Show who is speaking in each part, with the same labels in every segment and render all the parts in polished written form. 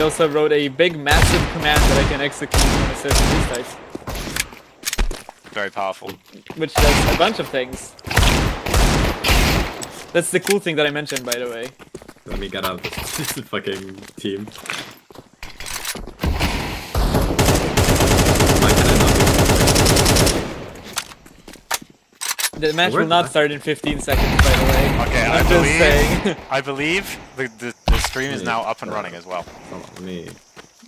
Speaker 1: I also wrote a big, massive command that I can execute when it says these types.
Speaker 2: Very powerful.
Speaker 1: Which does a bunch of things. That's the cool thing that I mentioned, by the way.
Speaker 3: Let me get out of this fucking team. Why can I not
Speaker 1: The match
Speaker 3: Where
Speaker 1: will not
Speaker 3: the-
Speaker 1: start in 15 seconds, by the way.
Speaker 2: Okay,
Speaker 1: I'm just saying.
Speaker 2: I believe the stream is now up and running as well.
Speaker 3: Let me...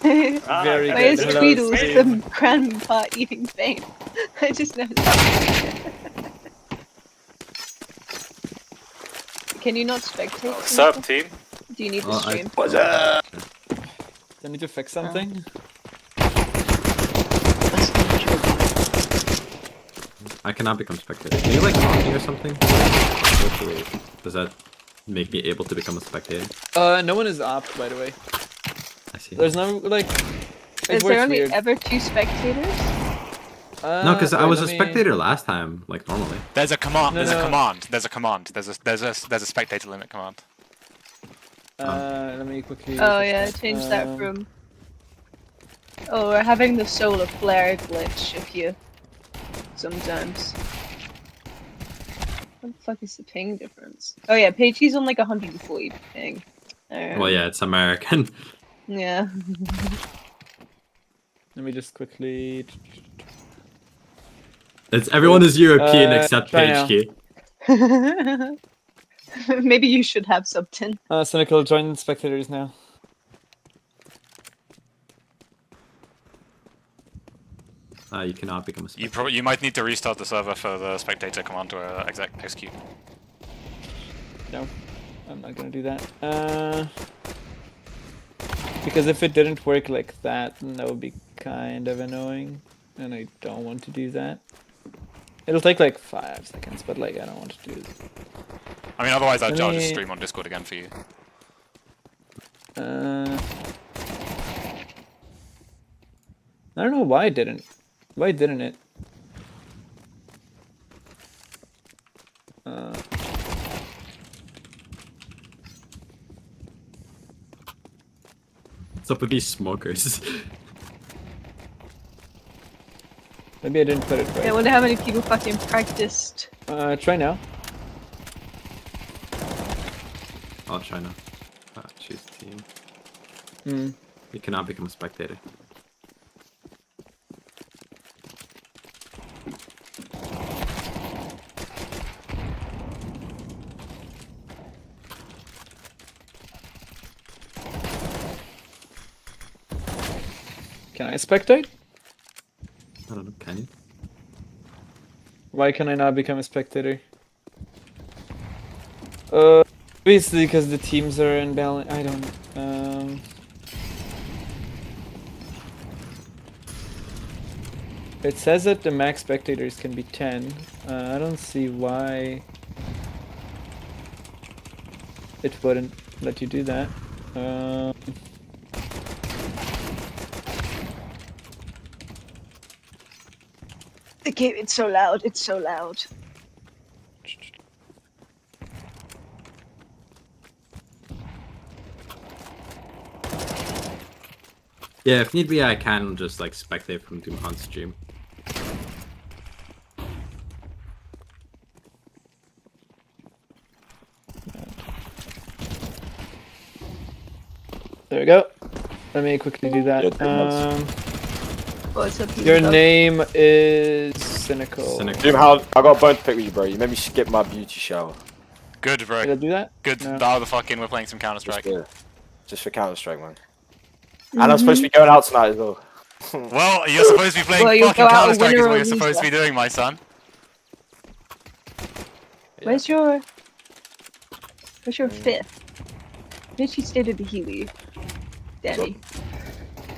Speaker 1: Very
Speaker 4: Why
Speaker 1: good.
Speaker 4: is
Speaker 1: Hello,
Speaker 4: Tweedles
Speaker 1: stream.
Speaker 4: the grandpa eating paint? I just noticed. Can you not spectate?
Speaker 5: What's up, team?
Speaker 4: Do you need to
Speaker 3: Oh,
Speaker 4: stream?
Speaker 5: What's up?
Speaker 1: Do I need to fix something?
Speaker 3: I cannot become spectator. Can you like talking or something? Hopefully, does that make me able to become a spectator?
Speaker 1: No one is opt, by the way.
Speaker 3: I see.
Speaker 1: There's no, like... It
Speaker 4: Is
Speaker 1: works
Speaker 4: there only
Speaker 1: weird.
Speaker 4: ever 2 spectators?
Speaker 3: No, because I
Speaker 1: wait,
Speaker 3: was a
Speaker 1: let me-
Speaker 3: spectator last time, like normally.
Speaker 2: There's a command.
Speaker 1: No,
Speaker 2: There's a
Speaker 1: no.
Speaker 2: command. There's a command. There's a spectator limit command.
Speaker 1: Let me quickly...
Speaker 4: Oh
Speaker 1: fix
Speaker 4: yeah,
Speaker 1: that.
Speaker 4: change that from... Oh, we're having the solar flare glitch if you... Sometimes. What the fuck is the ping difference? Oh yeah, PG's on like 140 ping.
Speaker 3: Well, yeah, it's American.
Speaker 4: Yeah.
Speaker 1: Let me just quickly...
Speaker 3: It's everyone is European except
Speaker 1: try now.
Speaker 3: PHK.
Speaker 4: Maybe you should have sub-10.
Speaker 1: Cynical, join spectators now.
Speaker 3: You cannot become a spectator.
Speaker 2: You might need to restart the server for the spectator command to execute.
Speaker 1: No, I'm not gonna do that. Because if it didn't work like that, then that would be kind of annoying. And I don't want to do that. It'll take like 5 seconds, but like I don't want to do it.
Speaker 2: I mean, otherwise I'll
Speaker 1: Let
Speaker 2: just
Speaker 1: me-
Speaker 2: stream on Discord again for you.
Speaker 1: I don't know why it didn't. Why didn't it?
Speaker 3: What's up with these smokers?
Speaker 1: Maybe I didn't put it
Speaker 4: I
Speaker 1: right.
Speaker 4: wonder how many people fucking practiced.
Speaker 1: Try now.
Speaker 3: Oh, China. Choose team.
Speaker 1: Hmm.
Speaker 3: You cannot become a spectator.
Speaker 1: Can I spectate?
Speaker 3: I don't know, can you?
Speaker 1: Why can I not become a spectator? Basically because the teams are in balance. I don't. It says that the max spectators can be 10. I don't see why it wouldn't let you do that.
Speaker 4: The game, it's so loud, it's so loud.
Speaker 3: Yeah, if need be, I can just like spectate from Doom on stream.
Speaker 1: There we go. Let me quickly do that.
Speaker 4: What's up,
Speaker 1: Your
Speaker 4: people?
Speaker 1: name is Cynical.
Speaker 3: Cynical.
Speaker 5: Jim, how I got a bone to pick with you, bro. You made me skip my beauty shower.
Speaker 2: Good,
Speaker 1: Did
Speaker 2: bro.
Speaker 1: I do that?
Speaker 2: Good.
Speaker 1: No.
Speaker 2: Now the fucking we're playing some Counter Strike.
Speaker 5: Just for Counter Strike, man. And I'm supposed to be going out tonight as well.
Speaker 2: Well, you're supposed to be playing
Speaker 4: Well, you'll
Speaker 2: fucking
Speaker 4: go out
Speaker 2: Counter
Speaker 4: a
Speaker 2: Strike is
Speaker 4: winner
Speaker 2: what
Speaker 4: or
Speaker 2: you're supposed to be
Speaker 4: loser.
Speaker 2: doing, my son.
Speaker 4: Where's your fifth? Did she stay to the Healy? Danny.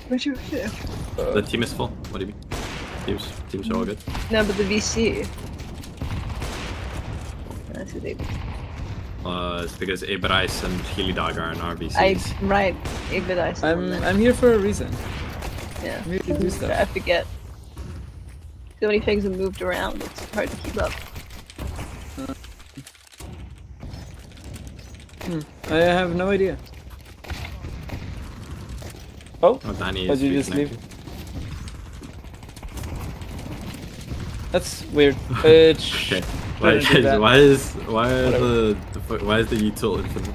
Speaker 4: Where's your fifth?
Speaker 3: The team is full. What do you mean? Teams are all good.
Speaker 4: No, but the VC. That's who they.
Speaker 3: It's because Ibrais and Healy Dog are in RBCs.
Speaker 4: I'm right. But
Speaker 1: I'm here for a reason.
Speaker 4: Yeah.
Speaker 1: I'm here to do stuff.
Speaker 4: I forget. So many things have moved around. It's hard to keep up.
Speaker 1: I have no idea. Oh,
Speaker 3: Oh, Danny
Speaker 1: oh,
Speaker 3: is
Speaker 1: did you just leave?
Speaker 3: reconnected.
Speaker 1: That's weird.
Speaker 3: Okay. Why,
Speaker 1: shouldn't do that.
Speaker 3: why is
Speaker 1: Whatever.
Speaker 3: the util infinite?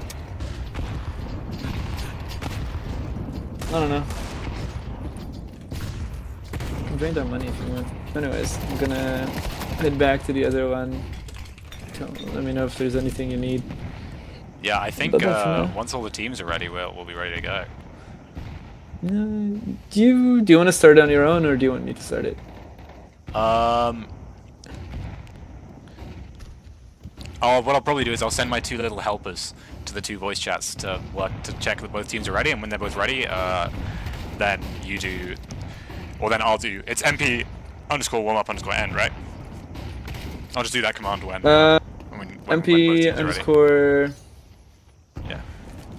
Speaker 1: I don't know. You can drain our money if you want. Anyways, I'm gonna head back to the other one. Let me know if there's anything you need.
Speaker 2: Yeah, I think
Speaker 1: But that's enough.
Speaker 2: once all the teams are ready, we'll be ready to go.
Speaker 1: Do you want to start on your own, or do you want me to start it?
Speaker 2: Oh, what I'll probably do is I'll send my 2 little helpers to the 2 voice chats to check that both teams are ready, and when they're both ready, then you do, or then I'll do. It's MP _ warm up _ end, right? I'll just do that command when both
Speaker 1: MP
Speaker 2: teams are
Speaker 1: underscore
Speaker 2: yeah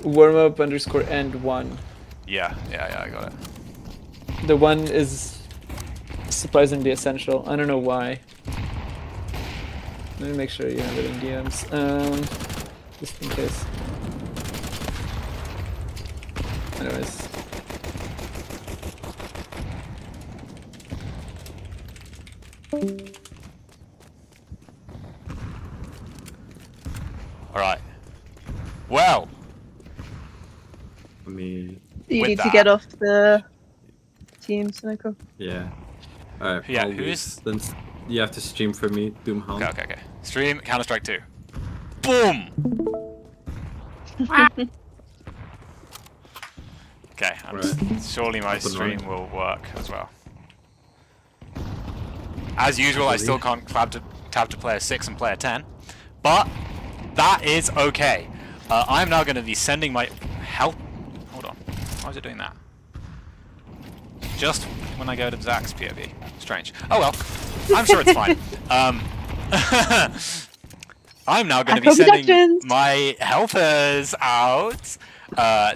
Speaker 1: warm up underscore end 1.
Speaker 2: yeah I got it.
Speaker 1: The 1 is surprisingly essential. I don't know why. Let me make sure you have it in DMs. Just in case. Anyways.
Speaker 2: All right. Well,
Speaker 3: I mean,
Speaker 4: You
Speaker 2: With
Speaker 4: need to
Speaker 2: that-
Speaker 4: get off the team, Snowco.
Speaker 3: yeah. Alright,
Speaker 2: Yeah,
Speaker 3: I'll
Speaker 2: who
Speaker 3: leave.
Speaker 2: is-
Speaker 3: Then you have to stream for me, Doomhound.
Speaker 2: okay. Stream Counter-Strike 2. Boom. Okay,
Speaker 3: Right.
Speaker 2: surely my
Speaker 3: Up and
Speaker 2: stream
Speaker 3: running.
Speaker 2: will work as well. As usual, I still can't tab to player 6 and player 10, but that is okay. I'm now going to be sending my help. Hold on, why is it doing that? Just when I go to Zach's POV. Strange. Oh well, I'm sure it's fine. I'm now going to be sending
Speaker 4: Productions.
Speaker 2: my helpers out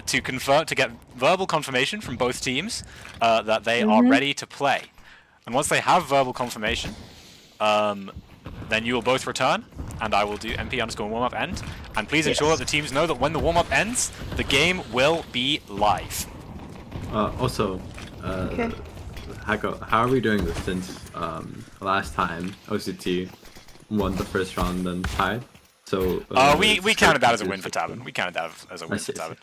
Speaker 2: to get verbal confirmation from both teams that they are ready to play. And once they have verbal confirmation, then you will both return, and I will do MP _ warm up end. And please ensure that the teams know that when the warm up ends, the game will be live.
Speaker 3: Also,
Speaker 4: Okay.
Speaker 3: Hako, how are we doing this since last time OCT won the first round and tied? So
Speaker 2: We counted that as a win for Tavern. We counted that as a win for
Speaker 3: see.
Speaker 2: Tavern.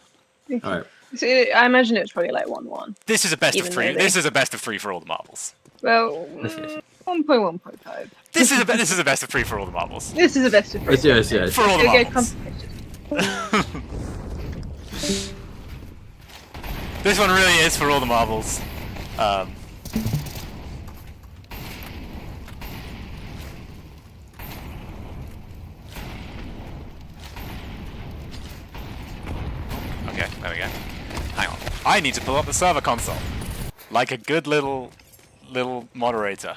Speaker 3: Alright.
Speaker 4: So I imagine it's probably like 1-1.
Speaker 2: This is a best of
Speaker 4: Even
Speaker 2: 3.
Speaker 4: though they-
Speaker 2: This is a best of 3 for all the marbles.
Speaker 4: Well,
Speaker 3: I see.
Speaker 4: 1.1.5.
Speaker 2: This is a best of 3 for all the marbles.
Speaker 4: This is the best of 3.
Speaker 3: Yes.
Speaker 2: For all the
Speaker 4: You'll get
Speaker 2: marbles.
Speaker 4: confirmation.
Speaker 2: This one really is for all the marbles. Okay, there we go. Hang on. I need to pull up the server console. Like a good little moderator.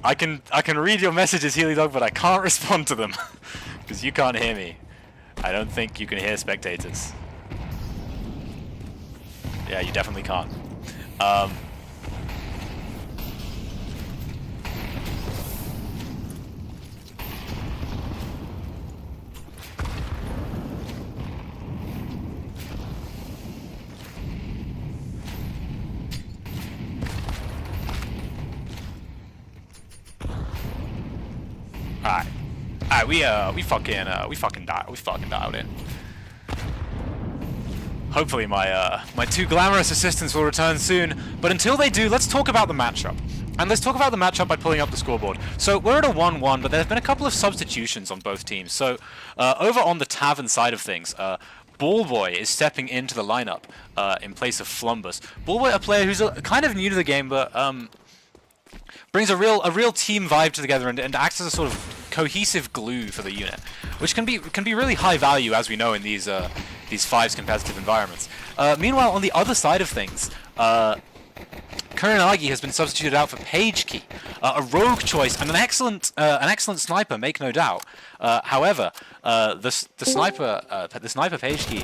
Speaker 2: I can read your messages, Healy Dog, but I can't respond to them. Because you can't hear me. I don't think you can hear spectators. Yeah, you definitely can't. Alright, we fucking dialed in. Hopefully my 2 glamorous assistants will return soon, but until they do, let's talk about the matchup. And let's talk about the matchup by pulling up the scoreboard. So we're at a 1-1, but there's been a couple of substitutions on both teams. So over on the Tavern side of things, Ballboy is stepping into the lineup in place of Flumbus. Ballboy, a player who's kind of new to the game, but brings a real team vibe together and acts as a sort of cohesive glue for the unit, which can be really high value, as we know, in these 5's competitive environments. Meanwhile, on the other side of things, Kuranagi has been substituted out for Page Key, a rogue choice and an excellent sniper, make no doubt. However, the sniper Page Key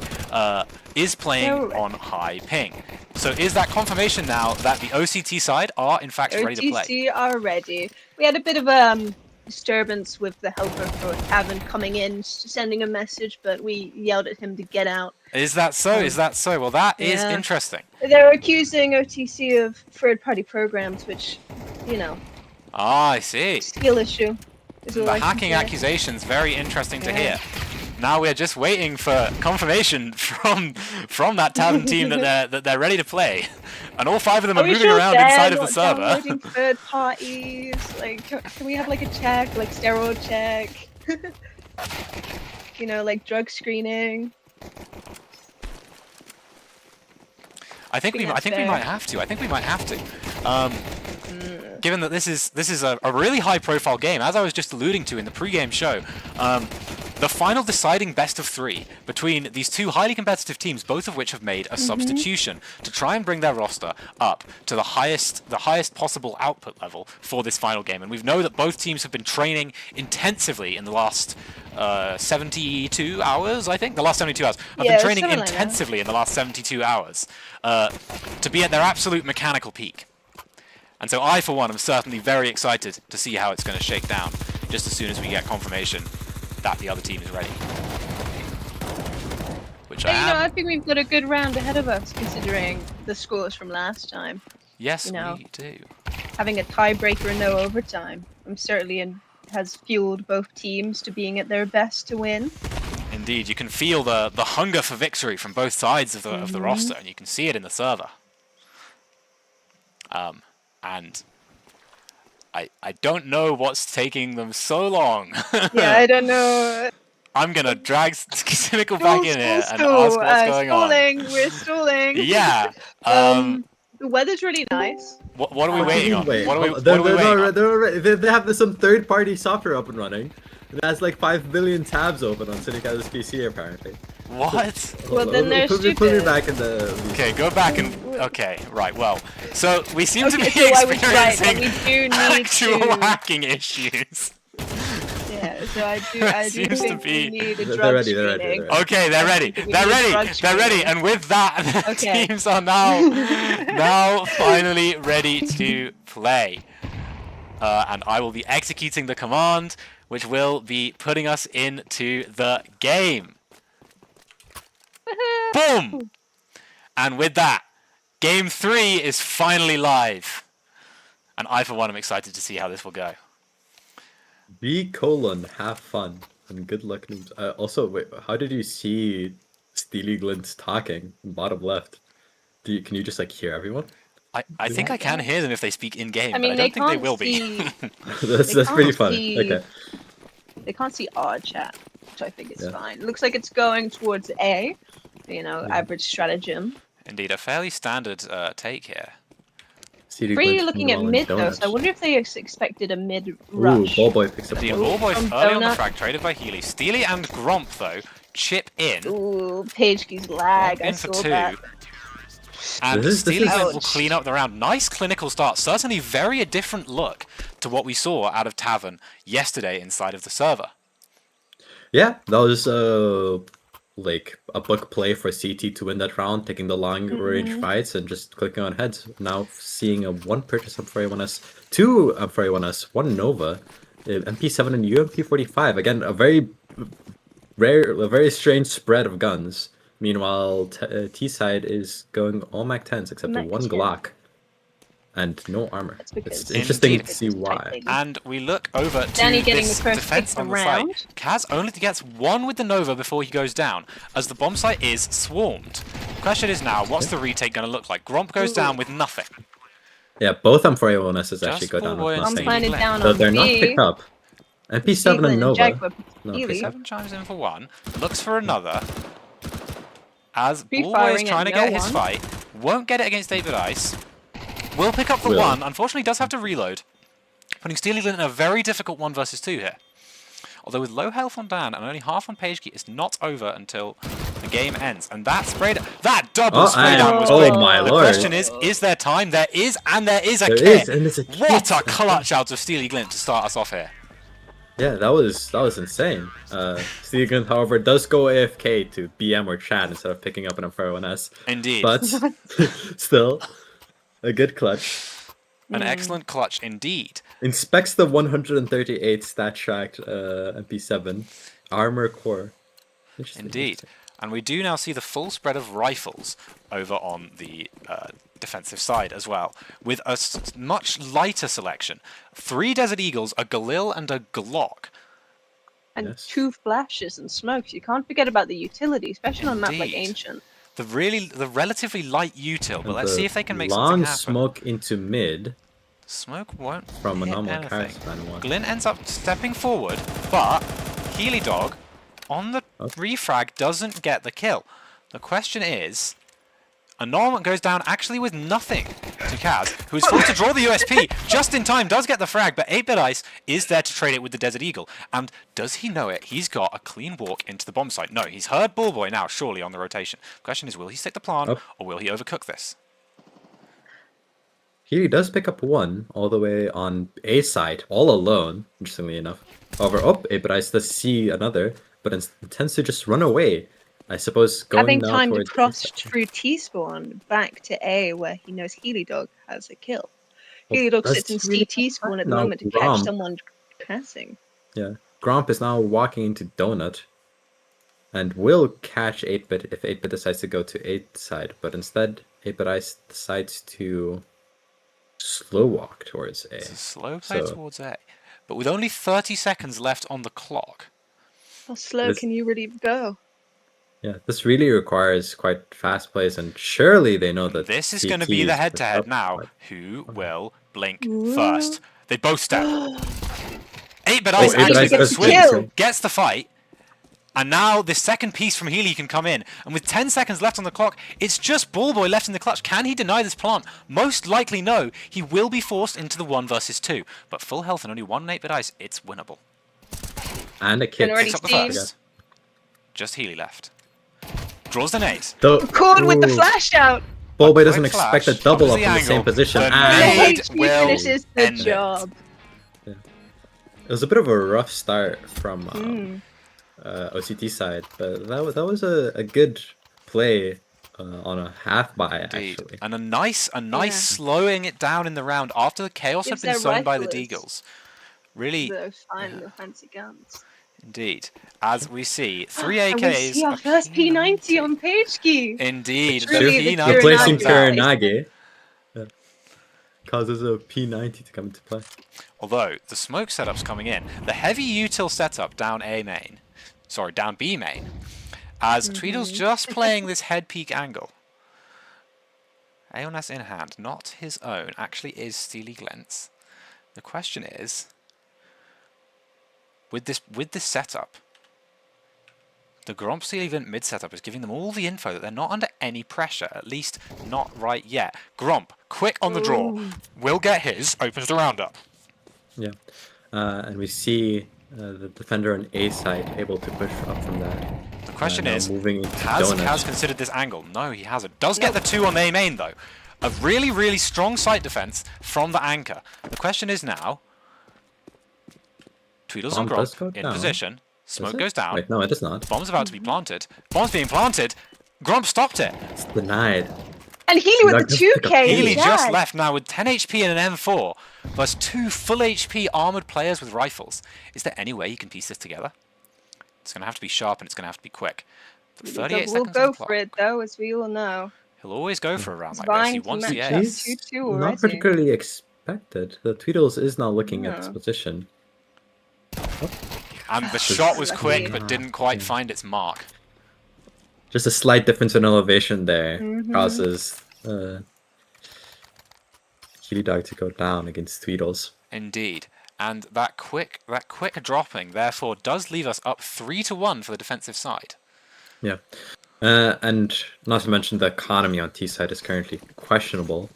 Speaker 2: is playing on high ping. So is that confirmation now that the OCT side are in fact ready to play?
Speaker 4: OTC are ready. We had a bit of disturbance with the helper for Tavern coming in, sending a message, but we yelled at him to get out.
Speaker 2: Is that so? Is that so? Well, that is
Speaker 4: Yeah.
Speaker 2: interesting.
Speaker 4: They're accusing OTC of third-party programs, which, you know,
Speaker 2: Ah, I see.
Speaker 4: skill issue. Is all
Speaker 2: The
Speaker 4: I can
Speaker 2: hacking
Speaker 4: say.
Speaker 2: accusations, very interesting to
Speaker 4: Yeah.
Speaker 2: hear. Now we're just waiting for confirmation from that Tavern team that they're ready to play, and all 5 of them are
Speaker 4: we
Speaker 2: moving
Speaker 4: sure
Speaker 2: around
Speaker 4: they're
Speaker 2: inside of the
Speaker 4: not
Speaker 2: server.
Speaker 4: downloading third parties? Like, can we have like a check, like steroid check? You know, like drug screening.
Speaker 2: I think we
Speaker 4: that's
Speaker 2: might
Speaker 4: fair.
Speaker 2: have to. I think we might have to. Given that this is a really high-profile game, as I was just alluding to in the pre-game show, the final deciding best of 3 between these 2 highly competitive teams, both of which have made a substitution to try and bring their roster up to the highest possible output level for this final game. And we know that both teams have been training intensively in the last 72 hours, I think. The last 72 hours. Have been training
Speaker 4: something like that.
Speaker 2: intensively in the last 72 hours to be at their absolute mechanical peak. And so I, for one, am certainly very excited to see how it's going to shake down just as soon as we get confirmation that the other team is ready. Which I
Speaker 4: Yeah, you know, I
Speaker 2: am.
Speaker 4: think we've got a good round ahead of us, considering the scores from last time.
Speaker 2: Yes,
Speaker 4: you know.
Speaker 2: we do.
Speaker 4: Having a tiebreaker and no overtime, has fueled both teams to being at their best to win.
Speaker 2: Indeed, you can feel the hunger for victory from both sides of the roster, and you can see it in the server. And I don't know what's taking them so long.
Speaker 4: Yeah, I don't know.
Speaker 2: I'm gonna drag Cynical back in here and ask what's going
Speaker 4: stalling.
Speaker 2: on.
Speaker 4: We're stalling.
Speaker 2: Yeah.
Speaker 4: The weather's really nice.
Speaker 2: What are we waiting on?
Speaker 3: Wait,
Speaker 2: What are we
Speaker 3: they're
Speaker 2: waiting on?
Speaker 3: already, they have some third-party software up and running. It has like 5 billion tabs open on Cynical's PC apparently.
Speaker 2: What?
Speaker 4: Well, then they're
Speaker 3: Put me
Speaker 4: stupid.
Speaker 3: back in the.
Speaker 2: Okay, go back and okay, right. Well, so we seem to be
Speaker 4: Okay, so I was right,
Speaker 2: experiencing
Speaker 4: but we do need
Speaker 2: actual
Speaker 4: to-
Speaker 2: hacking issues.
Speaker 4: Yeah, so I do
Speaker 2: Seems to
Speaker 4: think
Speaker 2: be-
Speaker 4: we need a
Speaker 3: They're
Speaker 4: drug
Speaker 3: ready, they're ready,
Speaker 4: screening.
Speaker 3: they're ready.
Speaker 2: Okay, they're ready.
Speaker 4: We
Speaker 2: They're
Speaker 4: need
Speaker 2: ready.
Speaker 4: drug
Speaker 2: They're ready.
Speaker 4: screening.
Speaker 2: And with that, the
Speaker 4: Okay.
Speaker 2: teams are now finally ready to play. And I will be executing the command, which will be putting us into the game. Boom! And with that, Game 3 is finally live. And I, for one, am excited to see how this will go.
Speaker 3: Have fun and good luck. Noobs. Also, wait, how did you see Steely Glint talking? Bottom left. Can you just like hear everyone?
Speaker 2: I think I can hear them if they speak in-game,
Speaker 4: I mean,
Speaker 2: but I
Speaker 4: they
Speaker 2: don't think they
Speaker 4: can't
Speaker 2: will be.
Speaker 4: see.
Speaker 3: That's pretty
Speaker 4: can't
Speaker 3: funny.
Speaker 4: see-
Speaker 3: Okay.
Speaker 4: They can't see our chat, which I think is
Speaker 3: Yeah.
Speaker 4: fine. Looks like it's going towards A. You know,
Speaker 3: Yeah.
Speaker 4: average stratagem.
Speaker 2: Indeed, a fairly standard take here.
Speaker 3: Steely
Speaker 4: Really
Speaker 3: Glint,
Speaker 4: looking at
Speaker 3: Noodle, and
Speaker 4: mid though,
Speaker 3: Donuts.
Speaker 4: so I wonder if they expected a mid
Speaker 3: Ooh,
Speaker 4: rush.
Speaker 3: Ball Boy picks up
Speaker 2: The
Speaker 3: one.
Speaker 2: ball boys
Speaker 4: From
Speaker 2: early on the
Speaker 4: Donut.
Speaker 2: frag, traded by Healy. Steely and Gromp, though, chip in.
Speaker 4: Ooh, page keys lag.
Speaker 2: Gromp
Speaker 4: I
Speaker 2: in for
Speaker 4: saw
Speaker 2: 2.
Speaker 4: that.
Speaker 2: And
Speaker 3: This is-
Speaker 2: Steely
Speaker 4: Ouch.
Speaker 2: will clean up the round. Nice clinical start. Certainly very a different look to what we saw out of Tavern yesterday inside of the server.
Speaker 3: Yeah, that was like a book play for CT to win that round, taking the long range fights and just clicking on heads. Now seeing a 1 purchase up for A1S, 2 up for A1S, 1 Nova, MP7 and UMP45. Again, a very strange spread of guns. Meanwhile, T side is going all Mac 10s except for
Speaker 4: Mac
Speaker 3: 1
Speaker 4: 10.
Speaker 3: Glock and no armor.
Speaker 4: That's because-
Speaker 3: It's interesting
Speaker 2: Indeed.
Speaker 3: to see why.
Speaker 2: And we look over to
Speaker 4: Danny getting
Speaker 2: this
Speaker 4: the first
Speaker 2: defense
Speaker 4: pick
Speaker 2: on the
Speaker 4: around.
Speaker 2: site. Kaz only gets 1 with the Nova before he goes down, as the bomb site is swarmed. Question is now, what's the retake going to look like? Gromp goes down with nothing.
Speaker 3: Yeah, both M4A1Ss actually
Speaker 2: Just
Speaker 3: go down
Speaker 2: Ball Boy
Speaker 3: with
Speaker 2: and
Speaker 4: I'm
Speaker 3: nothing.
Speaker 4: planning
Speaker 2: Steely
Speaker 4: down
Speaker 3: So
Speaker 4: on
Speaker 3: they're not
Speaker 4: B.
Speaker 3: picked up. MP7
Speaker 4: Cleveland
Speaker 3: and Nova.
Speaker 4: Jaguar
Speaker 3: No,
Speaker 4: Healy.
Speaker 3: picked up.
Speaker 2: 7 chimes in for 1, looks for another. As
Speaker 4: Free
Speaker 2: Ball Boy is
Speaker 4: firing
Speaker 2: trying to
Speaker 4: at
Speaker 2: get
Speaker 4: no
Speaker 2: his
Speaker 4: one.
Speaker 2: fight, won't get it against David Ice. Will pick up the
Speaker 3: Will.
Speaker 2: 1, unfortunately does have to reload. Putting Steely Glint in a very difficult 1 versus 2 here. Although with low health on Dan and only half on Page Key, it's not over until the game ends. And that double
Speaker 3: Oh,
Speaker 2: spray down was
Speaker 3: oh
Speaker 2: quick.
Speaker 3: my
Speaker 2: The
Speaker 3: lord.
Speaker 2: question is there time? There is, and there is a
Speaker 3: There
Speaker 2: kit.
Speaker 3: is, and there's a
Speaker 2: What
Speaker 3: kit.
Speaker 2: a clutch out of Steely Glint to start us off here.
Speaker 3: Yeah, that was insane. Steely Glint, however, does go AFK to BM or chat instead of picking up an M4A1S.
Speaker 2: Indeed.
Speaker 3: But still, a good clutch.
Speaker 2: An excellent clutch indeed.
Speaker 3: Inspects the 138 stat tracked MP7 armor core. Interesting.
Speaker 2: Indeed.
Speaker 3: Interesting.
Speaker 2: And we do now see the full spread of rifles over on the defensive side as well, with a much lighter selection. 3 Desert Eagles, a Galil and a Glock.
Speaker 4: And
Speaker 3: Yes.
Speaker 4: 2 flashes and smokes. You can't forget about the utility, especially on a map like
Speaker 2: Indeed.
Speaker 4: Ancient.
Speaker 2: The relatively light util, but
Speaker 3: And
Speaker 2: let's
Speaker 3: the
Speaker 2: see if they can make
Speaker 3: long
Speaker 2: something happen.
Speaker 3: smoke into mid
Speaker 2: Smoke won't
Speaker 3: from a
Speaker 2: hit
Speaker 3: normal
Speaker 2: anything.
Speaker 3: Caravan one.
Speaker 2: Glyn ends up stepping forward, but Healy Dog on the refrag doesn't get the kill. The question is, a normal goes down actually with nothing to Kaz, who is forced to draw the USP just in time, does get the frag, but 8-Bit Ice is there to trade it with the Desert Eagle. And does he know it? He's got a clean walk into the bomb site. No, he's heard Ballboy now, surely, on the rotation. The question is, will he stick the plant, or will he overcook this?
Speaker 3: He does pick up 1 all the way on A side, all alone, interestingly enough. However, 8-Bit Ice does see another, but tends to just run away. I suppose going
Speaker 4: Having
Speaker 3: now
Speaker 4: time to
Speaker 3: towards
Speaker 4: cross
Speaker 3: A side.
Speaker 4: through T-spawn back to A, where he knows Healy Dog has a kill.
Speaker 3: Well,
Speaker 4: Healy Dog
Speaker 3: does
Speaker 4: sits in
Speaker 3: he really
Speaker 4: CT spawn at the
Speaker 3: No,
Speaker 4: moment to catch
Speaker 3: Grom.
Speaker 4: someone passing.
Speaker 3: Yeah, Gromp is now walking into Donut, and will catch 8-Bit if 8-Bit decides to go to 8 side, but instead 8-Bit Ice decides to slow walk towards A.
Speaker 2: It's a slow play
Speaker 3: So-
Speaker 2: towards A. But with only 30 seconds left on the clock,
Speaker 4: How slow
Speaker 3: This-
Speaker 4: can you really go?
Speaker 3: Yeah, this really requires quite fast plays, and surely they know that
Speaker 2: this is
Speaker 3: CT
Speaker 2: going to be the
Speaker 3: is
Speaker 2: head-to-head
Speaker 3: up,
Speaker 2: now.
Speaker 3: but-
Speaker 2: Who will blink
Speaker 4: Ooh.
Speaker 2: first? They both step. 8-Bit
Speaker 3: Oh,
Speaker 2: Ice
Speaker 3: 8-Bit
Speaker 2: actually
Speaker 3: Ice
Speaker 2: gets
Speaker 3: does
Speaker 2: the
Speaker 3: get
Speaker 2: swing,
Speaker 3: the kill.
Speaker 2: gets the fight, and now the second piece from Healy can come in. And with 10 seconds left on the clock, it's just Ballboy left in the clutch. Can he deny this plant? Most likely no. He will be forced into the 1 versus 2. But full health and only 1 8-Bit Ice, it's winnable.
Speaker 3: And a kid.
Speaker 4: already
Speaker 2: Picks up the
Speaker 4: seen.
Speaker 2: first. Just Healy left. Draws the nade.
Speaker 4: Caught with the
Speaker 3: Ooh.
Speaker 4: flash out!
Speaker 3: Ballboy doesn't
Speaker 2: Quick
Speaker 3: expect a
Speaker 2: flash,
Speaker 3: double
Speaker 2: covers
Speaker 3: up in the
Speaker 2: the
Speaker 3: same
Speaker 2: angle.
Speaker 3: position.
Speaker 2: The
Speaker 3: And
Speaker 2: nade
Speaker 4: HP
Speaker 2: will
Speaker 4: finishes the
Speaker 2: end it.
Speaker 4: job.
Speaker 3: it was a bit of a rough start from
Speaker 4: Mm.
Speaker 3: OCT side, but that was a good play on a half buy
Speaker 2: Indeed.
Speaker 3: actually.
Speaker 2: And a nice
Speaker 4: Yeah.
Speaker 2: slowing it down in the round after the chaos
Speaker 4: Gives
Speaker 2: had been
Speaker 4: their
Speaker 2: sown by the
Speaker 4: riflers
Speaker 2: Deagles. Really,
Speaker 4: Those fine, the fancy guns.
Speaker 2: indeed. As we see, 3
Speaker 4: And we
Speaker 2: AKs.
Speaker 4: see our
Speaker 2: a
Speaker 4: first P90 on page key.
Speaker 2: Indeed,
Speaker 4: It's
Speaker 2: the
Speaker 4: really the
Speaker 2: P90
Speaker 3: Replacing
Speaker 2: comes out.
Speaker 3: Kuranagi causes a P90 to come into play.
Speaker 2: Although the smoke setup's coming in, the heavy util setup down A main, sorry, down B main, as Tweedle's just playing this head peak angle. Aeonas in hand, not his own, actually is Steely Glent's. The question is, with this setup, the Gromp Steely Glent mid setup is giving them all the info that they're not under any pressure, at least not right yet. Gromp, quick on the draw, will get his, opens the round up.
Speaker 3: Yeah, and we see the defender on A side able to push up from that.
Speaker 2: The question
Speaker 3: now
Speaker 2: is,
Speaker 3: moving into
Speaker 2: has
Speaker 3: Donut.
Speaker 2: considered this angle? No, he hasn't. Does get the 2 on A main, though. A really, really strong site defense from the anchor. The question is now, Tweedles and
Speaker 3: Bomb does
Speaker 2: Gromp
Speaker 3: go
Speaker 2: in
Speaker 3: down.
Speaker 2: position.
Speaker 3: Does
Speaker 2: Smoke
Speaker 3: it?
Speaker 2: goes down.
Speaker 3: Wait, no, it does not.
Speaker 2: Bomb's about to be planted. Bomb's being planted. Gromp stopped it.
Speaker 3: It's denied.
Speaker 4: And Healy with
Speaker 3: That
Speaker 4: the
Speaker 3: just pick up
Speaker 4: 2K.
Speaker 2: Healy
Speaker 4: yeah.
Speaker 2: just left now with 10 HP and an M4 versus 2 full HP armored players with rifles. Is there any way you can piece this together? It's going to have to be sharp and it's going to have to be quick. But 38
Speaker 4: We'll
Speaker 2: seconds on
Speaker 4: go
Speaker 2: the
Speaker 4: for
Speaker 2: clock.
Speaker 4: it, though, as we all know.
Speaker 2: He'll always go for a round
Speaker 4: He's
Speaker 2: like this. He
Speaker 4: vying to
Speaker 2: wants the
Speaker 4: match
Speaker 2: air.
Speaker 4: up.
Speaker 3: He's
Speaker 4: 2-2
Speaker 3: not
Speaker 4: already.
Speaker 3: particularly expected. The Tweedles is now looking at this
Speaker 4: No.
Speaker 3: position.
Speaker 2: And the shot was
Speaker 4: Lucky.
Speaker 2: quick, but didn't quite find its mark.
Speaker 3: Just a slight difference in elevation there
Speaker 4: Mhm.
Speaker 3: causes Kitty Dog to go down against Tweedles.
Speaker 2: Indeed. And that quick dropping, therefore, does leave us up 3-1 for the defensive side.
Speaker 3: Yeah. And not to mention the economy on T side is currently questionable.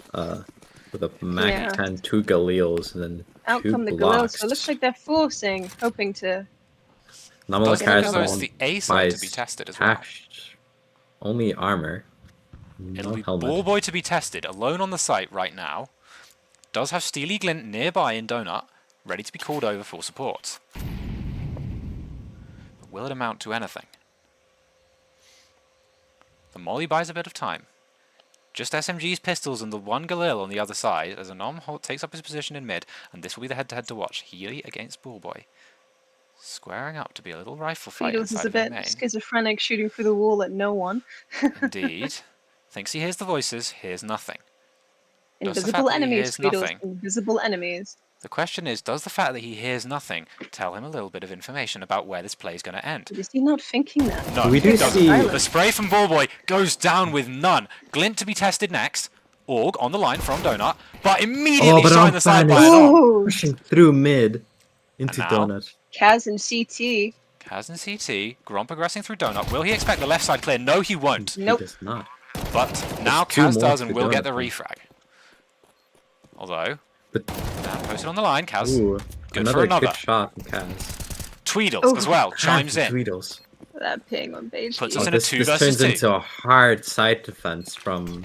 Speaker 3: With a Mag
Speaker 4: Yeah.
Speaker 3: 10, 2 Galils, and then
Speaker 4: Out
Speaker 3: 2
Speaker 4: come the
Speaker 3: blocks.
Speaker 4: Galil, so it looks like they're forcing, hoping to...
Speaker 3: Namala
Speaker 2: Does
Speaker 3: carries
Speaker 2: look
Speaker 4: Kara's
Speaker 2: as though it's the A side to be tested as well.
Speaker 3: Only armor.
Speaker 2: It'll
Speaker 3: No
Speaker 2: be
Speaker 3: helmet.
Speaker 2: Ballboy to be tested, alone on the site right now. Does have Steely Glint nearby in Donut, ready to be called over for support. But will it amount to anything? The Molly buys a bit of time. Just SMG's pistols and the one Galil on the other side as Anom takes up his position in mid, and this will be the head-to-head to watch. Healy against Bullboy. Squaring up to be a little rifle fight
Speaker 4: Tweedles is
Speaker 2: inside
Speaker 4: a
Speaker 2: of the
Speaker 4: bit
Speaker 2: main.
Speaker 4: schizophrenic, shooting through the wall at no one.
Speaker 2: Indeed. Thinks he hears the voices, hears nothing. Does the fact
Speaker 4: Invisible
Speaker 2: that he
Speaker 4: enemies,
Speaker 2: hears
Speaker 4: Tweedles.
Speaker 2: nothing-
Speaker 4: Invisible enemies.
Speaker 2: The question is, does the fact that he hears nothing tell him a little bit of information about where this play is going to end?
Speaker 4: Is he not thinking that?
Speaker 2: No,
Speaker 3: We do
Speaker 2: he doesn't.
Speaker 3: see-
Speaker 2: The spray from Bullboy goes down with none. Glint to be tested next. Org on the line from Donut, but immediately
Speaker 3: but
Speaker 2: shot in
Speaker 3: I'm
Speaker 2: the side by
Speaker 3: fine.
Speaker 2: Anom.
Speaker 4: Ooh!
Speaker 3: Pushing through mid into
Speaker 2: now?
Speaker 3: Donut.
Speaker 4: Kaz and CT.
Speaker 2: Kaz and CT, Grom progressing through Donut. Will he expect the left side clear? No, he won't.
Speaker 4: Nope.
Speaker 3: He does not.
Speaker 2: But now
Speaker 3: two
Speaker 2: Kaz
Speaker 3: more
Speaker 2: does
Speaker 3: for
Speaker 2: and will get the
Speaker 3: Donut.
Speaker 2: refrag. Although,
Speaker 3: But
Speaker 2: down posted on the line, Kaz.
Speaker 3: ooh,
Speaker 2: Good
Speaker 3: another
Speaker 2: for another.
Speaker 3: good shot from Kaz.
Speaker 2: Tweedles
Speaker 4: Oh,
Speaker 2: as well, chimes in.
Speaker 3: Tweedles.
Speaker 4: That ping on page.
Speaker 2: Puts
Speaker 3: Oh,
Speaker 2: us in a
Speaker 3: this
Speaker 2: 2 versus
Speaker 3: turns
Speaker 2: 2.
Speaker 3: into a hard side defense from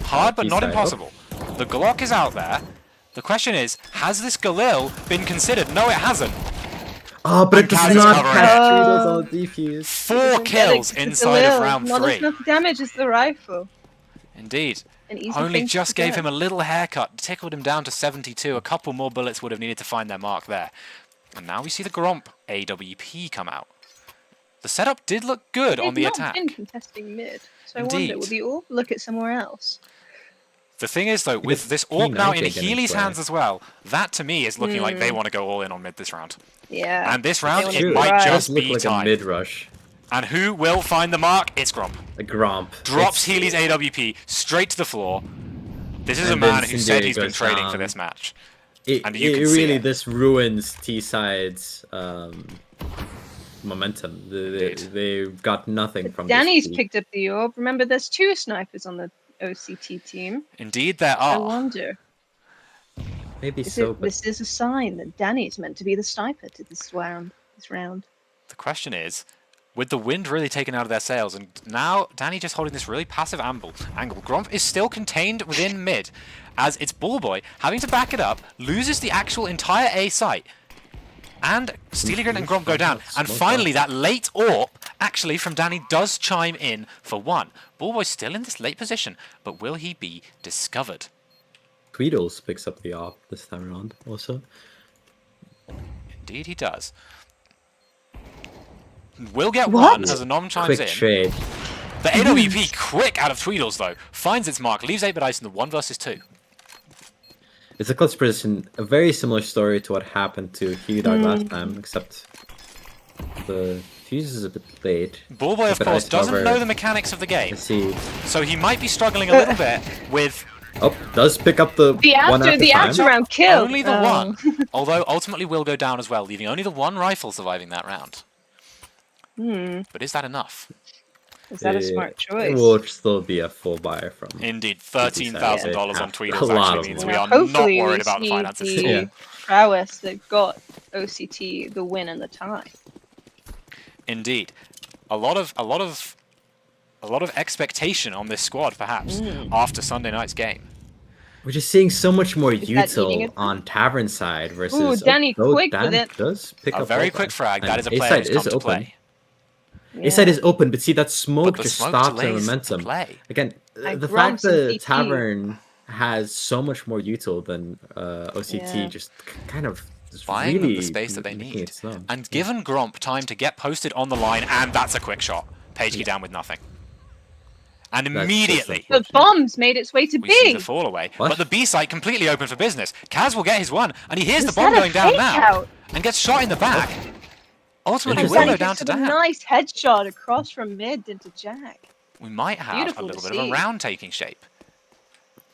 Speaker 2: Hard, but not
Speaker 3: side.
Speaker 2: impossible. The Glock is out there. The question is, has this Galil been considered? No, it hasn't.
Speaker 3: Oh, but it
Speaker 2: Kaz
Speaker 3: does
Speaker 2: is
Speaker 3: not
Speaker 2: covering
Speaker 3: catch
Speaker 4: it.
Speaker 3: Tweedles on defuse.
Speaker 2: 4 kills inside of round
Speaker 4: Not
Speaker 2: 3.
Speaker 4: enough damage as the rifle.
Speaker 2: Indeed.
Speaker 4: An easy
Speaker 2: Only
Speaker 4: thing to
Speaker 2: just gave
Speaker 4: forget.
Speaker 2: him a little haircut, tickled him down to 72. A couple more bullets would have needed to find their mark there. And now we see the Gromp AWP come out. The setup did look good on the
Speaker 4: They've
Speaker 2: attack.
Speaker 4: not been contesting mid, so I
Speaker 2: Indeed.
Speaker 4: wonder, will the AWP look at somewhere else?
Speaker 2: The thing is, though, with
Speaker 3: Because
Speaker 2: this AWP now in
Speaker 3: P90 getting
Speaker 2: Healy's
Speaker 3: play.
Speaker 2: hands as well, that to me is looking like they want to go all in on mid this round.
Speaker 4: Yeah.
Speaker 2: And this round,
Speaker 4: wanna
Speaker 2: it
Speaker 4: be
Speaker 2: might
Speaker 4: right.
Speaker 2: just
Speaker 3: look
Speaker 2: be
Speaker 3: like
Speaker 2: time.
Speaker 3: a mid rush.
Speaker 2: And who will find the mark? It's Gromp.
Speaker 3: A Gromp.
Speaker 2: Drops
Speaker 3: It's-
Speaker 2: Healy's AWP straight to the floor. This is a
Speaker 3: And then
Speaker 2: man who said
Speaker 3: Cindery
Speaker 2: he's been
Speaker 3: goes
Speaker 2: trading for
Speaker 3: down.
Speaker 2: this match.
Speaker 3: It,
Speaker 2: and you can
Speaker 3: it
Speaker 2: see
Speaker 3: really
Speaker 2: it.
Speaker 3: this ruins T-side's momentum.
Speaker 2: Indeed.
Speaker 3: They've got nothing from
Speaker 4: Danny's
Speaker 3: this peak.
Speaker 4: picked up the AWP. Remember, there's 2 snipers on the OCT team.
Speaker 2: Indeed, there
Speaker 4: I
Speaker 2: are.
Speaker 4: wonder.
Speaker 3: Maybe
Speaker 4: Is
Speaker 3: so,
Speaker 4: it,
Speaker 3: but
Speaker 4: this is a sign that Danny's meant to be the sniper to this round.
Speaker 2: The question is, with the wind really taken out of their sails, and now Danny just holding this really passive angle, Gromp is still contained within mid, as it's Bullboy having to back it up, loses the actual entire A site, and Steelygrint and Gromp go down, and finally that late AWP, actually from Danny, does chime in for 1. Bullboy's still in this late position, but will he be discovered?
Speaker 3: Tweedles picks up the op this time around also.
Speaker 2: Indeed he does. Will get
Speaker 4: What?
Speaker 2: 1 as a nom chimes
Speaker 3: Quick
Speaker 2: in.
Speaker 3: trade.
Speaker 2: The AWP quick out of Tweedles though, finds its mark, leaves 8-bit ice in the 1 versus 2.
Speaker 3: It's a close position. A very similar story to what happened to Healy Dog last time, except the fuse is a bit late.
Speaker 2: Bullboy, of
Speaker 3: But
Speaker 2: course,
Speaker 3: ice
Speaker 2: doesn't
Speaker 3: cover.
Speaker 2: know the mechanics of the game,
Speaker 3: Let's see.
Speaker 2: so he might be struggling a little bit with
Speaker 3: Oh, does pick up the one after
Speaker 4: The
Speaker 3: time.
Speaker 4: after round kill.
Speaker 2: only the
Speaker 4: Oh.
Speaker 2: 1, although ultimately will go down as well, leaving only the 1 rifle surviving that round. But is that enough?
Speaker 4: Is that a smart
Speaker 3: It
Speaker 4: choice?
Speaker 3: will still be a full buy from.
Speaker 2: Indeed, $13,000 on
Speaker 3: A
Speaker 2: Tweedles
Speaker 3: lot
Speaker 2: actually
Speaker 3: of
Speaker 2: means
Speaker 3: money.
Speaker 2: we are
Speaker 4: Hopefully
Speaker 2: not worried
Speaker 4: we
Speaker 2: about the
Speaker 4: see
Speaker 2: finances.
Speaker 4: the
Speaker 3: Yeah.
Speaker 4: prowess that got OCT the win and the tie.
Speaker 2: Indeed, a lot of expectation on this squad, perhaps, after Sunday night's game.
Speaker 3: We're just seeing so much more
Speaker 4: that eating
Speaker 3: util
Speaker 4: it?
Speaker 3: on Tavern side versus.
Speaker 4: Ooh, Danny
Speaker 3: though
Speaker 4: quick
Speaker 3: Dan
Speaker 4: with it.
Speaker 3: Does pick
Speaker 2: A
Speaker 3: up
Speaker 2: very
Speaker 3: all
Speaker 2: quick frag. That
Speaker 3: And
Speaker 2: is a
Speaker 3: A
Speaker 2: player
Speaker 3: side
Speaker 2: who's
Speaker 3: is
Speaker 2: come to
Speaker 3: open.
Speaker 2: play.
Speaker 3: A side is open, but see that smoke
Speaker 2: But the
Speaker 3: just
Speaker 2: smoke
Speaker 3: stops the
Speaker 2: delays the
Speaker 3: momentum.
Speaker 2: play.
Speaker 3: Again,
Speaker 4: Like
Speaker 3: the
Speaker 4: Grumps
Speaker 3: fact
Speaker 4: and
Speaker 3: that
Speaker 4: CT.
Speaker 3: Tavern has so much more util than OCT
Speaker 4: Yeah.
Speaker 3: just kind of is
Speaker 2: Buying them
Speaker 3: really
Speaker 2: the space that they
Speaker 3: making
Speaker 2: need.
Speaker 3: it slow.
Speaker 2: And given Gromp time to get posted on the line, and that's a quick shot. Page down with nothing. And
Speaker 3: just
Speaker 2: immediately,
Speaker 4: The bomb's made its way to
Speaker 2: we see
Speaker 4: B.
Speaker 2: the fall away.
Speaker 3: What?
Speaker 2: But the B site completely open for business. Kaz will get his 1, and he hears
Speaker 4: Was
Speaker 2: the bomb
Speaker 4: that a
Speaker 2: going down
Speaker 4: fake
Speaker 2: now.
Speaker 4: out?
Speaker 2: And gets shot in the back. Ultimately,
Speaker 3: Interesting.
Speaker 2: will
Speaker 4: Danny
Speaker 2: go down
Speaker 4: gets
Speaker 2: to
Speaker 4: a
Speaker 2: Dan.
Speaker 4: nice headshot across from mid into Jack.
Speaker 2: We might have
Speaker 4: Beautiful
Speaker 2: a little
Speaker 4: to
Speaker 2: bit of a
Speaker 4: see.
Speaker 2: round taking shape.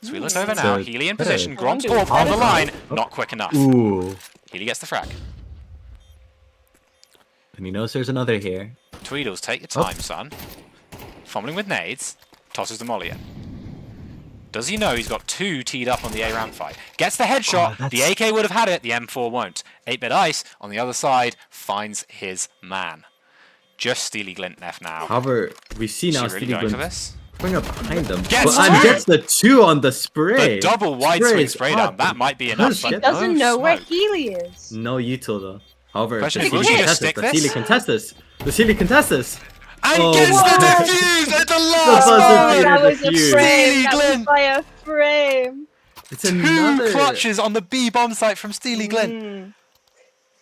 Speaker 2: So we look over
Speaker 3: So,
Speaker 2: now. Healy in position.
Speaker 3: I
Speaker 2: Gromp's
Speaker 4: wonder if
Speaker 2: AWP on the
Speaker 4: that is-
Speaker 2: line. Not quick enough.
Speaker 3: Ooh,
Speaker 2: Healy gets the frag.
Speaker 3: and he knows there's another here.
Speaker 2: Tweedles, take your time, son. Fumbling with nades. Tosses the molly in. Does he know he's got 2 teed up on the A ramp fight? Gets the headshot.
Speaker 3: Oh,
Speaker 2: The AK would have had it. The M4 won't. 8-bit ice on the other side finds his man. Just Steely Glint left now.
Speaker 3: However, we see
Speaker 2: Is
Speaker 3: now
Speaker 2: she really
Speaker 3: Steely
Speaker 2: going for
Speaker 3: Glint
Speaker 2: this?
Speaker 3: going up behind them.
Speaker 2: Gets
Speaker 3: and
Speaker 2: two!
Speaker 3: gets the 2 on the spray.
Speaker 2: The double wide swing
Speaker 3: is
Speaker 2: spray down.
Speaker 3: odd.
Speaker 2: That might be enough.
Speaker 3: Does
Speaker 2: But
Speaker 3: get-
Speaker 4: Doesn't
Speaker 2: no
Speaker 4: know where
Speaker 2: smoke.
Speaker 4: Healy is.
Speaker 3: No util though. However,
Speaker 2: Question
Speaker 3: the
Speaker 2: is, will
Speaker 3: Sealy
Speaker 2: she just
Speaker 3: contest
Speaker 2: stick
Speaker 3: this. The Sealy
Speaker 2: this?
Speaker 3: contest this. The Sealy contest this.
Speaker 2: And
Speaker 3: Oh
Speaker 2: gets
Speaker 3: my.
Speaker 2: the defuse at the last
Speaker 3: buzzer
Speaker 2: moment!
Speaker 3: beater.
Speaker 4: that was a
Speaker 3: defuse.
Speaker 4: frame.
Speaker 2: Steely
Speaker 4: That was
Speaker 2: Glint.
Speaker 4: by a frame.
Speaker 3: It's
Speaker 2: Two
Speaker 3: another
Speaker 2: clutches on the B bomb site from Steely Glint.
Speaker 4: Mm.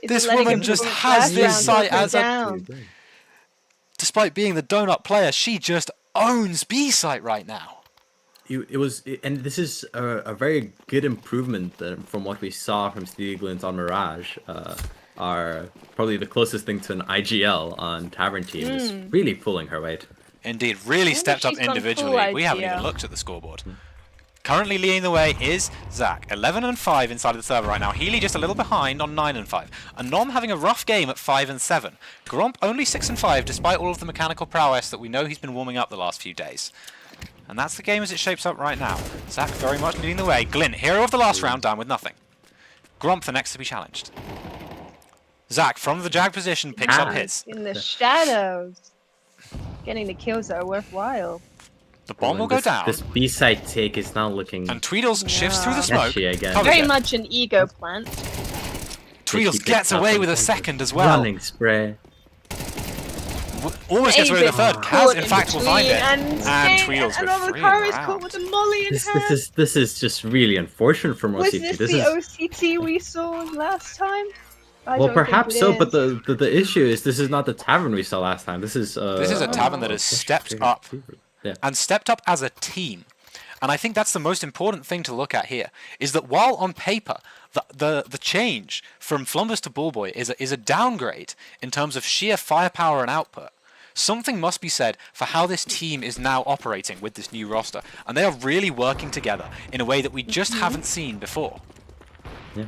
Speaker 4: Is
Speaker 2: This
Speaker 4: it letting
Speaker 2: woman
Speaker 4: him
Speaker 2: just
Speaker 4: from
Speaker 2: has
Speaker 4: last
Speaker 2: this
Speaker 4: round
Speaker 2: site
Speaker 4: open
Speaker 2: as a...
Speaker 4: down?
Speaker 2: Despite being the donut player, she just owns B site right now.
Speaker 3: And this is a very good improvement from what we saw from Steely Glint on Mirage. Are probably the closest thing to an IGL on Tavern team is really pulling her weight.
Speaker 2: Indeed, really stepped up
Speaker 4: she's gone
Speaker 2: individually.
Speaker 4: full
Speaker 2: We haven't even
Speaker 4: IGL.
Speaker 2: looked at the scoreboard. Currently leading the way is Zach, 11 and 5 inside of the server right now. Healy just a little behind on 9 and 5. Anom having a rough game at 5 and 7. Gromp only 6 and 5 despite all of the mechanical prowess that we know he's been warming up the last few days. And that's the game as it shapes up right now. Zach very much leading the way. Glint, hero of the last round, down with nothing. Gromp the next to be challenged. Zach from the jag position picks up his.
Speaker 4: In the shadows. Getting the kills that are worthwhile.
Speaker 2: The bomb will go down.
Speaker 3: This B-side take is now looking
Speaker 2: And Tweedles shifts through the smoke.
Speaker 3: sketchy again.
Speaker 2: covers
Speaker 4: Very
Speaker 2: it.
Speaker 4: much an ego plant.
Speaker 2: Tweedles
Speaker 3: She
Speaker 2: gets
Speaker 3: picks up
Speaker 2: away
Speaker 3: on
Speaker 2: with a
Speaker 3: something.
Speaker 2: second as well.
Speaker 3: Running spray.
Speaker 2: Almost gets away with a third. Kaz,
Speaker 4: Caught
Speaker 2: in fact, will find it.
Speaker 4: And
Speaker 2: Tweedles with
Speaker 4: another
Speaker 2: 3
Speaker 4: car
Speaker 2: in
Speaker 4: is
Speaker 2: the
Speaker 4: caught
Speaker 2: round.
Speaker 4: with a molly in hand.
Speaker 3: This is just really unfortunate from
Speaker 4: Was
Speaker 3: OCT.
Speaker 4: this the OCT we saw last time? I
Speaker 3: Well,
Speaker 4: don't think
Speaker 3: perhaps
Speaker 4: it
Speaker 3: so,
Speaker 4: is.
Speaker 3: but the issue is this is not the Tavern we saw last time. This is
Speaker 2: a Tavern that has stepped up.
Speaker 3: Yeah.
Speaker 2: And stepped up as a team. And I think that's the most important thing to look at here, is that while on paper the change from Flumbus to Bullboy is a downgrade in terms of sheer firepower and output, something must be said for how this team is now operating with this new roster. And they are really working together in a way that we just haven't seen before.
Speaker 3: Yeah.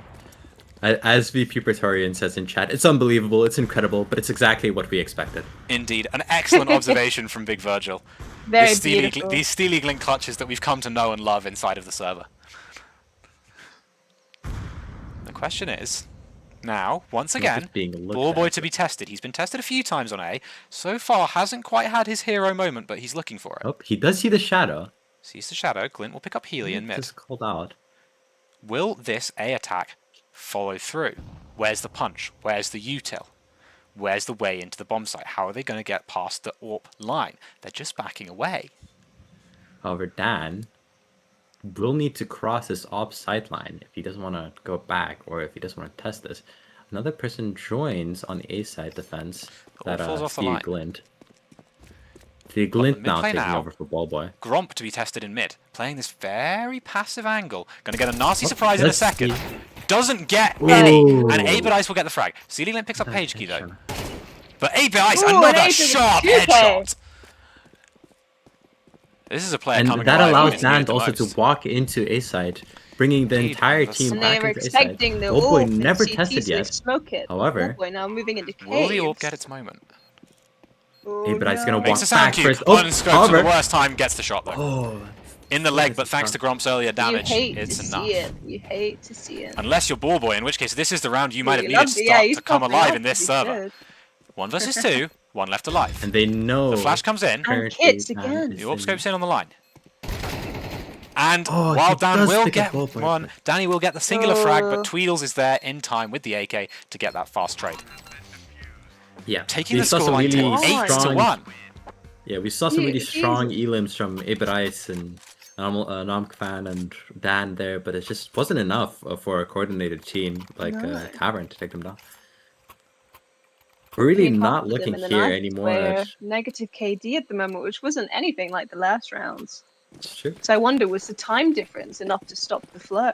Speaker 3: As VP Praetorian says in chat, it's unbelievable, it's incredible, but it's exactly what we expected.
Speaker 2: Indeed, an excellent observation from Big Virgil.
Speaker 4: Very beautiful.
Speaker 2: These Steely Glint clutches that we've come to know and love inside of the server. The question is, now, once again,
Speaker 3: being looked
Speaker 2: Bullboy
Speaker 3: at.
Speaker 2: to be tested. He's been tested a few times on A. So far, hasn't quite had his hero moment, but he's looking for it.
Speaker 3: Oh, he does see the shadow.
Speaker 2: Sees the shadow. Glint will pick up Healy in mid.
Speaker 3: Just called out.
Speaker 2: Will this A attack follow through? Where's the punch? Where's the util? Where's the way into the bomb site? How are they going to get past the AWP line? They're just backing away.
Speaker 3: However, Dan will need to cross this off sideline if he doesn't want to go back or if he doesn't want to test this. Another person joins on A side defense.
Speaker 2: The AWP falls off the
Speaker 3: Steve
Speaker 2: line.
Speaker 3: Glint. Steve Glint
Speaker 2: mid
Speaker 3: now
Speaker 2: play
Speaker 3: taking
Speaker 2: now.
Speaker 3: over for Ballboy.
Speaker 2: Gromp to be tested in mid, playing this very passive angle. Going to get a nasty surprise in a
Speaker 3: let's
Speaker 2: second.
Speaker 3: see.
Speaker 2: Doesn't get
Speaker 3: Ooh.
Speaker 2: any, and 8-Bit Ice will get the frag. Steely Glint picks up Page Key though. But 8-Bit Ice,
Speaker 4: Ooh, and
Speaker 2: another
Speaker 4: 8-Bit
Speaker 2: sharp
Speaker 4: 2K.
Speaker 2: headshot. This is a player
Speaker 3: And
Speaker 2: coming
Speaker 3: that
Speaker 2: alive when
Speaker 3: allows
Speaker 2: it's needed
Speaker 3: Dan
Speaker 2: the
Speaker 3: also
Speaker 2: most.
Speaker 3: to walk into A side, bringing the
Speaker 2: Indeed,
Speaker 3: entire
Speaker 2: that's-
Speaker 3: team
Speaker 4: And
Speaker 3: back
Speaker 4: they were
Speaker 3: into A side.
Speaker 4: expecting the
Speaker 3: Ballboy
Speaker 4: AWP
Speaker 3: never
Speaker 4: and
Speaker 3: tested
Speaker 4: CT, so they
Speaker 3: yet.
Speaker 4: smoke it.
Speaker 3: However,
Speaker 4: Ballboy now moving into
Speaker 2: Will the
Speaker 4: caves.
Speaker 2: AWP get its moment?
Speaker 4: Oh,
Speaker 3: 8-Bit Ice
Speaker 4: no.
Speaker 3: gonna
Speaker 2: Makes
Speaker 3: walk
Speaker 2: a sound
Speaker 3: back
Speaker 2: cube,
Speaker 3: first. Oh,
Speaker 2: unscoped at
Speaker 3: however,
Speaker 2: the worst time, gets the shot though.
Speaker 3: oh,
Speaker 2: In the leg,
Speaker 3: Yes,
Speaker 2: but
Speaker 3: it's
Speaker 2: thanks to
Speaker 3: tough.
Speaker 2: Gromp's earlier damage,
Speaker 4: you hate
Speaker 2: it's
Speaker 4: to
Speaker 2: enough.
Speaker 4: see it. You hate to see it.
Speaker 2: Unless you're Ballboy, in which case this is the round you might have
Speaker 4: You
Speaker 2: needed
Speaker 4: love
Speaker 2: to
Speaker 4: it.
Speaker 2: start
Speaker 4: he's
Speaker 2: to come
Speaker 4: popping
Speaker 2: alive
Speaker 4: up
Speaker 2: in this
Speaker 4: to be
Speaker 2: server.
Speaker 4: good.
Speaker 2: 1 versus 2, 1 left alive.
Speaker 3: and they know
Speaker 2: The flash comes in.
Speaker 4: And
Speaker 3: currently
Speaker 4: hits
Speaker 3: Dan
Speaker 4: again.
Speaker 3: is
Speaker 2: The AWP scopes in on the line. And
Speaker 3: Oh,
Speaker 2: while
Speaker 3: he
Speaker 2: Dan
Speaker 3: does
Speaker 2: will
Speaker 3: pick
Speaker 2: get
Speaker 3: up Ballboy.
Speaker 2: one, Danny will get the singular frag, but
Speaker 4: Oh.
Speaker 2: Tweedles is there in time with the AK to get that fast trade.
Speaker 3: Yeah,
Speaker 2: Taking
Speaker 3: we
Speaker 2: the
Speaker 3: saw some
Speaker 2: scoreline
Speaker 3: really
Speaker 2: to 8 to
Speaker 3: strong.
Speaker 2: 1.
Speaker 3: Yeah, we saw some really
Speaker 4: Jesus.
Speaker 3: strong elims from 8-Bit Ice and Namkfan and Dan there, but it just wasn't enough for a coordinated team like
Speaker 4: No.
Speaker 3: Tavern to take them down. We're really
Speaker 4: Being
Speaker 3: not
Speaker 4: confident
Speaker 3: looking
Speaker 4: in the
Speaker 3: here
Speaker 4: knife
Speaker 3: anymore.
Speaker 4: where negative KD at the moment, which wasn't anything like the last rounds.
Speaker 3: It's true.
Speaker 4: So I wonder, was the time difference enough to stop the flow?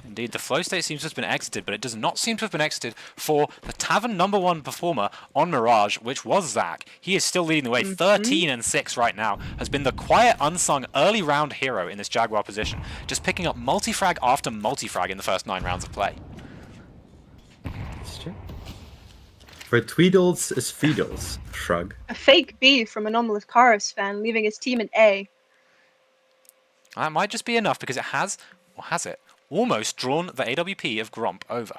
Speaker 2: Indeed, the flow state seems to have been exited, but it does not seem to have been exited for the Tavern #1 performer on Mirage, which was Zach. He is still leading the way, 13 and 6 right now, has been the quiet, unsung early round hero in this Jaguar position, just picking up multi-frag after multi-frag in the first 9 rounds of play.
Speaker 3: It's true. For Tweedles is Feedles. Shrug.
Speaker 4: A fake B from Anomalous Chorus fan leaving his team in A.
Speaker 2: That might just be enough because it has, or has it, almost drawn the AWP of Gromp over.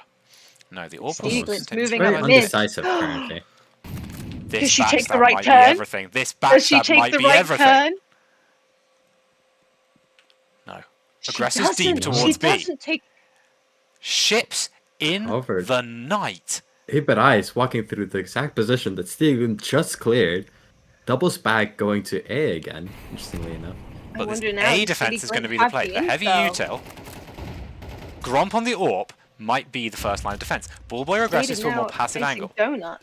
Speaker 2: No, the AWP
Speaker 4: Steely
Speaker 2: almost
Speaker 4: Glint's moving
Speaker 3: Very
Speaker 4: up
Speaker 2: continues.
Speaker 4: mid.
Speaker 3: undecisive currently.
Speaker 2: This
Speaker 4: Does she take the
Speaker 2: backstab
Speaker 4: right
Speaker 2: might
Speaker 4: turn?
Speaker 2: Be everything. This
Speaker 4: Does she
Speaker 2: backstab
Speaker 4: take
Speaker 2: might
Speaker 4: the
Speaker 2: be
Speaker 4: right
Speaker 2: everything.
Speaker 4: turn?
Speaker 2: No.
Speaker 4: She
Speaker 2: Aggressive deep
Speaker 4: doesn't.
Speaker 2: towards
Speaker 4: She
Speaker 2: B.
Speaker 4: doesn't take.
Speaker 2: Ships in
Speaker 3: Covered.
Speaker 2: the night.
Speaker 3: 8-Bit Ice walking through the exact position that Steven just cleared. doubles back going to A again, interestingly enough.
Speaker 2: But this
Speaker 4: wonder now,
Speaker 2: A
Speaker 4: does
Speaker 2: defense
Speaker 4: City
Speaker 2: is going to be
Speaker 4: Glen
Speaker 2: the
Speaker 4: have
Speaker 2: play.
Speaker 4: the
Speaker 2: The heavy
Speaker 4: intel?
Speaker 2: util, Gromp on the AWP might be the first line of defense. Bullboy regresses to a more passive angle.
Speaker 4: Donut.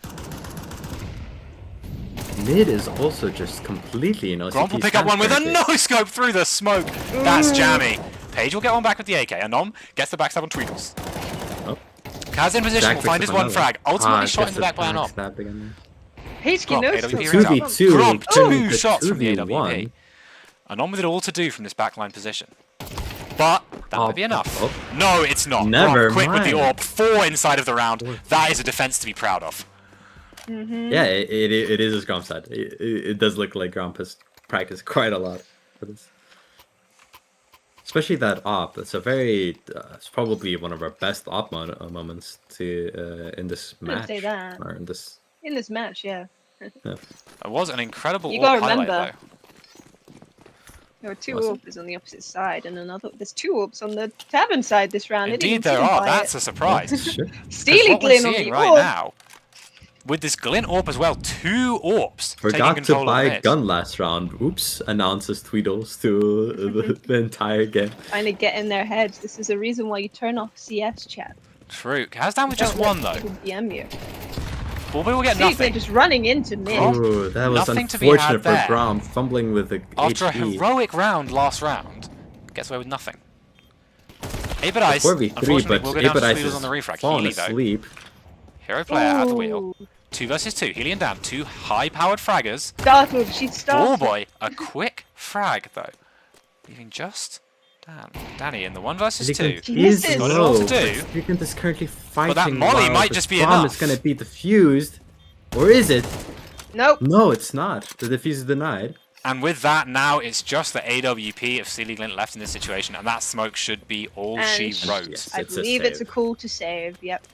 Speaker 3: Mid is also just completely in OCT's
Speaker 2: Gromp will pick up one with a
Speaker 3: currently.
Speaker 2: no-scope through the smoke. That's jammy. Paige will get one back with the AK. Anom gets the backstab on Tweedles.
Speaker 3: Oh.
Speaker 2: Kaz in position
Speaker 3: Jack
Speaker 2: will find
Speaker 3: picks
Speaker 2: his
Speaker 3: up
Speaker 2: one
Speaker 3: another.
Speaker 2: frag. Ultimately shot
Speaker 3: gets
Speaker 2: in the back by
Speaker 3: the
Speaker 2: Anom.
Speaker 3: backstab again.
Speaker 4: Page
Speaker 2: Gromp,
Speaker 4: knows
Speaker 2: AWP
Speaker 4: to
Speaker 2: rings out.
Speaker 3: 2v2,
Speaker 2: Gromp,
Speaker 3: turning
Speaker 2: two
Speaker 3: the
Speaker 2: shots from the
Speaker 3: 2v1.
Speaker 2: AWP. Anom with it all to do from this backline position. But that might be enough.
Speaker 3: Oh.
Speaker 2: No, it's not.
Speaker 3: Never
Speaker 2: Gromp quick with the
Speaker 3: mind.
Speaker 2: AWP. 4 inside of the round. That is a defense to be proud of.
Speaker 3: Yeah, it is as Grom said. It does look like Grom has practiced quite a lot for this. Especially that op. It's a very, it's probably one of our best op moments to in this
Speaker 4: Wouldn't
Speaker 3: match.
Speaker 4: say that.
Speaker 3: Or in this.
Speaker 4: In this match, yeah.
Speaker 2: It was an incredible
Speaker 4: You
Speaker 2: AWP
Speaker 4: gotta
Speaker 2: highlight,
Speaker 4: remember.
Speaker 2: though.
Speaker 4: There were two
Speaker 3: Was it?
Speaker 4: orbs on the opposite side, and there's two orbs on the Tavern side this round.
Speaker 2: Indeed, there are. That's a surprise.
Speaker 3: Sure.
Speaker 4: Steely
Speaker 2: What we're
Speaker 4: Glint on
Speaker 2: seeing
Speaker 4: the
Speaker 2: right
Speaker 4: orb.
Speaker 2: now, with this Glint AWP as well, 2 AWPs taking
Speaker 3: Forgot to
Speaker 2: control
Speaker 3: buy
Speaker 2: of mid.
Speaker 3: gun last round. Oops, announces Tweedles to the entire game.
Speaker 4: Trying to get in their heads. This is a reason why you turn off CS chat.
Speaker 2: True. Kaz down with just
Speaker 4: Don't let
Speaker 2: one, though.
Speaker 4: people DM you.
Speaker 2: Bullboy will get
Speaker 4: Steely
Speaker 2: nothing.
Speaker 4: Glint just running into mid.
Speaker 2: Oh.
Speaker 3: Ooh, that was
Speaker 2: Nothing to be had
Speaker 3: unfortunate for
Speaker 2: there.
Speaker 3: Grom, fumbling with the
Speaker 2: After a
Speaker 3: HP.
Speaker 2: heroic round last round, gets away with nothing. 8-bit Ice,
Speaker 3: 4v3,
Speaker 2: unfortunately,
Speaker 3: but
Speaker 2: will go down to
Speaker 3: 8-bit Ice
Speaker 2: Tweedles
Speaker 3: is
Speaker 2: on the refrag.
Speaker 3: falling
Speaker 2: Healy, though.
Speaker 3: asleep.
Speaker 2: Hero player at the wheel.
Speaker 4: Ooh.
Speaker 2: 2 versus 2. Healy and Dan, 2 high-powered fraggers.
Speaker 4: Startled, she started.
Speaker 2: Bullboy, a quick frag, though. Leaving just Dan. Danny in the 1 versus 2.
Speaker 3: He is
Speaker 4: Misses.
Speaker 2: Got it all
Speaker 3: low,
Speaker 2: to do.
Speaker 3: but Treatment is currently fighting.
Speaker 2: Molly
Speaker 3: while
Speaker 2: might
Speaker 3: the
Speaker 2: just be
Speaker 3: bomb
Speaker 2: enough.
Speaker 3: is going to be defused. Or is it?
Speaker 4: Nope.
Speaker 3: No, it's not. The defuse is denied.
Speaker 2: And with that, now it's just the AWP of Steely Glint left in this situation, and that smoke should be all she
Speaker 4: And-
Speaker 2: wrote.
Speaker 3: Yes.
Speaker 4: I
Speaker 3: It's a
Speaker 4: believe it's a
Speaker 3: save.
Speaker 4: call to save. Yep.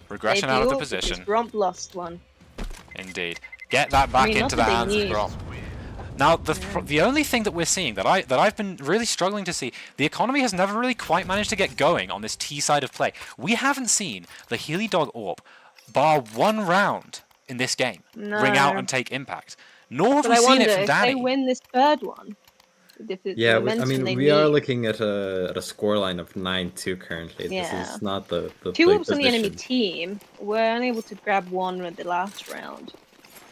Speaker 2: Regression
Speaker 4: They
Speaker 2: out of the
Speaker 4: do,
Speaker 2: position.
Speaker 4: because Gromp lost one.
Speaker 2: Indeed. Get that back
Speaker 4: mean,
Speaker 2: into
Speaker 4: not
Speaker 2: the
Speaker 4: that
Speaker 2: hands
Speaker 4: they
Speaker 2: of
Speaker 4: need.
Speaker 2: Gromp. Now, the only thing that we're seeing that I've been really struggling to see, the economy has never really quite managed to get going on this T side of play. We haven't seen the Healy Dog AWP bar 1 round in this game ring out
Speaker 4: No.
Speaker 2: and take impact. Nor have
Speaker 4: But
Speaker 2: we
Speaker 4: I
Speaker 2: seen
Speaker 4: wonder
Speaker 2: it from
Speaker 4: if
Speaker 2: Danny.
Speaker 4: they win this third one. If it's
Speaker 3: Yeah,
Speaker 4: the
Speaker 3: I
Speaker 4: momentum
Speaker 3: mean,
Speaker 4: they
Speaker 3: we are
Speaker 4: need.
Speaker 3: looking at a scoreline of 9-2 currently.
Speaker 4: Yeah.
Speaker 3: This is not the
Speaker 4: Two
Speaker 3: big
Speaker 4: orbs on the enemy
Speaker 3: position.
Speaker 4: team were unable to grab one at the last round.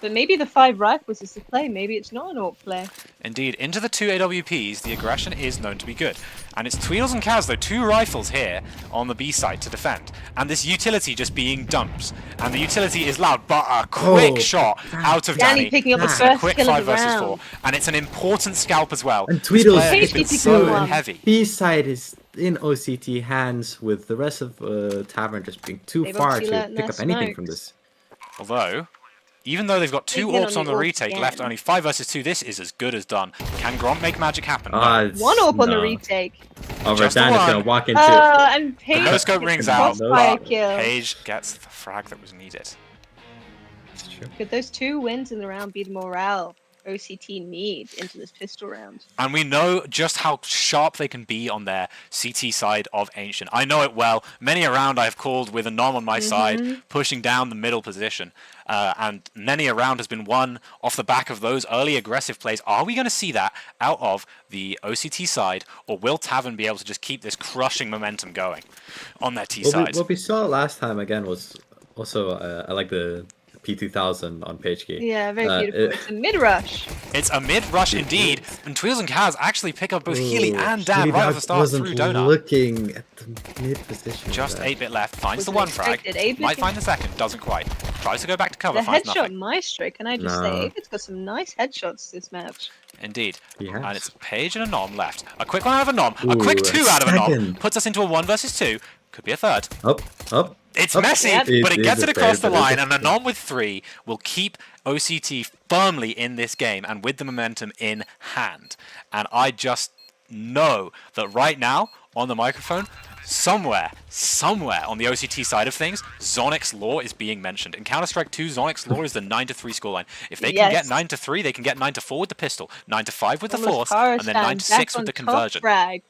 Speaker 4: But maybe the 5 rifles is the play. Maybe it's not an AWP play.
Speaker 2: Indeed, into the 2 AWPs, the aggression is known to be good. And it's Tweedles and Kaz, though, 2 rifles here on the B side to defend. And this utility just being dumped. And the utility is loud, but a quick
Speaker 3: Oh,
Speaker 2: shot out of
Speaker 4: Danny
Speaker 2: Danny.
Speaker 4: picking up the
Speaker 2: This is a
Speaker 4: first
Speaker 2: quick
Speaker 4: kill of
Speaker 2: 5
Speaker 4: the
Speaker 2: versus
Speaker 4: round.
Speaker 2: 4. And it's an important scalp as well.
Speaker 3: And
Speaker 2: This
Speaker 3: Tweedles
Speaker 2: player has
Speaker 4: Tasty
Speaker 2: been
Speaker 4: to
Speaker 2: so
Speaker 4: kill one.
Speaker 2: heavy.
Speaker 3: B side is in OCT hands, with the rest of Tavern just being too
Speaker 4: They've
Speaker 3: far
Speaker 4: obviously
Speaker 3: to
Speaker 4: learnt
Speaker 3: pick
Speaker 4: their
Speaker 3: up anything from
Speaker 4: smokes.
Speaker 3: this.
Speaker 2: Although, even though they've got 2
Speaker 4: Big win
Speaker 2: AWPs
Speaker 4: on
Speaker 2: on
Speaker 4: the
Speaker 2: the
Speaker 4: AWP
Speaker 2: retake,
Speaker 4: again.
Speaker 2: left only 5 versus 2, this is as good as done. Can Gromp make magic happen? No.
Speaker 4: One AWP on the retake.
Speaker 3: Over
Speaker 2: Just the
Speaker 3: Dan is
Speaker 2: one.
Speaker 3: going to walk into.
Speaker 4: And Paige
Speaker 2: no scope
Speaker 4: gets
Speaker 2: rings
Speaker 4: the
Speaker 2: out.
Speaker 4: crossfire
Speaker 2: but
Speaker 4: kill.
Speaker 2: Paige gets the frag that was needed.
Speaker 3: It's true.
Speaker 4: Could those 2 wins in the round be the morale OCT need into this pistol round?
Speaker 2: And we know just how sharp they can be on their CT side of Ancient. I know it well. Many a round I have called with a Nom on my side, pushing down the middle position. And many a round has been won off the back of those early aggressive plays. Are we going to see that out of the OCT side, or will Tavern be able to just keep this crushing momentum going on their T side?
Speaker 3: What we saw last time again was also I like the P2000 on page key.
Speaker 4: Yeah, very beautiful. It's a mid rush.
Speaker 2: It's a mid-rush indeed, and Tweedles and Kaz actually pick up both Healy
Speaker 3: Ooh,
Speaker 2: and Dan
Speaker 3: Healy
Speaker 2: right off
Speaker 3: Dog
Speaker 2: the start
Speaker 3: wasn't
Speaker 2: through Donut.
Speaker 3: looking at the mid position.
Speaker 2: Just
Speaker 3: there.
Speaker 2: 8-bit left, finds the
Speaker 4: Wasn't
Speaker 2: one frag,
Speaker 4: expected. 8-bit
Speaker 2: might
Speaker 4: can-
Speaker 2: find the second, doesn't quite. Tries to go back to cover,
Speaker 4: The
Speaker 2: finds
Speaker 4: headshot
Speaker 2: nothing.
Speaker 4: maestro, can I just
Speaker 3: No.
Speaker 4: say? It's got some nice headshots this match.
Speaker 2: Indeed.
Speaker 3: He has.
Speaker 2: And it's Paige and a Nom left. A quick one out of a Nom, a quick
Speaker 3: Ooh,
Speaker 2: 2 out of a Nom,
Speaker 3: second.
Speaker 2: puts us into a 1 versus 2, could be a third.
Speaker 3: Up.
Speaker 2: It's
Speaker 3: Up.
Speaker 2: messy,
Speaker 4: Yep.
Speaker 2: but it
Speaker 3: It
Speaker 2: gets
Speaker 3: is
Speaker 2: it
Speaker 3: a
Speaker 2: across the
Speaker 3: fair, but
Speaker 2: line,
Speaker 3: it's
Speaker 2: and a Nom with 3 will keep OCT firmly in this game and with the momentum in hand. And I just know that right now, on the microphone, somewhere on the OCT side of things, Zonic's Law is being mentioned. In Counter-Strike 2, Zonic's Law is the 9-3 scoreline. If they can get
Speaker 4: Yes.
Speaker 2: 9-3, they can get 9-4 with the pistol, 9-5 with the
Speaker 4: Almost
Speaker 2: force,
Speaker 4: power
Speaker 2: and then
Speaker 4: stand
Speaker 2: 9-6
Speaker 4: back
Speaker 2: with the
Speaker 4: on top
Speaker 2: conversion.
Speaker 4: frag,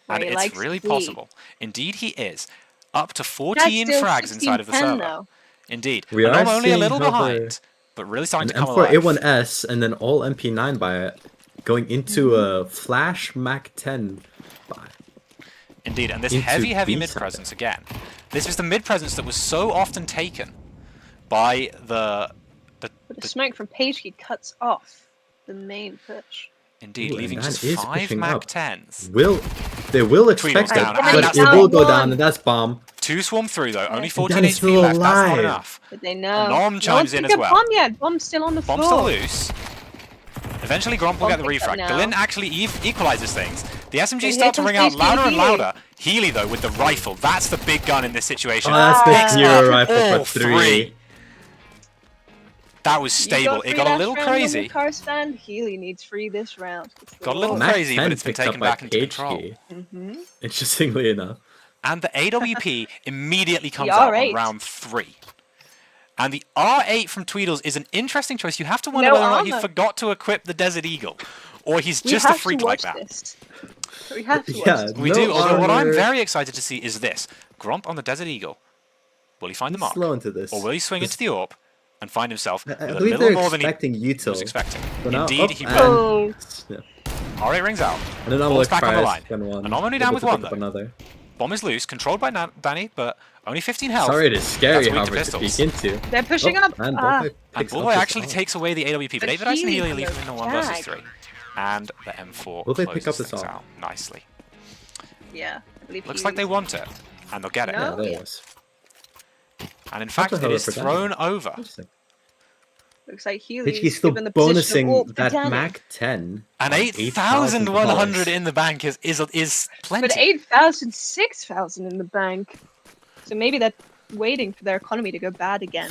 Speaker 4: where
Speaker 2: And
Speaker 4: he
Speaker 2: it's
Speaker 4: likes
Speaker 2: really
Speaker 4: to be.
Speaker 2: possible. Indeed, he is. Up to 14
Speaker 4: still
Speaker 2: frags inside of the
Speaker 4: 16-10
Speaker 2: server.
Speaker 4: though.
Speaker 2: Indeed.
Speaker 3: We
Speaker 2: And
Speaker 3: are
Speaker 2: I'm only a
Speaker 3: seeing
Speaker 2: little
Speaker 3: how
Speaker 2: behind. but really starting
Speaker 3: And
Speaker 2: to come
Speaker 3: M4
Speaker 2: alive.
Speaker 3: A1S, and then all MP9 buy going into a Flash Mac 10 buy.
Speaker 2: Indeed, and this
Speaker 3: into
Speaker 2: heavy
Speaker 3: B
Speaker 2: mid
Speaker 3: side.
Speaker 2: presence again. This is the mid presence that was so often taken by
Speaker 4: But the smoke from page key cuts off the main push.
Speaker 2: Indeed,
Speaker 3: Ooh,
Speaker 2: leaving
Speaker 3: and that
Speaker 2: just
Speaker 3: is
Speaker 2: 5
Speaker 3: pushing
Speaker 2: Mac
Speaker 3: up.
Speaker 2: 10s.
Speaker 3: They will expect
Speaker 2: Tweedle's
Speaker 3: it,
Speaker 2: down,
Speaker 3: but
Speaker 2: and
Speaker 3: it
Speaker 2: that's
Speaker 3: will
Speaker 4: down
Speaker 3: go
Speaker 4: one.
Speaker 3: down, and that's bomb.
Speaker 2: 2 swarm through though, only
Speaker 4: And
Speaker 2: 14
Speaker 3: Danny's
Speaker 2: HP
Speaker 3: still
Speaker 2: left, that's not
Speaker 3: alive.
Speaker 2: enough.
Speaker 4: But they know.
Speaker 2: Nom chimes in as well.
Speaker 4: Bomb yet. Bomb's still on the
Speaker 2: Bomb's still
Speaker 4: floor.
Speaker 2: loose. Eventually Gromp will
Speaker 4: Bomb
Speaker 2: get the
Speaker 4: picks up
Speaker 2: refrag.
Speaker 4: now.
Speaker 2: Galin actually equalizes things. The
Speaker 4: But
Speaker 2: SMGs
Speaker 4: here
Speaker 2: start to
Speaker 4: comes
Speaker 2: ring out
Speaker 4: HK
Speaker 2: louder and
Speaker 4: Healy.
Speaker 2: louder. Healy though with the rifle, that's the big gun in this situation.
Speaker 3: Oh, that's
Speaker 2: Picks
Speaker 3: the hero
Speaker 2: up
Speaker 3: rifle
Speaker 2: all
Speaker 3: for 3.
Speaker 2: That was stable. It got a little crazy.
Speaker 4: Stand. Healy needs free this round.
Speaker 2: Got a little
Speaker 3: Mac
Speaker 2: crazy,
Speaker 3: 10
Speaker 2: but it's been
Speaker 3: picked up
Speaker 2: taken
Speaker 3: by
Speaker 2: back into
Speaker 3: page
Speaker 2: control.
Speaker 3: key,
Speaker 4: Mm-hmm.
Speaker 3: interestingly enough.
Speaker 2: And the AWP immediately comes
Speaker 4: The
Speaker 2: out on
Speaker 4: R8.
Speaker 2: round 3. And the R8 from Tweedles is an interesting choice. You have to wonder
Speaker 4: No
Speaker 2: whether or not he
Speaker 4: armor.
Speaker 2: forgot to equip the Desert Eagle, or he's
Speaker 4: We
Speaker 2: just a
Speaker 4: have to
Speaker 2: freak like
Speaker 4: watch
Speaker 2: that.
Speaker 4: this. We have to watch
Speaker 3: Yeah,
Speaker 4: this.
Speaker 2: We
Speaker 3: no
Speaker 2: do, although what I'm
Speaker 3: armor.
Speaker 2: very excited to see is this. Gromp on the Desert Eagle. Will he find the mark?
Speaker 3: Slow into this.
Speaker 2: Or will he swing
Speaker 3: This-
Speaker 2: into the AWP and find himself with
Speaker 3: I
Speaker 2: a
Speaker 3: believe
Speaker 2: little
Speaker 3: they're
Speaker 2: more than he
Speaker 3: expecting
Speaker 2: was
Speaker 3: util.
Speaker 2: expecting?
Speaker 3: But now
Speaker 2: Indeed,
Speaker 3: up
Speaker 2: he
Speaker 3: and-
Speaker 2: will.
Speaker 4: Oh,
Speaker 3: Yeah.
Speaker 2: R8 rings out.
Speaker 3: And then
Speaker 2: Falls back on the
Speaker 3: fires,
Speaker 2: line.
Speaker 3: gun one,
Speaker 2: And I'm only
Speaker 3: able
Speaker 2: down with
Speaker 3: to
Speaker 2: one,
Speaker 3: pick up
Speaker 2: though.
Speaker 3: Another.
Speaker 2: Bomb is loose, controlled by Danny, but only 15 health.
Speaker 3: Sorry, it is scary,
Speaker 2: That's weak to
Speaker 3: however, to
Speaker 2: pistols.
Speaker 3: peek into.
Speaker 4: they're pushing up.
Speaker 3: And
Speaker 4: Ah,
Speaker 3: Bullboy
Speaker 2: And
Speaker 3: picks up
Speaker 2: Bullboy
Speaker 3: his
Speaker 2: actually
Speaker 3: arm.
Speaker 2: takes away the AWP, but
Speaker 4: But
Speaker 2: David Ice and
Speaker 4: Healy
Speaker 2: Healy leave him in the 1 versus
Speaker 4: jag.
Speaker 2: 3. And the M4
Speaker 3: Will they pick
Speaker 2: closes
Speaker 3: up this
Speaker 2: things
Speaker 3: arm?
Speaker 2: out nicely.
Speaker 4: yeah, I believe
Speaker 2: Looks
Speaker 4: Healy's-
Speaker 2: like they want it, and they'll get it.
Speaker 4: No.
Speaker 3: Yeah, there it is.
Speaker 2: And in fact,
Speaker 3: the
Speaker 2: it
Speaker 3: hell
Speaker 2: is
Speaker 3: for Danny?
Speaker 2: thrown over.
Speaker 3: Interesting.
Speaker 4: Looks like Healy's
Speaker 3: He's still
Speaker 4: given the position of AWP
Speaker 3: bonusing
Speaker 4: to
Speaker 3: that
Speaker 4: Danny.
Speaker 3: Mac 10.
Speaker 2: And
Speaker 3: on
Speaker 2: 8,100 in the bank is plenty.
Speaker 4: But 8,000, 6,000 in the bank. So maybe they're waiting for their economy to go bad again.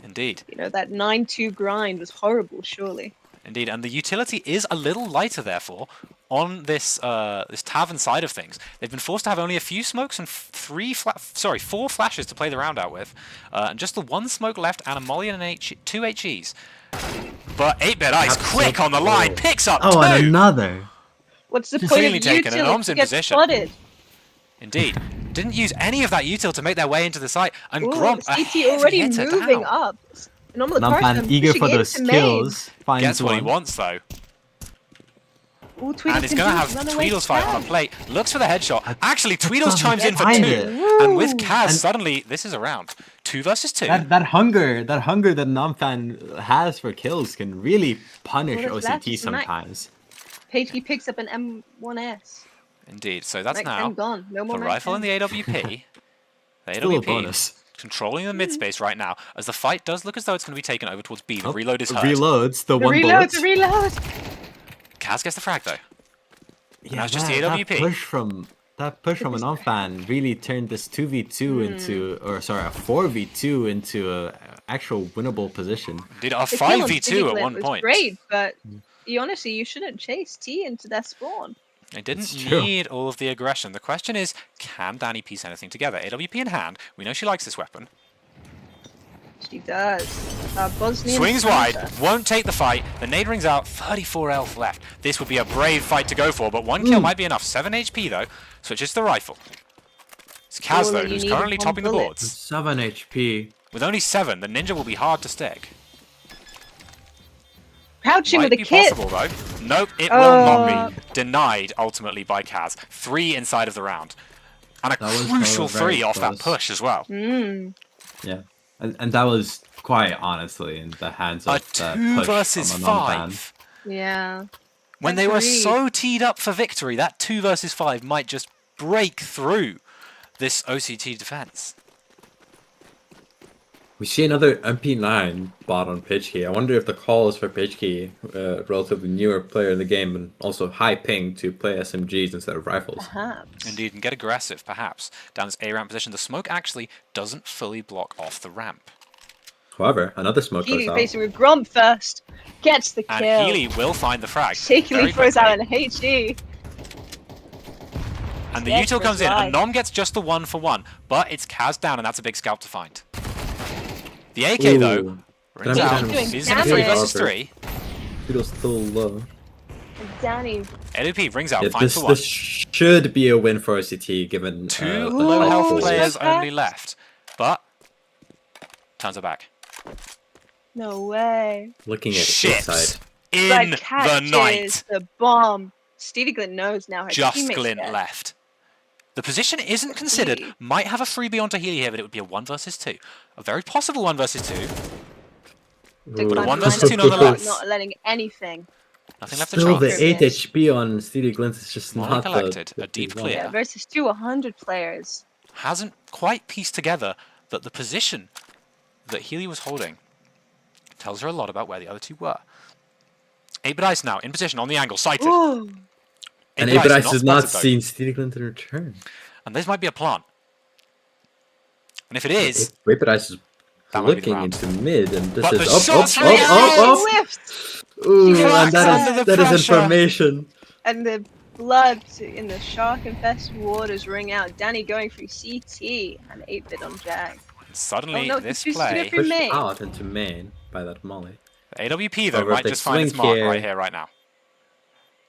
Speaker 2: Indeed.
Speaker 4: You know, that 9-2 grind was horrible, surely.
Speaker 2: Indeed, and the utility is a little lighter, therefore, on this this Tavern side of things. They've been forced to have only a few smokes and 4 flashes to play the round out with, and just the 1 smoke left, and a molly and 2 HEs. But 8-Bit Ice, quick on the line, picks up 2!
Speaker 3: Oh, and another.
Speaker 4: What's the
Speaker 2: Just
Speaker 4: point
Speaker 2: really
Speaker 4: of
Speaker 2: taken, and
Speaker 4: util
Speaker 2: Om's
Speaker 4: to
Speaker 2: in
Speaker 4: get
Speaker 2: position.
Speaker 4: flooded?
Speaker 2: Indeed. Didn't use any of that util to make their way into the site, and
Speaker 4: Ooh,
Speaker 2: Gromp, a
Speaker 4: CT
Speaker 2: heavy
Speaker 4: already
Speaker 2: hitter
Speaker 4: moving
Speaker 2: down.
Speaker 4: up. Normal
Speaker 6: Nampan eager for those kills. Finds
Speaker 2: Gets what he
Speaker 6: one.
Speaker 2: wants, though.
Speaker 4: Ooh, Tweedle
Speaker 2: And he's
Speaker 4: can
Speaker 2: going to
Speaker 4: do
Speaker 2: have
Speaker 4: runaway
Speaker 2: Tweedle's fight on
Speaker 4: stab.
Speaker 2: the plate. Looks for the headshot. Actually, Tweedles
Speaker 6: doesn't
Speaker 2: chimes in for
Speaker 6: find
Speaker 2: 2.
Speaker 6: it.
Speaker 2: And with Kaz,
Speaker 6: And-
Speaker 2: suddenly, this is a round. 2 versus 2.
Speaker 6: That hunger that Namfan has for kills can really punish
Speaker 4: Well, it's left,
Speaker 6: OCT
Speaker 4: it's Mac.
Speaker 6: sometimes.
Speaker 4: Pagey picks up an M1S.
Speaker 2: Indeed. So that's
Speaker 4: Mac
Speaker 2: now
Speaker 4: 10 gone. No more
Speaker 2: the
Speaker 4: Mac
Speaker 2: rifle
Speaker 4: 10.
Speaker 2: and the AWP. The
Speaker 6: Still a
Speaker 2: AWP
Speaker 6: bonus.
Speaker 2: controlling the mid space right now, as the fight does look as though it's going to be taken over towards B. The reload is hurt.
Speaker 6: Reloads the
Speaker 4: The
Speaker 6: one
Speaker 4: reload,
Speaker 6: bullet.
Speaker 4: the reload!
Speaker 2: Kaz gets the frag, though.
Speaker 6: Yeah,
Speaker 2: Now it's just the
Speaker 6: that
Speaker 2: AWP.
Speaker 6: push from an Namfan really turned this 2v2 into, or sorry, a 4v2 into a actual winnable position.
Speaker 2: Did a
Speaker 4: The kill on
Speaker 2: 5v2
Speaker 4: City
Speaker 2: at
Speaker 4: Glint
Speaker 2: one
Speaker 4: was
Speaker 2: point.
Speaker 4: great, but honestly, you shouldn't chase T into their spawn.
Speaker 2: They didn't
Speaker 6: It's true.
Speaker 2: need all of the aggression. The question is, can Danny piece anything together? AWP in hand. We know she likes this weapon.
Speaker 4: She does. Bosnian
Speaker 2: Swings wide,
Speaker 4: Santa.
Speaker 2: won't take the fight. The nade rings out, 34 health left. This would be a brave fight to go for, but 1 kill might be enough. 7 HP though. Switches to the rifle. It's Kaz
Speaker 4: All
Speaker 2: though,
Speaker 4: you
Speaker 2: who's
Speaker 4: need
Speaker 2: currently
Speaker 4: is one
Speaker 2: topping the
Speaker 4: bullet.
Speaker 2: boards.
Speaker 3: 7 HP.
Speaker 2: With only 7, the ninja will be hard to stick.
Speaker 4: Crouching
Speaker 2: Might
Speaker 4: with a
Speaker 2: be
Speaker 4: kit.
Speaker 2: possible though. Nope, it will not be. Denied ultimately by Kaz. 3 inside of the round. And a
Speaker 3: That was
Speaker 2: crucial
Speaker 3: very
Speaker 2: 3 off that
Speaker 3: close.
Speaker 2: push as well.
Speaker 3: Yeah. And that was quite honestly in the hands of
Speaker 2: A
Speaker 3: that
Speaker 2: 2
Speaker 3: push
Speaker 2: versus
Speaker 3: from a non-fan.
Speaker 2: 5.
Speaker 4: Yeah.
Speaker 2: When they were
Speaker 4: Agreed.
Speaker 2: so teed up for victory, that 2 versus 5 might just break through this OCT defense.
Speaker 3: We see another MP9 bot on Pitchkey. I wonder if the call is for Pitchkey, relatively newer player in the game, and also high ping to play SMGs instead of rifles.
Speaker 4: Perhaps.
Speaker 2: Indeed, and get aggressive, perhaps. Down this A ramp position, the smoke actually doesn't fully block off the ramp.
Speaker 3: However, another smoke goes
Speaker 4: Healy
Speaker 3: out.
Speaker 4: facing with Gromp first. Gets the
Speaker 2: And
Speaker 4: kill.
Speaker 2: Healy will find the frag.
Speaker 4: Shakily
Speaker 2: very
Speaker 4: throws
Speaker 2: quickly.
Speaker 4: out an HE.
Speaker 2: And the
Speaker 4: Yes,
Speaker 2: util comes in,
Speaker 4: that's
Speaker 2: and Nom gets just the 1 for 1, but it's Kaz down, and that's a big scalp to find. The AK, though,
Speaker 3: Ooh.
Speaker 2: rings
Speaker 3: Danny
Speaker 2: out.
Speaker 3: doing
Speaker 2: He's in a
Speaker 4: damage.
Speaker 2: 3 versus 3.
Speaker 3: Fiddle's still low.
Speaker 4: Danny.
Speaker 2: AWP rings out,
Speaker 3: Yeah,
Speaker 2: finds
Speaker 3: this,
Speaker 2: for 1.
Speaker 3: this should be a win for OCT given
Speaker 2: 2
Speaker 3: the
Speaker 2: low
Speaker 3: fight
Speaker 2: health
Speaker 3: forward.
Speaker 2: players
Speaker 4: Not bad.
Speaker 2: only left, but turns her back.
Speaker 4: No way.
Speaker 3: Looking at
Speaker 2: Ships
Speaker 3: inside.
Speaker 2: in
Speaker 4: Like
Speaker 2: the
Speaker 4: catches
Speaker 2: night.
Speaker 4: the bomb. Stevie Glint knows now. Her
Speaker 2: Just
Speaker 4: teammates
Speaker 2: Glint
Speaker 4: dead.
Speaker 2: left. The position isn't considered.
Speaker 4: Healy.
Speaker 2: Might have a freebie onto Healy here, but it would be a 1 versus 2. A very possible 1 versus 2.
Speaker 4: They're
Speaker 2: But a
Speaker 4: gonna
Speaker 2: 1
Speaker 4: line
Speaker 2: versus
Speaker 4: up
Speaker 2: 2
Speaker 4: the block,
Speaker 2: nonetheless.
Speaker 4: Not letting anything.
Speaker 2: Nothing left to
Speaker 3: Still,
Speaker 2: chance.
Speaker 3: the 8
Speaker 4: Miss.
Speaker 3: HP on Stevie Glint is just
Speaker 2: Molly
Speaker 3: not
Speaker 2: collected,
Speaker 3: the
Speaker 2: a deep
Speaker 3: one.
Speaker 2: clear.
Speaker 4: Yeah, versus 100 players.
Speaker 2: Hasn't quite pieced together that the position that Healy was holding tells her a lot about where the other two were. 8-bit Ice now in position on the angle, sighted.
Speaker 4: Ooh.
Speaker 3: And
Speaker 2: 8-bit
Speaker 3: 8-bit Ice has not
Speaker 2: spotted, though.
Speaker 3: seen Stevie Glint in return.
Speaker 2: And this might be a plant. And if it is,
Speaker 3: 8-bit Ice is
Speaker 2: that might be the
Speaker 3: looking
Speaker 2: round.
Speaker 3: into mid, and this
Speaker 2: But the
Speaker 3: is
Speaker 2: shots
Speaker 3: up.
Speaker 2: ring
Speaker 4: Whiffed!
Speaker 3: Ooh,
Speaker 2: cracks
Speaker 3: and
Speaker 2: under the
Speaker 3: that is
Speaker 2: pressure.
Speaker 3: information.
Speaker 4: And the blood in the shark-infested waters ring out. Danny going through CT and 8-bit on Jag.
Speaker 2: Suddenly,
Speaker 4: Oh, no,
Speaker 2: this
Speaker 4: he chooses to
Speaker 2: play,
Speaker 4: go through
Speaker 3: Pushed
Speaker 4: main.
Speaker 3: out into main by that Molly.
Speaker 2: AWP though
Speaker 3: However,
Speaker 2: might
Speaker 3: if they
Speaker 2: just find its
Speaker 3: swing
Speaker 2: mark
Speaker 3: here-
Speaker 2: right here, right now.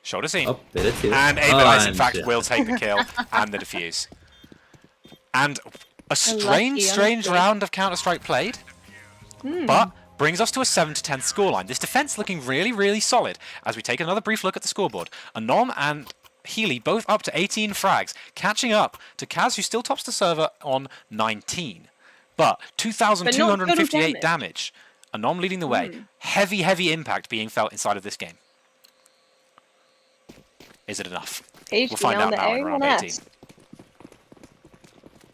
Speaker 2: Shoulder scene.
Speaker 3: Oh, did it too.
Speaker 2: And 8-bit
Speaker 3: Oh,
Speaker 2: Ice, in
Speaker 3: and
Speaker 2: fact,
Speaker 3: yeah.
Speaker 2: will take the kill and the defuse. And a strange
Speaker 4: honestly.
Speaker 2: round of Counter-Strike played, but brings us to a 7-10 scoreline. This defense looking really, really solid as we take another brief look at the scoreboard. Anom and Healy both up to 18 frags, catching up to Kaz, who still tops the server on 19. But 2,258 damage. Anom leading the way. Heavy, heavy impact being felt inside of this game. Is it enough?
Speaker 4: Page
Speaker 2: We'll find
Speaker 4: down
Speaker 2: out
Speaker 4: the
Speaker 2: now in
Speaker 4: A
Speaker 2: round
Speaker 4: and
Speaker 2: 18.
Speaker 4: S.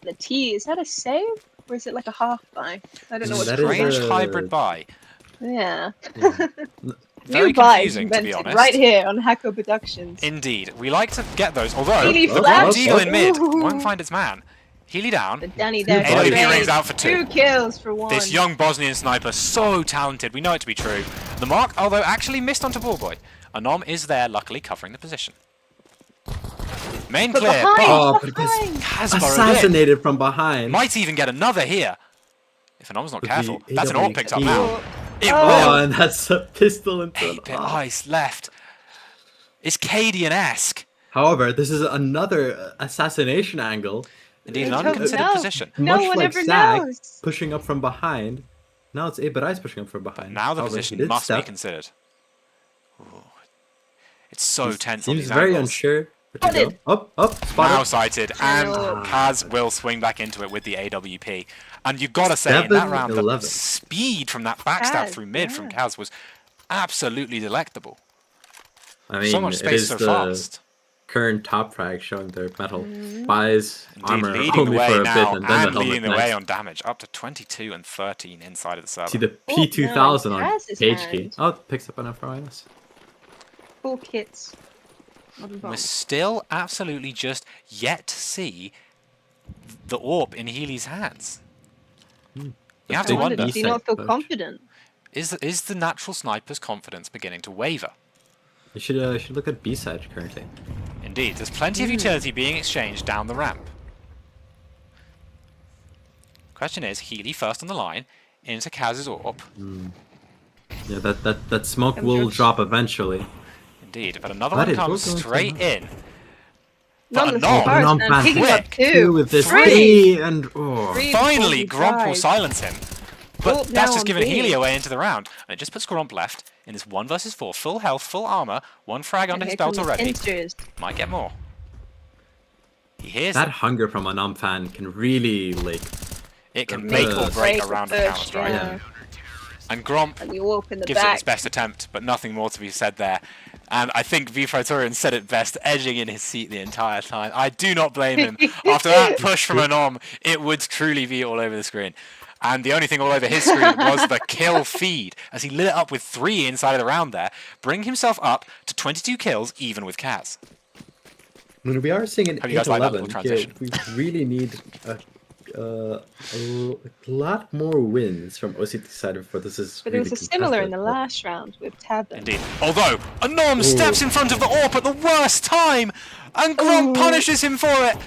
Speaker 4: The T, is that a save? Or is it like a half buy? I don't know what
Speaker 3: That
Speaker 4: to
Speaker 3: is
Speaker 2: Strange
Speaker 3: a-
Speaker 2: hybrid buy.
Speaker 4: Yeah.
Speaker 2: Very
Speaker 4: New buys
Speaker 2: confusing, to be
Speaker 4: invented
Speaker 2: honest.
Speaker 4: right here on Hacko Productions.
Speaker 2: Indeed. We like to get those, although
Speaker 4: Healy
Speaker 3: Oh,
Speaker 4: flash.
Speaker 2: Deagle in mid
Speaker 4: Ooh.
Speaker 2: won't find its man. Healy down.
Speaker 4: But Danny there.
Speaker 3: AWP
Speaker 4: for
Speaker 2: rings
Speaker 4: trade.
Speaker 2: out for 2.
Speaker 4: 2 kills for 1.
Speaker 2: This young Bosnian sniper, so talented. We know it to be true. The mark, although actually missed onto Ballboy. Anom is there, luckily covering the position. Main
Speaker 4: But
Speaker 2: clear,
Speaker 4: behind,
Speaker 2: but
Speaker 3: Oh, but
Speaker 4: behind.
Speaker 2: has burrowed in.
Speaker 3: assassinated from behind.
Speaker 2: Might even get another here. If Anom's not
Speaker 3: With
Speaker 2: careful.
Speaker 3: the
Speaker 2: That's an AWP picked up now.
Speaker 3: AWP.
Speaker 2: It
Speaker 4: Oh.
Speaker 2: will.
Speaker 3: Oh, and that's a pistol into an
Speaker 2: 8-bit
Speaker 3: AWP.
Speaker 2: Ice left. It's Cadian-esque.
Speaker 3: However, this is another assassination angle.
Speaker 2: Indeed, an
Speaker 4: I don't
Speaker 2: unconsidered
Speaker 4: know.
Speaker 2: position.
Speaker 4: No
Speaker 3: Much
Speaker 4: one
Speaker 3: like
Speaker 4: ever
Speaker 3: Zag
Speaker 4: knows.
Speaker 3: pushing up from behind. Now it's 8-bit Ice pushing up from behind.
Speaker 2: Now the
Speaker 3: However, he
Speaker 2: position
Speaker 3: did
Speaker 2: must be
Speaker 3: step.
Speaker 2: considered. Ooh. It's so tense on
Speaker 3: Seems
Speaker 2: these
Speaker 3: very
Speaker 2: angles.
Speaker 3: unsure. Where to
Speaker 4: Spotted.
Speaker 3: go. Up, spotted.
Speaker 2: Now sighted, and
Speaker 4: Oh.
Speaker 2: Kaz will swing back into it with the AWP. And you've got to say, in that round, the
Speaker 3: 7-11.
Speaker 2: speed from that backstab
Speaker 4: Kaz,
Speaker 2: through mid from
Speaker 4: yeah.
Speaker 2: Kaz was absolutely delectable.
Speaker 3: I mean,
Speaker 2: So much
Speaker 3: it
Speaker 2: space
Speaker 3: is
Speaker 2: so
Speaker 3: the
Speaker 2: fast.
Speaker 3: current top frag showing their metal. Buys
Speaker 2: Indeed,
Speaker 3: armor
Speaker 2: leading the
Speaker 3: only
Speaker 2: way
Speaker 3: for a
Speaker 2: now,
Speaker 3: bit, and then
Speaker 2: and
Speaker 3: the
Speaker 2: leading
Speaker 3: helmet
Speaker 2: the way
Speaker 3: next.
Speaker 2: on damage, up to 22 and 13 inside of the server.
Speaker 3: See the
Speaker 4: Oh,
Speaker 3: P2000
Speaker 4: no,
Speaker 3: on
Speaker 4: Kaz's
Speaker 3: page
Speaker 4: hand.
Speaker 3: key. Oh, it picks up enough for minus.
Speaker 4: Full kits. Modern
Speaker 2: We're
Speaker 4: bomb.
Speaker 2: still absolutely just yet to see the AWP in Healy's hands. You have to
Speaker 3: big
Speaker 2: wonder,
Speaker 4: Do you not feel
Speaker 3: push.
Speaker 4: confident?
Speaker 2: is the natural sniper's confidence beginning to waver?
Speaker 3: You should look at B side currently.
Speaker 2: Indeed, there's plenty of utility being exchanged down the ramp. Question is, Healy first on the line, into Kaz's AWP.
Speaker 3: Yeah, that smoke
Speaker 4: I'm
Speaker 3: will
Speaker 4: sure-
Speaker 3: drop eventually.
Speaker 2: Indeed, but another
Speaker 3: But
Speaker 2: one
Speaker 3: it
Speaker 2: comes
Speaker 3: will go
Speaker 2: straight
Speaker 3: to-
Speaker 2: in.
Speaker 4: Nonetheless,
Speaker 2: Anom,
Speaker 4: Forrest
Speaker 3: Anom
Speaker 4: man
Speaker 3: fan
Speaker 4: picking up
Speaker 2: quick.
Speaker 4: 2.
Speaker 3: with this
Speaker 4: Three.
Speaker 3: three and oh.
Speaker 4: Three
Speaker 2: Finally,
Speaker 4: before
Speaker 2: Gromp will
Speaker 4: he dies.
Speaker 2: silence him. But
Speaker 4: Oh,
Speaker 2: that's
Speaker 4: now
Speaker 2: just
Speaker 4: on
Speaker 2: given
Speaker 4: B.
Speaker 2: Healy away into the round. And it just puts Gromp left in this 1 versus 4. Full health, full armor, 1 frag under his
Speaker 4: Here
Speaker 2: belt
Speaker 4: come the
Speaker 2: already.
Speaker 4: pincers.
Speaker 2: Might get more. He hears
Speaker 3: That
Speaker 2: it.
Speaker 3: hunger from a Nom fan can really like
Speaker 2: It can
Speaker 3: Make
Speaker 2: make
Speaker 3: or
Speaker 2: or break a
Speaker 4: break
Speaker 2: round
Speaker 4: the
Speaker 2: of
Speaker 4: push,
Speaker 2: Counter-Strike.
Speaker 4: yeah.
Speaker 2: And Gromp
Speaker 4: And you walk in the
Speaker 2: gives it
Speaker 4: back.
Speaker 2: its best attempt, but nothing more to be said there. And I think Vfrotorian said it best, edging in his seat the entire time. I do not blame him. After that push from Anom, it would truly be all over the screen. And the only thing all over his screen was the kill feed, as he lit it up with 3 inside of the round there, bringing himself up to 22 kills, even with Kaz.
Speaker 3: when we are seeing an
Speaker 2: How do you guys like that little
Speaker 3: 8-11, we really need a lot more wins from OCT side before this is
Speaker 4: But it
Speaker 3: really
Speaker 4: was a similar in the
Speaker 3: contested.
Speaker 4: last round with Tavern.
Speaker 2: Indeed. Although, Anom steps in front of the AWP at the worst time, and Gromp punishes him for it.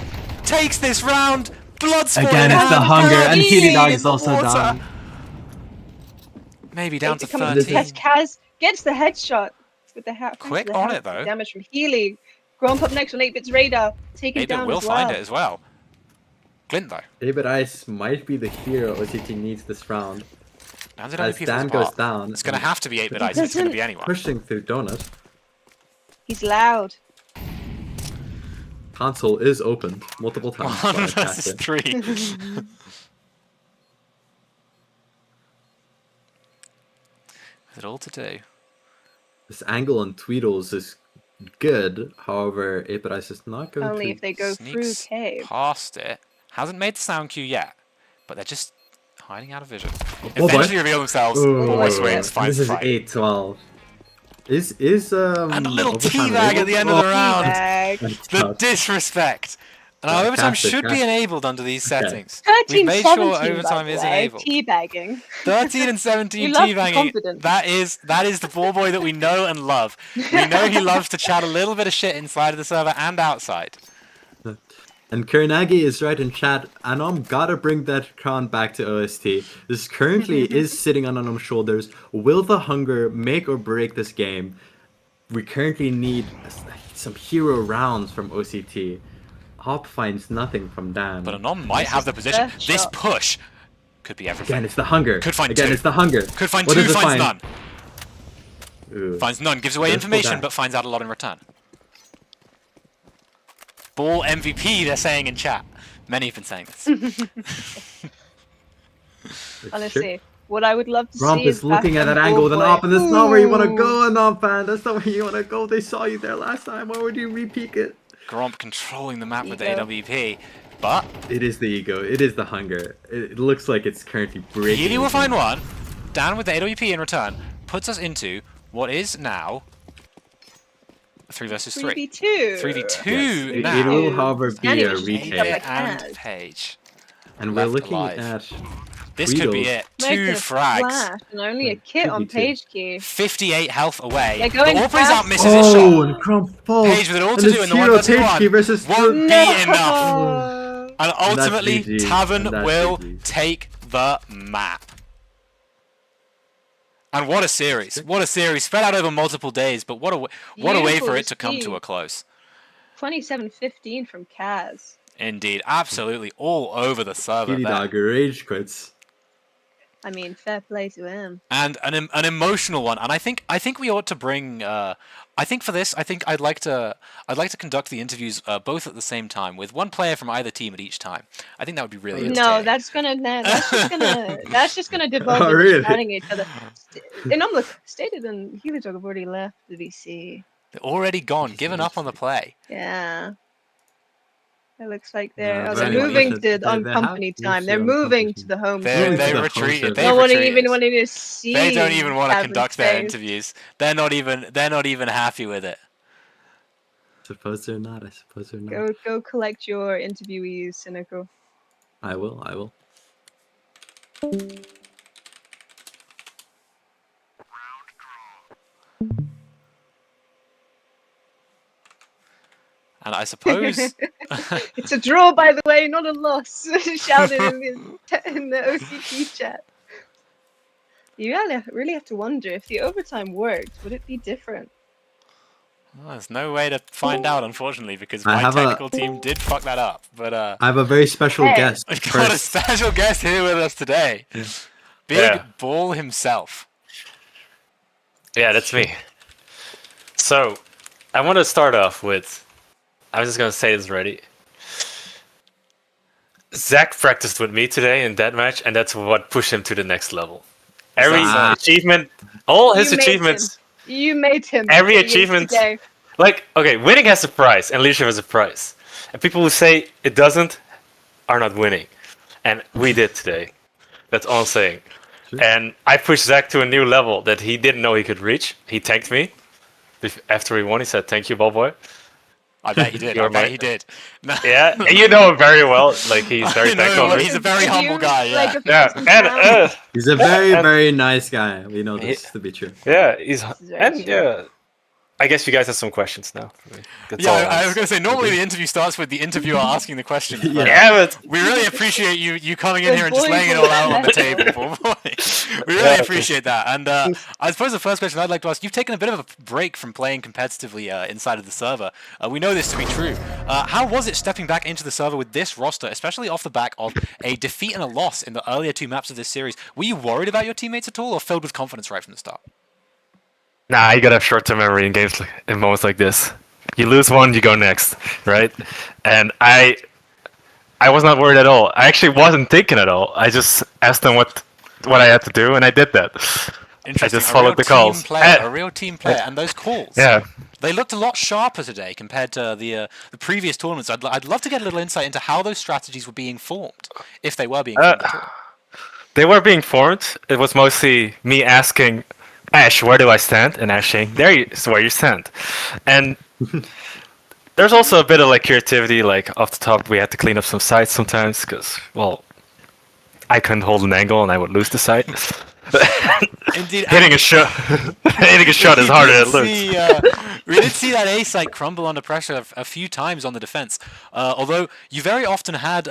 Speaker 2: Takes this round, Bloodsport
Speaker 6: Again,
Speaker 2: in
Speaker 6: it's the
Speaker 2: hand,
Speaker 6: hunger, and
Speaker 2: Healy
Speaker 6: Healy Dog
Speaker 2: in
Speaker 6: is
Speaker 2: the
Speaker 6: also
Speaker 2: water.
Speaker 6: down.
Speaker 2: Maybe down to
Speaker 4: Coming
Speaker 2: 13.
Speaker 4: as Kaz gets the headshot with the hat.
Speaker 2: Quick on it, though.
Speaker 4: Damage from Healy. Gromp up next on 8-bit's radar. Taken
Speaker 2: 8-bit
Speaker 4: down
Speaker 2: will
Speaker 4: as well.
Speaker 2: find it as well. Glint, though.
Speaker 3: 8-bit Ice might be the hero OCT needs this round.
Speaker 2: Dan's at
Speaker 3: As
Speaker 2: WP for
Speaker 3: Dan
Speaker 2: this
Speaker 3: goes
Speaker 2: part.
Speaker 3: down,
Speaker 2: It's going to
Speaker 3: and
Speaker 2: have to be 8-bit ice if it's going to be
Speaker 4: doesn't-
Speaker 2: anyone.
Speaker 3: pushing through Donut.
Speaker 4: He's loud.
Speaker 3: Console is opened multiple times.
Speaker 2: 1
Speaker 3: by
Speaker 2: versus
Speaker 3: Captain.
Speaker 2: 3. Is it all to do?
Speaker 3: This angle on Tweedles is good. However, 8-bit ice is not going
Speaker 4: Only
Speaker 3: to.
Speaker 4: if they go through
Speaker 2: Sneaks
Speaker 4: cave.
Speaker 2: past it. Hasn't made the sound cue yet, but they're just hiding out of vision.
Speaker 3: Oh, boy.
Speaker 2: Eventually reveal themselves. Voice wins, finds
Speaker 3: This
Speaker 2: the
Speaker 3: is
Speaker 2: fight.
Speaker 3: 8-12.
Speaker 2: And a little
Speaker 3: overtime
Speaker 2: teabag at the end of the round.
Speaker 4: Teabag.
Speaker 2: The disrespect. And
Speaker 3: Yeah,
Speaker 2: overtime
Speaker 3: cast it,
Speaker 2: should be
Speaker 3: cast it.
Speaker 2: enabled under these
Speaker 3: Okay.
Speaker 2: settings. We've
Speaker 4: 13,
Speaker 2: made
Speaker 4: 17,
Speaker 2: sure overtime
Speaker 4: by
Speaker 2: is
Speaker 4: the way.
Speaker 2: enabled.
Speaker 4: Teabagging.
Speaker 2: 13 and 17
Speaker 4: You love the
Speaker 2: teabagging.
Speaker 4: confidence.
Speaker 2: That is the ball boy that we know and love. We know he loves to chat a little bit of shit inside of the server and outside.
Speaker 3: And Kurenagi is right in chat. Anom gotta bring that crown back to OST. This currently is sitting on Anom's shoulders. Will the hunger make or break this game? We currently need some hero rounds from OCT. Hop finds nothing from Dan.
Speaker 2: But Anon might
Speaker 4: This
Speaker 2: have
Speaker 4: is
Speaker 2: the
Speaker 4: the
Speaker 2: position.
Speaker 4: first
Speaker 2: This
Speaker 4: shot.
Speaker 2: push could be everything.
Speaker 3: Again, it's the hunger.
Speaker 2: Could find
Speaker 3: Again,
Speaker 2: two.
Speaker 3: it's the hunger.
Speaker 2: Could find
Speaker 3: What
Speaker 2: two,
Speaker 3: does it
Speaker 2: finds
Speaker 3: find?
Speaker 2: none.
Speaker 3: Ooh.
Speaker 2: Finds none, gives away
Speaker 3: There's
Speaker 2: information,
Speaker 3: that.
Speaker 2: but finds out a lot in return. Ball MVP, they're saying in chat. Many have been saying this.
Speaker 4: Honestly, what I would love to
Speaker 3: Romp
Speaker 4: see
Speaker 3: is looking at
Speaker 4: Back
Speaker 3: that
Speaker 4: and
Speaker 3: angle with an
Speaker 4: Ball
Speaker 3: op, and that's not where you want to
Speaker 4: Ooh.
Speaker 3: go, Anom fan. That's not where you want to go. They saw you there last time. Why would you re-peek it?
Speaker 2: Gromp controlling the map with the
Speaker 4: Ego.
Speaker 2: AWP, but
Speaker 3: It is the ego. It is the hunger. It looks like it's currently breaking.
Speaker 2: Healy will find one. Dan with the AWP in return puts us into what is now a 3 versus 3.
Speaker 4: 3v2.
Speaker 2: 3v2
Speaker 3: Yes,
Speaker 2: now.
Speaker 3: it will, however, be
Speaker 4: Danny
Speaker 3: a
Speaker 4: was just
Speaker 3: retake.
Speaker 4: up like
Speaker 2: and
Speaker 4: Kaz.
Speaker 2: Paige.
Speaker 3: And we're
Speaker 2: left
Speaker 3: looking
Speaker 2: alive.
Speaker 3: at
Speaker 2: This could be
Speaker 3: Tweedles.
Speaker 2: it.
Speaker 4: Making
Speaker 2: 2
Speaker 4: a
Speaker 2: frags.
Speaker 4: flash and only a kit on
Speaker 3: 2v2.
Speaker 4: page key.
Speaker 2: 58 health away.
Speaker 4: They're
Speaker 2: The
Speaker 4: going
Speaker 2: Orpre's out,
Speaker 4: fast.
Speaker 2: misses his shot.
Speaker 3: Oh, and Crump falls.
Speaker 2: Paige with it all
Speaker 3: and
Speaker 2: to
Speaker 3: it's
Speaker 2: do in the 1
Speaker 3: hero
Speaker 2: versus 1.
Speaker 3: Page versus
Speaker 2: Won't
Speaker 3: the...
Speaker 2: be enough.
Speaker 4: No.
Speaker 2: And ultimately,
Speaker 3: GG.
Speaker 2: Tavern
Speaker 3: And that's
Speaker 2: will
Speaker 3: GG.
Speaker 2: take the map. And what a series. What a series. Spread out over multiple days, but what a way
Speaker 4: Beautiful
Speaker 2: for it to come to
Speaker 4: speed.
Speaker 2: a close.
Speaker 4: 27-15 from Kaz.
Speaker 2: Indeed. Absolutely. All over the server
Speaker 3: Kitty
Speaker 2: there.
Speaker 3: Dog rage quits.
Speaker 4: I mean, fair play to him.
Speaker 2: And an emotional one. And I think we ought to bring. I think for this, I'd like to conduct the interviews both at the same time with one player from either team at each time. I think that would be really
Speaker 4: No,
Speaker 2: entertaining.
Speaker 4: that's just gonna devolve
Speaker 3: Oh,
Speaker 4: into
Speaker 3: really?
Speaker 4: shouting at each other. And I'm look, Stated and Healy Dog have already left the VC.
Speaker 2: They're already gone, given up on the play.
Speaker 4: Yeah. It looks like
Speaker 3: Yeah,
Speaker 4: they're
Speaker 3: very
Speaker 4: moving
Speaker 3: much.
Speaker 4: to on
Speaker 3: They have
Speaker 4: company time.
Speaker 3: usually
Speaker 4: They're
Speaker 3: on
Speaker 4: moving
Speaker 3: competition.
Speaker 4: to the home.
Speaker 2: They
Speaker 3: Moving to the
Speaker 2: retreated.
Speaker 3: home
Speaker 2: They
Speaker 3: server.
Speaker 4: No one
Speaker 2: retreated.
Speaker 4: even wanted to see.
Speaker 2: They don't even want to
Speaker 4: Tavern's
Speaker 2: conduct their
Speaker 4: face.
Speaker 2: interviews. They're not even happy with it.
Speaker 3: Suppose they're not. I suppose they're not.
Speaker 4: Go collect your interviewees, Cynical.
Speaker 3: I will.
Speaker 2: And I suppose
Speaker 4: It's a draw, by the way, not a loss. Shouted in the OCT chat. You really have to wonder if the overtime worked, would it be different?
Speaker 2: well, there's no way to find out, unfortunately, because
Speaker 3: I
Speaker 2: my
Speaker 3: have a-
Speaker 2: technical team did fuck that up. But
Speaker 3: I have a very special
Speaker 4: Hey.
Speaker 3: guest.
Speaker 2: we've got a
Speaker 3: First.
Speaker 2: special guest here with us today. Big
Speaker 7: Yeah.
Speaker 2: Ball himself.
Speaker 7: Yeah, that's me. So, I want to start off with, I'm just going to say this already. Zach practiced with me today in that match, and that's what pushed him to the next level. Every
Speaker 3: Ah.
Speaker 7: achievement, all
Speaker 4: You
Speaker 7: his
Speaker 4: made
Speaker 7: achievements,
Speaker 4: You made him.
Speaker 7: Every
Speaker 4: yesterday.
Speaker 7: achievement- like, okay, winning has a price, and leadership has a price. And people who say it doesn't are not winning. And we did today. That's all I'm saying.
Speaker 3: Sure.
Speaker 7: And I pushed Zach to a new level that he didn't know he could reach. He thanked me. After he won, he said, "Thank you, ball boy."
Speaker 2: I bet he did.
Speaker 7: You're
Speaker 2: I bet
Speaker 7: my-
Speaker 2: he did. No.
Speaker 7: Yeah, and you know him very well. Like, he's very
Speaker 2: I know
Speaker 7: thankful.
Speaker 2: him. He's a very
Speaker 4: Did
Speaker 2: humble
Speaker 4: you,
Speaker 2: guy, yeah.
Speaker 4: like, a
Speaker 7: Yeah,
Speaker 4: thousand
Speaker 7: and
Speaker 4: pounds?
Speaker 3: He's a very,
Speaker 7: And-
Speaker 3: very nice guy. We know this to be true.
Speaker 7: yeah, he's
Speaker 4: This is very
Speaker 7: and
Speaker 4: true.
Speaker 7: yeah, I guess you guys have some questions now. For me. That's
Speaker 2: Yeah,
Speaker 7: all
Speaker 2: I was
Speaker 7: ask.
Speaker 2: going to say, normally the interview starts with the interviewer asking the questions. But
Speaker 3: Yeah.
Speaker 7: but
Speaker 2: we really appreciate you coming in
Speaker 4: Good
Speaker 2: here and just
Speaker 4: boy,
Speaker 2: laying it
Speaker 4: boy.
Speaker 2: all out on the table, poor boy. We really
Speaker 7: Yeah.
Speaker 2: appreciate that. And I suppose the first question I'd like to ask, you've taken a bit of a break from playing competitively inside of the server. We know this to be true. How was it stepping back into the server with this roster, especially off the back of a defeat and a loss in the earlier 2 maps of this series? Were you worried about your teammates at all, or filled with confidence right from the start?
Speaker 7: nah, you gotta have short-term memory in games in moments like this. You lose one, you go next, right? And I was not worried at all. I actually wasn't thinking at all. I just asked them what I had to do, and I did that. I
Speaker 2: Interesting.
Speaker 7: just followed the calls.
Speaker 2: A real team player, and those calls.
Speaker 7: Yeah.
Speaker 2: They looked a lot sharper today compared to the previous tournaments. I'd love to get a little insight into how those strategies were being formed, if they were being formed at all.
Speaker 7: They were being formed. It was mostly me asking Ash, where do I stand? And Ash saying, is where you stand. And there's also a bit of like creativity. Like off the top, we had to clean up some sites sometimes because, well, I couldn't hold an angle and I would lose the site.
Speaker 2: Indeed,
Speaker 7: hitting a shot, hitting a shot is harder than it looks.
Speaker 2: We did see that A site crumble under pressure a few times on the defense. Although you very often had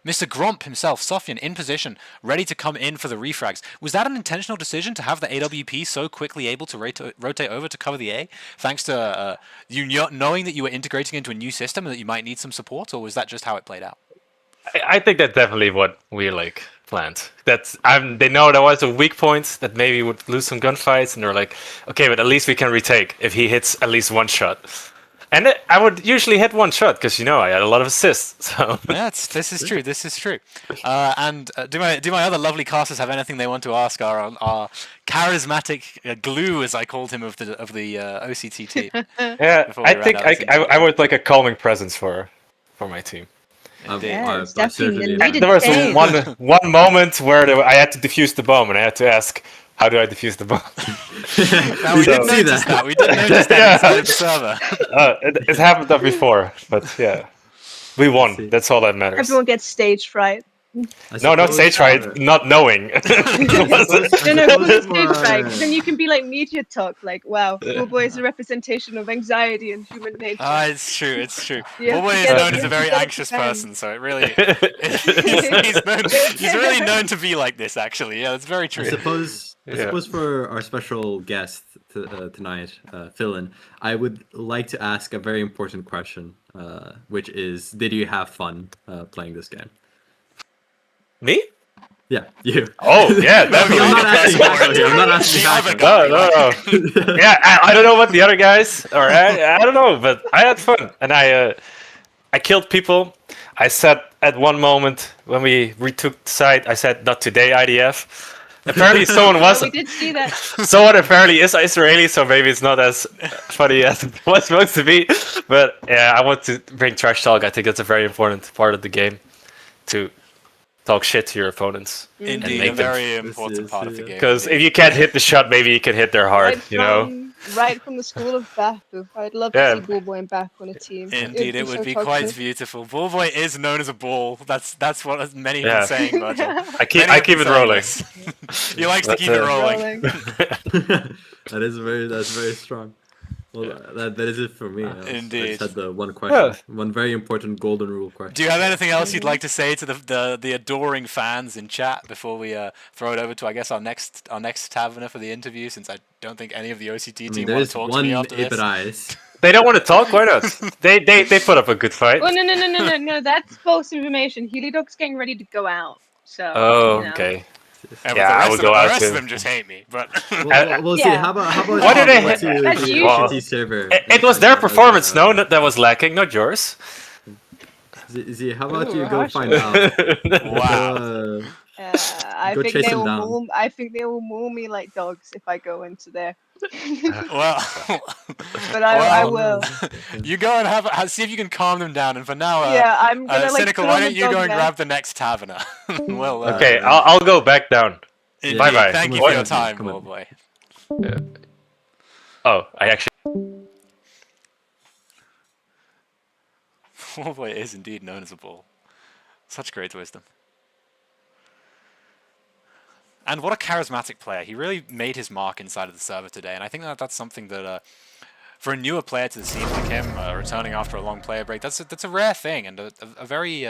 Speaker 2: Mr. Grump himself, Sofyan, in position, ready to come in for the refrags. Was that an intentional decision to have the AWP so quickly able to rotate over to cover the A, thanks to you knowing that you were integrating into a new system and that you might need some support, or was that just how it played out?
Speaker 7: I think that's definitely what we like planned. They know there was a weak point that maybe would lose some gunfights, and they're like, okay, but at least we can retake if he hits at least one shot. And I would usually hit one shot because I had a lot of assists. So
Speaker 2: yeah, this is true. This is true. And do my other lovely casters have anything they want to ask our charismatic glue, as I called him, of the OCT team?
Speaker 7: Yeah, I think I would like a calming presence for my team.
Speaker 4: Yeah,
Speaker 3: I
Speaker 4: definitely
Speaker 3: certainly-
Speaker 4: needed
Speaker 7: There was
Speaker 4: change.
Speaker 7: one moment where I had to defuse the bomb, and I had to ask, how do I defuse the bomb?
Speaker 2: Now, we did
Speaker 3: didn't see
Speaker 2: notice
Speaker 3: that.
Speaker 2: that. We did notice that inside of the server.
Speaker 7: It happened up before, but yeah, we won. That's all that matters.
Speaker 4: Everyone gets stage fright.
Speaker 7: No, not stage fright, not knowing.
Speaker 4: No, call it stage fright. 'Cause then you can be like media talk, like, wow, Bullboy is a representation of anxiety and human nature.
Speaker 2: It's true. It's true.
Speaker 4: Yeah,
Speaker 2: Bullboy is
Speaker 4: yeah,
Speaker 2: known as
Speaker 4: yeah,
Speaker 2: a very
Speaker 4: yeah,
Speaker 2: anxious
Speaker 4: yeah.
Speaker 2: person, so it really he's really known to be like this. Actually, yeah, that's very true.
Speaker 3: I suppose for our special guest tonight, Philin, I would like to ask a very important question, which is, did you have fun playing this game?
Speaker 7: Me?
Speaker 3: Yeah, you.
Speaker 7: Oh, yeah,
Speaker 3: I'm
Speaker 7: definitely.
Speaker 3: not asking Hacker here. I'm not asking
Speaker 2: The other
Speaker 3: Hacker.
Speaker 7: No. Yeah, I don't know what the other guys, or I don't know, but I had fun, and I killed people. I said at one moment when we retook the site, I said, "Not today, IDF." Apparently, someone
Speaker 4: Oh,
Speaker 7: was.
Speaker 4: we did see that.
Speaker 7: Someone apparently is Israeli, so maybe it's not as funny as it was supposed to be. But yeah, I want to bring trash talk. I think that's a very important part of the game, to talk shit to your opponents.
Speaker 2: Indeed,
Speaker 7: make
Speaker 2: a
Speaker 7: them-
Speaker 2: very important part of the game.
Speaker 7: Because if you can't hit the shot, maybe you can hit their heart.
Speaker 4: Right from the school of Baku. I'd love
Speaker 7: Yeah.
Speaker 4: to see Bullboy and Baku on a team.
Speaker 2: Indeed, it would be
Speaker 4: so
Speaker 2: quite
Speaker 4: toxic.
Speaker 2: beautiful. Bullboy is known as a ball. That's what many have been saying, Virgil.
Speaker 7: I keep it rolling.
Speaker 2: He likes to
Speaker 7: That's
Speaker 2: keep it
Speaker 7: it.
Speaker 2: rolling.
Speaker 3: That's very strong. Well, that is it for me. I
Speaker 2: Indeed.
Speaker 3: just had the one question, one very important golden rule question.
Speaker 2: Do you have anything else you'd like to say to the adoring fans in chat before we throw it over to, I guess, our next Taverner for the interview? Since I don't think any of the OCT team want
Speaker 3: There's
Speaker 2: to talk to
Speaker 3: one
Speaker 2: me after this.
Speaker 3: Iberice.
Speaker 7: They don't want to talk. Why not? They put up a good fight.
Speaker 4: Oh, no, that's false information. Healy Dog's getting ready to go out. So,
Speaker 7: Oh,
Speaker 4: you know.
Speaker 7: okay.
Speaker 2: But
Speaker 7: Yeah, I would go
Speaker 2: the
Speaker 7: out
Speaker 2: rest
Speaker 7: too.
Speaker 2: of them just hate me. But
Speaker 3: We'll see.
Speaker 4: Yeah.
Speaker 3: How about
Speaker 7: Why did they
Speaker 3: go
Speaker 7: hit-
Speaker 3: to
Speaker 4: That's
Speaker 3: the
Speaker 4: usual.
Speaker 3: OCT server?
Speaker 7: It was their performance, no, that was lacking, not yours.
Speaker 3: Z, how about you
Speaker 4: Ooh,
Speaker 3: go
Speaker 4: harsh.
Speaker 3: find out?
Speaker 2: wow.
Speaker 4: I
Speaker 3: Go
Speaker 4: think
Speaker 3: chase
Speaker 4: they
Speaker 3: him
Speaker 4: will
Speaker 3: down.
Speaker 4: maul. I think they will maul me like dogs if I go into there.
Speaker 2: Well,
Speaker 4: But I
Speaker 2: Well,
Speaker 4: will.
Speaker 2: you go and see if you can calm them down. And for now,
Speaker 4: Yeah, I'm gonna like.
Speaker 2: Cynical,
Speaker 4: put
Speaker 2: why
Speaker 4: on
Speaker 2: don't
Speaker 4: the
Speaker 2: you go
Speaker 4: dog
Speaker 2: and
Speaker 4: mask.
Speaker 2: grab the next Taverner? Well,
Speaker 7: Okay, I'll go back down.
Speaker 2: indeed,
Speaker 7: Bye-bye.
Speaker 2: Thank you
Speaker 7: What?
Speaker 2: for your time,
Speaker 3: Come on.
Speaker 2: boy.
Speaker 7: Oh, I actually.
Speaker 2: Boy is indeed known as a bull. Such great wisdom. And what a charismatic player. He really made his mark inside of the server today, and I think that that's something that, for a newer player to the scene like him, returning after a long player break, that's a rare thing and a very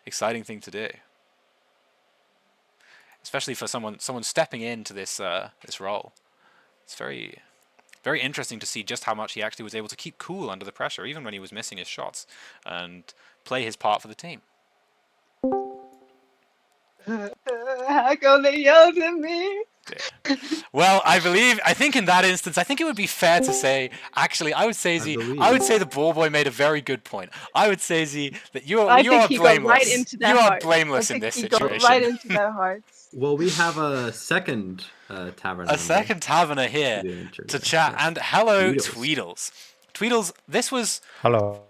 Speaker 2: exciting thing to do. Especially for someone stepping into this this role. It's very interesting to see just how much he actually was able to keep cool under the pressure, even when he was missing his shots, and play his part for the team.
Speaker 4: How come they yelled at me?
Speaker 2: Well, I think in that instance, I think it would be fair to say, actually, I would say the ball boy made a very good point. I would say, Z, that you are blameless.
Speaker 4: Got right into their
Speaker 2: you are
Speaker 4: hearts.
Speaker 2: blameless in this situation.
Speaker 4: Got right into their hearts.
Speaker 3: Well, we have a second tavern.
Speaker 2: A second taverner here to chat. And hello, Tweedles. Tweedles, this was
Speaker 8: Hello.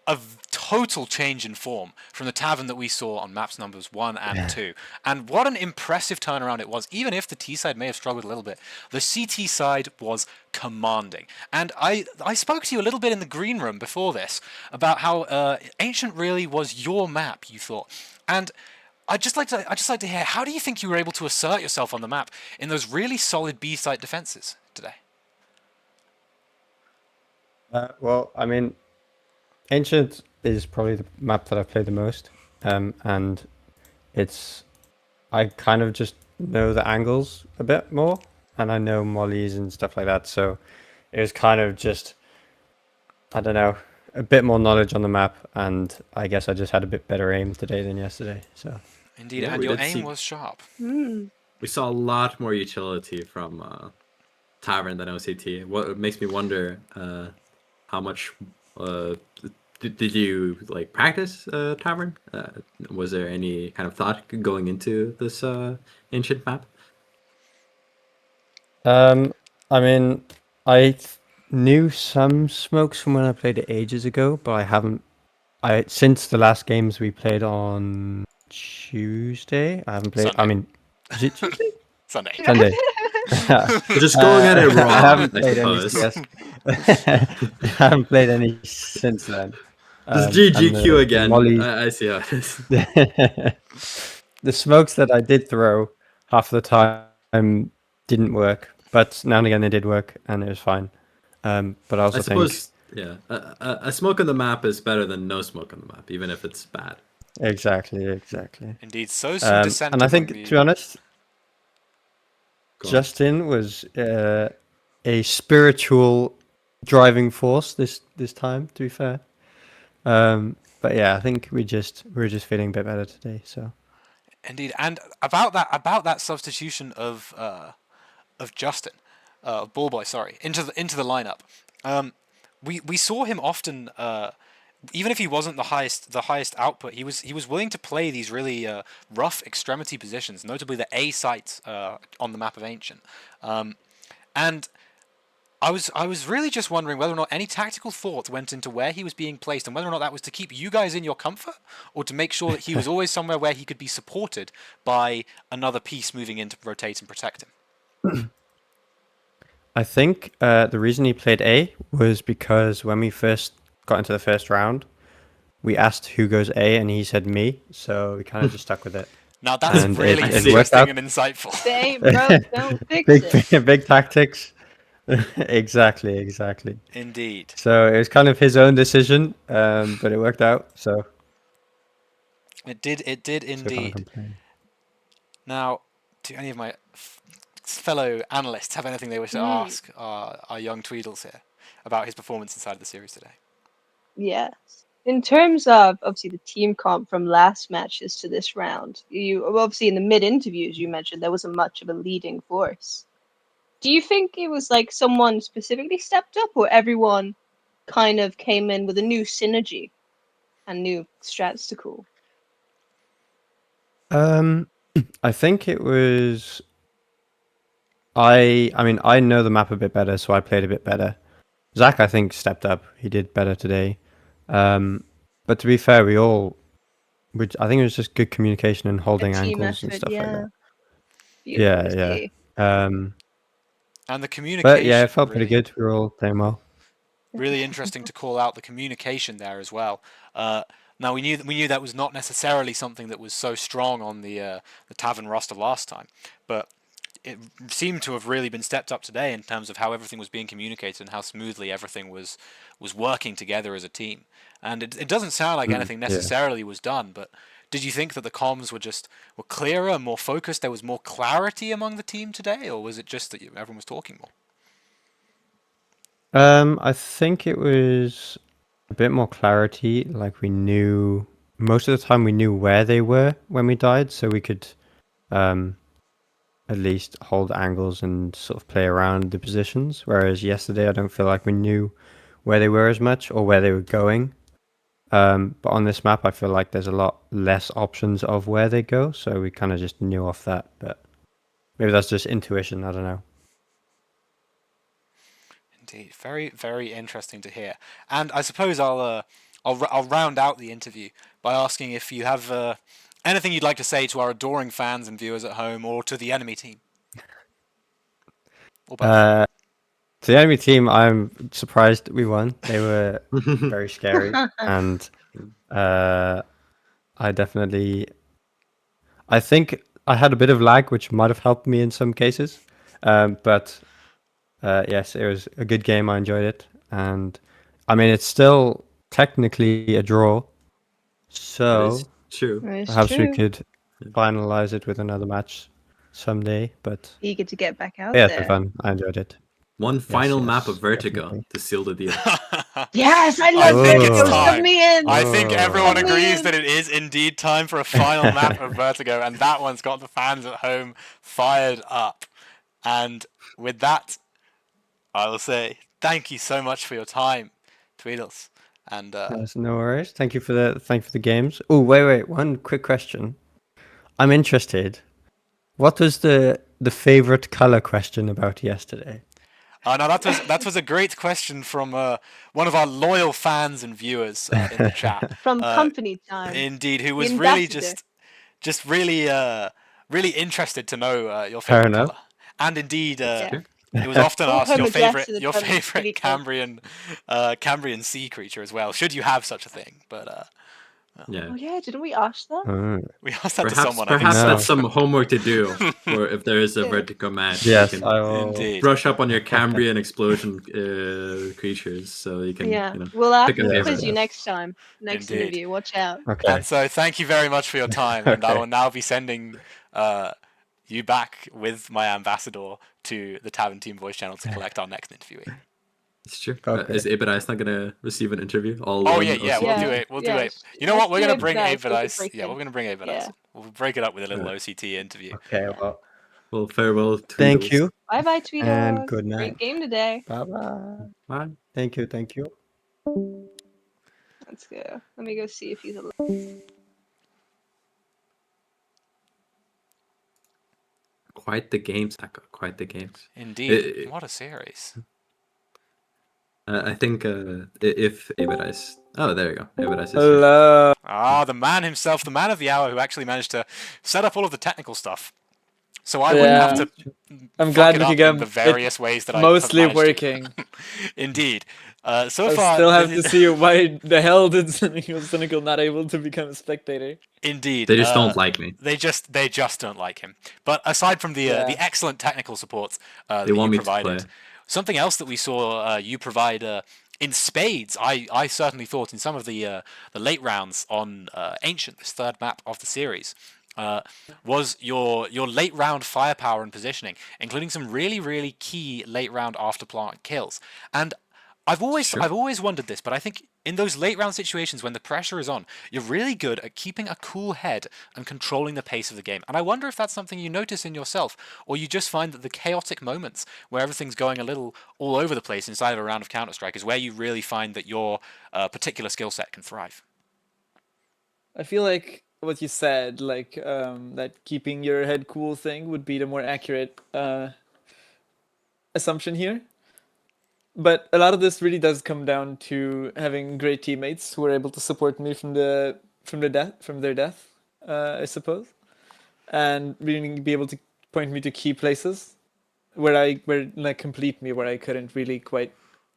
Speaker 2: a total change in form from the tavern that we saw on maps numbers 1 and 2. And what an impressive turnaround it was. Even if the T side may have struggled a little bit, the CT side was commanding. And I spoke to you a little bit in the green room before this about how Ancient really was your map, you thought. And I'd just like to hear, how do you think you were able to assert yourself on the map in those really solid B site defenses today?
Speaker 8: Well, I mean, Ancient is probably the map that I've played the most, and I kind of just know the angles a bit more, and I know mollies and stuff like that, so it was kind of just, I don't know, a bit more knowledge on the map, and I guess I just had a bit better aim today than yesterday, so.
Speaker 2: Indeed,
Speaker 3: Yeah,
Speaker 2: and
Speaker 3: we
Speaker 2: your
Speaker 3: did
Speaker 2: aim
Speaker 3: see-
Speaker 2: was sharp.
Speaker 3: We saw a lot more utility from Tavern than OCT. What makes me wonder how much did you like practice Tavern? Was there any kind of thought going into this ancient map?
Speaker 8: I mean, knew some smokes from when I played it ages ago, but I haven't. Since the last games we played on Tuesday, I haven't played.
Speaker 2: Sunday.
Speaker 8: I mean, is it Tuesday?
Speaker 2: Sunday.
Speaker 8: Sunday.
Speaker 3: We're just going at it raw,
Speaker 8: I haven't
Speaker 3: I
Speaker 8: played any.
Speaker 3: suppose.
Speaker 8: I haven't played any since then.
Speaker 3: This
Speaker 8: And
Speaker 3: GGQ
Speaker 8: the
Speaker 3: again.
Speaker 8: mollies-
Speaker 3: I see how it is.
Speaker 8: the smokes that I did throw half the time didn't work, but now and again they did work, and it was fine. But I also
Speaker 3: I
Speaker 8: think
Speaker 3: suppose, yeah, a smoke on the map is better than no smoke on the map, even if it's bad.
Speaker 8: exactly.
Speaker 2: Indeed, so some dissent.
Speaker 8: And I think,
Speaker 2: among
Speaker 8: to be honest,
Speaker 3: Go on.
Speaker 8: Justin was a spiritual driving force this time. To be fair, but yeah, I think we were just feeling a bit better today. So
Speaker 2: Indeed, and about that substitution of Justin, Ballboy, sorry, into the lineup. We saw him often. Even if he wasn't the highest output, he was willing to play these really rough extremity positions, notably the A site on the map of Ancient. And I was really just wondering whether or not any tactical thought went into where he was being placed, and whether or not that was to keep you guys in your comfort, or to make sure that he was always somewhere where he could be supported by another piece moving in to rotate and protect him.
Speaker 8: I think the reason he played A was because when we first got into the first round, we asked who goes A, and he said me. So we kind of just stuck with it.
Speaker 2: Now that's
Speaker 8: And
Speaker 2: really
Speaker 8: it worked
Speaker 2: interesting
Speaker 8: out.
Speaker 2: and insightful.
Speaker 4: Same, bro. Don't fix it.
Speaker 8: Big tactics. exactly.
Speaker 2: Indeed.
Speaker 8: So it was kind of his own decision, but it worked out. So
Speaker 2: It did
Speaker 8: so can't
Speaker 2: indeed.
Speaker 8: complain.
Speaker 2: Now, do any of my fellow analysts have anything they wish to ask our young Tweedles here about his performance inside the series today?
Speaker 4: Yes. In terms of obviously the team comp from last matches to this round, you obviously in the mid interviews you mentioned there wasn't much of a leading force. Do you think it was like someone specifically stepped up, or everyone kind of came in with a new synergy and new strats to call?
Speaker 8: I think it was. I mean, I know the map a bit better, so I played a bit better. Zach, I think, stepped up. He did better today. But to be fair, I think it was just good communication and holding
Speaker 4: A team
Speaker 8: ankles and
Speaker 4: effort,
Speaker 8: stuff like that.
Speaker 4: Beautiful to
Speaker 8: Yeah.
Speaker 4: see.
Speaker 2: And the communication.
Speaker 8: But yeah, it felt
Speaker 2: really,
Speaker 8: pretty good. We were all playing well.
Speaker 2: Really interesting to call out the communication there as well. Now we knew that was not necessarily something that was so strong on the Tavern roster last time, but it seemed to have really been stepped up today in terms of how everything was being communicated and how smoothly everything was working together as a team. And it doesn't sound like anything necessarily was done, but did you think that the comms were clearer, more focused, there was more clarity among the team today, or was it just that everyone was talking more?
Speaker 8: I think it was a bit more clarity. Like we knew most of the time we knew where they were when we died, so we could at least hold angles and sort of play around the positions. Whereas yesterday, I don't feel like we knew where they were as much or where they were going. But on this map, I feel like there's a lot less options of where they go, so we kind of just knew off that. But maybe that's just intuition. I don't know.
Speaker 2: Indeed, very, very interesting to hear. And I suppose I'll round out the interview by asking if you have anything you'd like to say to our adoring fans and viewers at home, or to the enemy team. Or both.
Speaker 8: To the enemy team, I'm surprised we won. They were very scary, and I think I had a bit of lag, which might have helped me in some cases. But yes, it was a good game. I enjoyed it, and I mean it's still technically a draw, so
Speaker 3: True.
Speaker 8: perhaps we could finalize it with another match someday. But
Speaker 4: Eager to get back out
Speaker 8: yeah, it's
Speaker 4: there.
Speaker 8: been fun. I enjoyed it.
Speaker 3: One final
Speaker 8: yes,
Speaker 3: map of Vertigo
Speaker 8: definitely.
Speaker 3: to seal the deal.
Speaker 4: Yes, I
Speaker 2: I
Speaker 4: love
Speaker 2: think
Speaker 4: Vertigo.
Speaker 2: it's time.
Speaker 4: Sub me in.
Speaker 2: I think everyone
Speaker 4: Sub me
Speaker 2: agrees
Speaker 4: in.
Speaker 2: that it is indeed time for a final map of Vertigo, and that one's got the fans at home fired up. And with that, I will say thank you so much for your time, Tweedles. And
Speaker 8: Yes, no worries. Thank you for the games. Oh, wait. One quick question. I'm interested. What was the favorite color question about yesterday?
Speaker 2: now that was a great question from one of our loyal fans and viewers in the chat.
Speaker 4: From company time.
Speaker 2: Indeed, who was
Speaker 4: The
Speaker 2: really
Speaker 4: ambassador.
Speaker 2: just really really interested to know your
Speaker 8: Fair
Speaker 2: favorite
Speaker 8: enough.
Speaker 2: color. And indeed,
Speaker 4: Yeah.
Speaker 2: it was often
Speaker 4: Or
Speaker 2: asked your
Speaker 4: home address to the
Speaker 2: favorite
Speaker 4: company club.
Speaker 2: Cambrian sea creature as well. Should you have such a thing? But
Speaker 3: Yeah.
Speaker 4: Oh yeah, didn't we ask that?
Speaker 2: we asked that to
Speaker 3: Perhaps
Speaker 2: someone. I think
Speaker 3: perhaps
Speaker 2: so.
Speaker 3: that's some homework to do for if there is a
Speaker 4: Yeah.
Speaker 3: Vertigo match.
Speaker 8: Yes,
Speaker 3: you can
Speaker 8: I will.
Speaker 2: Indeed.
Speaker 3: brush up on your Cambrian explosion creatures, so you can
Speaker 4: Yeah.
Speaker 3: you know
Speaker 4: We'll have
Speaker 3: pick a
Speaker 4: to
Speaker 3: favorite.
Speaker 4: quiz you next time. Next
Speaker 2: Indeed.
Speaker 4: interview. Watch out.
Speaker 8: Okay.
Speaker 2: And so thank you very much for your time, and I
Speaker 8: Okay.
Speaker 2: will now be sending you back with my ambassador to the Tavern Team voice channel to collect our next interviewee.
Speaker 3: It's true.
Speaker 8: Okay.
Speaker 3: Is Abedice not gonna receive an interview? All
Speaker 2: Oh
Speaker 3: one
Speaker 2: yeah,
Speaker 3: OCT?
Speaker 2: we'll
Speaker 4: Yeah.
Speaker 2: do it. We'll do
Speaker 4: Yeah.
Speaker 2: it. You know what? We're
Speaker 4: Let's
Speaker 2: gonna
Speaker 4: do
Speaker 2: bring
Speaker 4: Abedice. We could
Speaker 2: Abedice.
Speaker 4: break
Speaker 2: Yeah,
Speaker 4: in.
Speaker 2: we're gonna bring Abedice.
Speaker 4: Yeah.
Speaker 2: in. We'll break it up with a little
Speaker 3: Yeah.
Speaker 2: OCT interview.
Speaker 8: Okay. Well,
Speaker 3: Well, farewell.
Speaker 8: thank
Speaker 3: Tweedles.
Speaker 8: you
Speaker 4: Bye bye, Tweedles.
Speaker 8: and good night.
Speaker 4: Great game today.
Speaker 8: Bye bye.
Speaker 3: Bye.
Speaker 8: Thank you. Thank you.
Speaker 4: Let's go. Let me go see if he's alive.
Speaker 3: Quite the games, Echo. Quite the games.
Speaker 2: Indeed. What a series.
Speaker 3: I think if Abedice. Oh, there you go. Abedice is here.
Speaker 1: Hello.
Speaker 2: Ah, the man himself, the man of the hour, who actually managed to set up all of the technical stuff. So I wouldn't have to.
Speaker 1: I'm
Speaker 2: fuck
Speaker 1: glad
Speaker 2: it
Speaker 1: we
Speaker 2: up
Speaker 1: could get
Speaker 2: in the various ways that
Speaker 1: mostly
Speaker 2: I have managed to.
Speaker 1: working.
Speaker 2: Indeed. So
Speaker 1: I
Speaker 2: far,
Speaker 1: still have to see why the hell did Cynical not able to become a spectator.
Speaker 2: Indeed.
Speaker 3: They just don't like me.
Speaker 2: They just don't like him. But aside from the excellent technical support that
Speaker 3: They want
Speaker 2: you
Speaker 3: me to
Speaker 2: provided,
Speaker 3: play.
Speaker 2: something else that we saw you provide in spades, I certainly thought in some of the late rounds on Ancient, this third map of the series, was your late round firepower and positioning, including some really key late round after plant kills. And I've always wondered this, but I think in those late round situations when the pressure is on, you're really good at keeping a cool head and controlling the pace of the game. And I wonder if that's something you notice in yourself, or you just find that the chaotic moments where everything's going a little all over the place inside of a round of Counter-Strike is where you really find that your particular skill set can thrive.
Speaker 1: I feel like what you said, like that keeping your head cool thing would be the more accurate assumption here. But a lot of this really does come down to having great teammates who are able to support me from their death, I suppose, and really be able to point me to key places where like complete me where I couldn't really quite,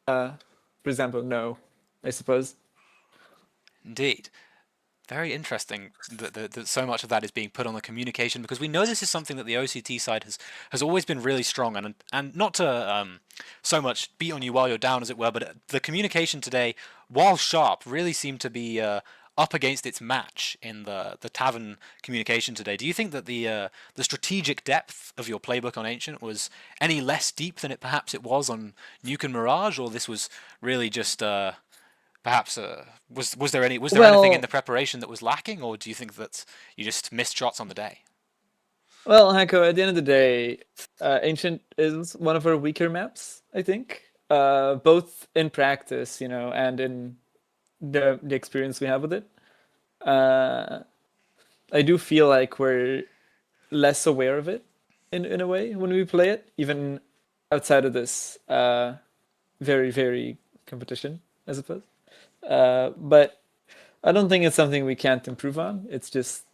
Speaker 1: for example, know, I suppose.
Speaker 2: Indeed. Very interesting that so much of that is being put on the communication, because we know this is something that the OCT side has always been really strong on, and not to so much beat on you while you're down, as it were, but the communication today, while sharp, really seemed to be up against its match in the Tavern communication today. Do you think that the strategic depth of your playbook on Ancient was any less deep than perhaps it was on Nuke and Mirage, or this was really just perhaps was there anything
Speaker 1: Well-
Speaker 2: in the preparation that was lacking, or do you think that you just missed shots on the day?
Speaker 1: Well, Hako, at the end of the day, Ancient is one of our weaker maps, I think. Both in practice, and in the experience we have with it. I do feel like we're less aware of it in a way when we play it, even outside of this very, very competition, I suppose. But I don't think it's something we can't improve on. It's just,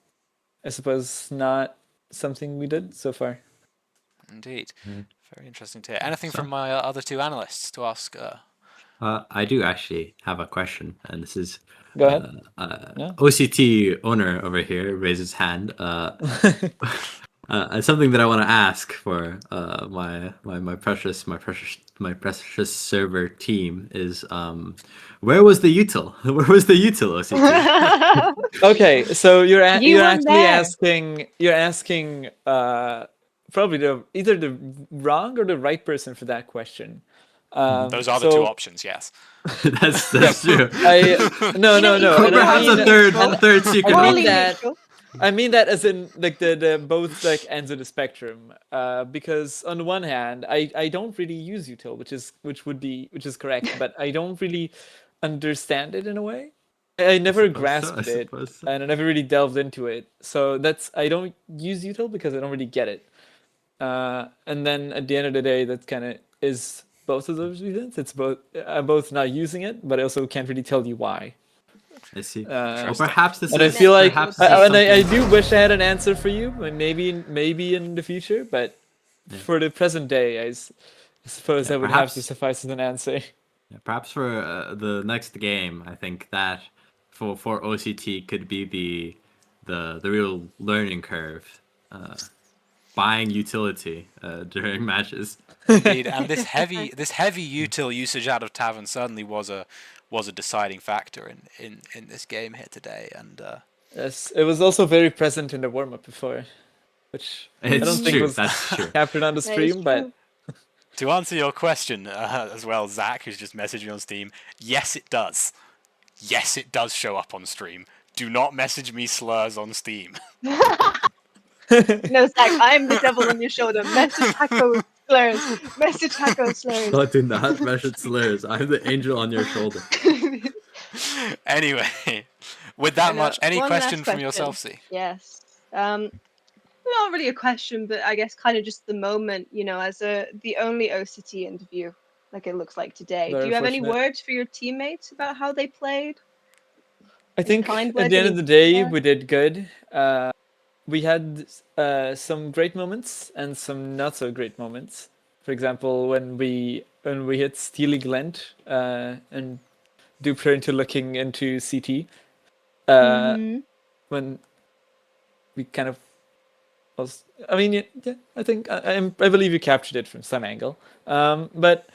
Speaker 1: I suppose, not something we did so far.
Speaker 2: Indeed. Very interesting to hear. Anything from my other two analysts to ask?
Speaker 3: I do actually have a question, and this is
Speaker 1: Go ahead. Yeah.
Speaker 3: OCT owner over here raises hand. Something that I want to ask for my precious server team is where was the util? Where was the util, OCT?
Speaker 1: Okay, so you're
Speaker 4: You
Speaker 1: you're
Speaker 4: were
Speaker 1: actually
Speaker 4: there.
Speaker 1: asking probably either the wrong or the right person for that question.
Speaker 2: Those are the two options. Yes.
Speaker 3: That's true.
Speaker 1: No.
Speaker 4: Equal
Speaker 1: And I
Speaker 3: Perhaps
Speaker 1: mean,
Speaker 3: a third secret
Speaker 1: I mean
Speaker 4: Only
Speaker 3: option.
Speaker 1: that-
Speaker 4: neutral.
Speaker 1: I mean that as in like the both like ends of the spectrum. Because on the one hand, I don't really use util, which is correct, but I don't really understand it in a way. I never grasped it,
Speaker 3: suppose so.
Speaker 1: and I never really delved into it. So I don't use util because I don't really get it. And then at the end of the day, that kind of is both of those reasons. It's both I'm both not using it, but I also can't really tell you why.
Speaker 3: I see.
Speaker 1: Uh,
Speaker 3: Well, perhaps this
Speaker 1: And I
Speaker 3: is
Speaker 1: feel like,
Speaker 3: perhaps
Speaker 1: I
Speaker 3: something-
Speaker 1: do wish I had an answer for you, and maybe in the future. But for the present day, I suppose that would have to
Speaker 3: perhaps-
Speaker 1: suffice as an answer.
Speaker 3: Yeah, perhaps for the next game, I think that for OCT could be the real learning curve, buying utility during matches.
Speaker 2: Indeed, and this heavy util usage out of Tavern certainly was a deciding factor in this game here today. And
Speaker 1: Yes, it was also very present in the warm up before, which I
Speaker 3: It's
Speaker 1: don't think
Speaker 3: true.
Speaker 1: was
Speaker 3: That's true.
Speaker 1: captured on the
Speaker 4: That is
Speaker 1: stream. But
Speaker 4: true.
Speaker 2: to answer your question as well, Zach, who's just messaged me on Steam, yes, it does. Yes, it does show up on stream. Do not message me slurs on Steam.
Speaker 4: No, Zach, I'm the devil on your shoulder. Message Hako slurs. Message Hako slurs.
Speaker 3: Oh, do not measure slurs. I'm the angel on your shoulder.
Speaker 2: Anyway, with that
Speaker 4: And,
Speaker 2: much, any
Speaker 4: one last
Speaker 2: question from yourself, C?
Speaker 4: Yes. Not really a question, but I guess kind of just the moment, as the only OCT interview, like it looks like today.
Speaker 1: Very
Speaker 4: Do you have any
Speaker 1: fortunate.
Speaker 4: words for your teammates about how they played?
Speaker 1: I think
Speaker 4: kind
Speaker 1: at the end
Speaker 4: words
Speaker 1: of the
Speaker 4: any-
Speaker 1: day,
Speaker 4: yeah.
Speaker 1: we did good. We had some great moments and some not so great moments. For example, when we hit Steely Glent and duped her into looking into CT,
Speaker 4: Mhm.
Speaker 1: when we kind of was. I mean, yeah, I think I believe you captured it from some angle. But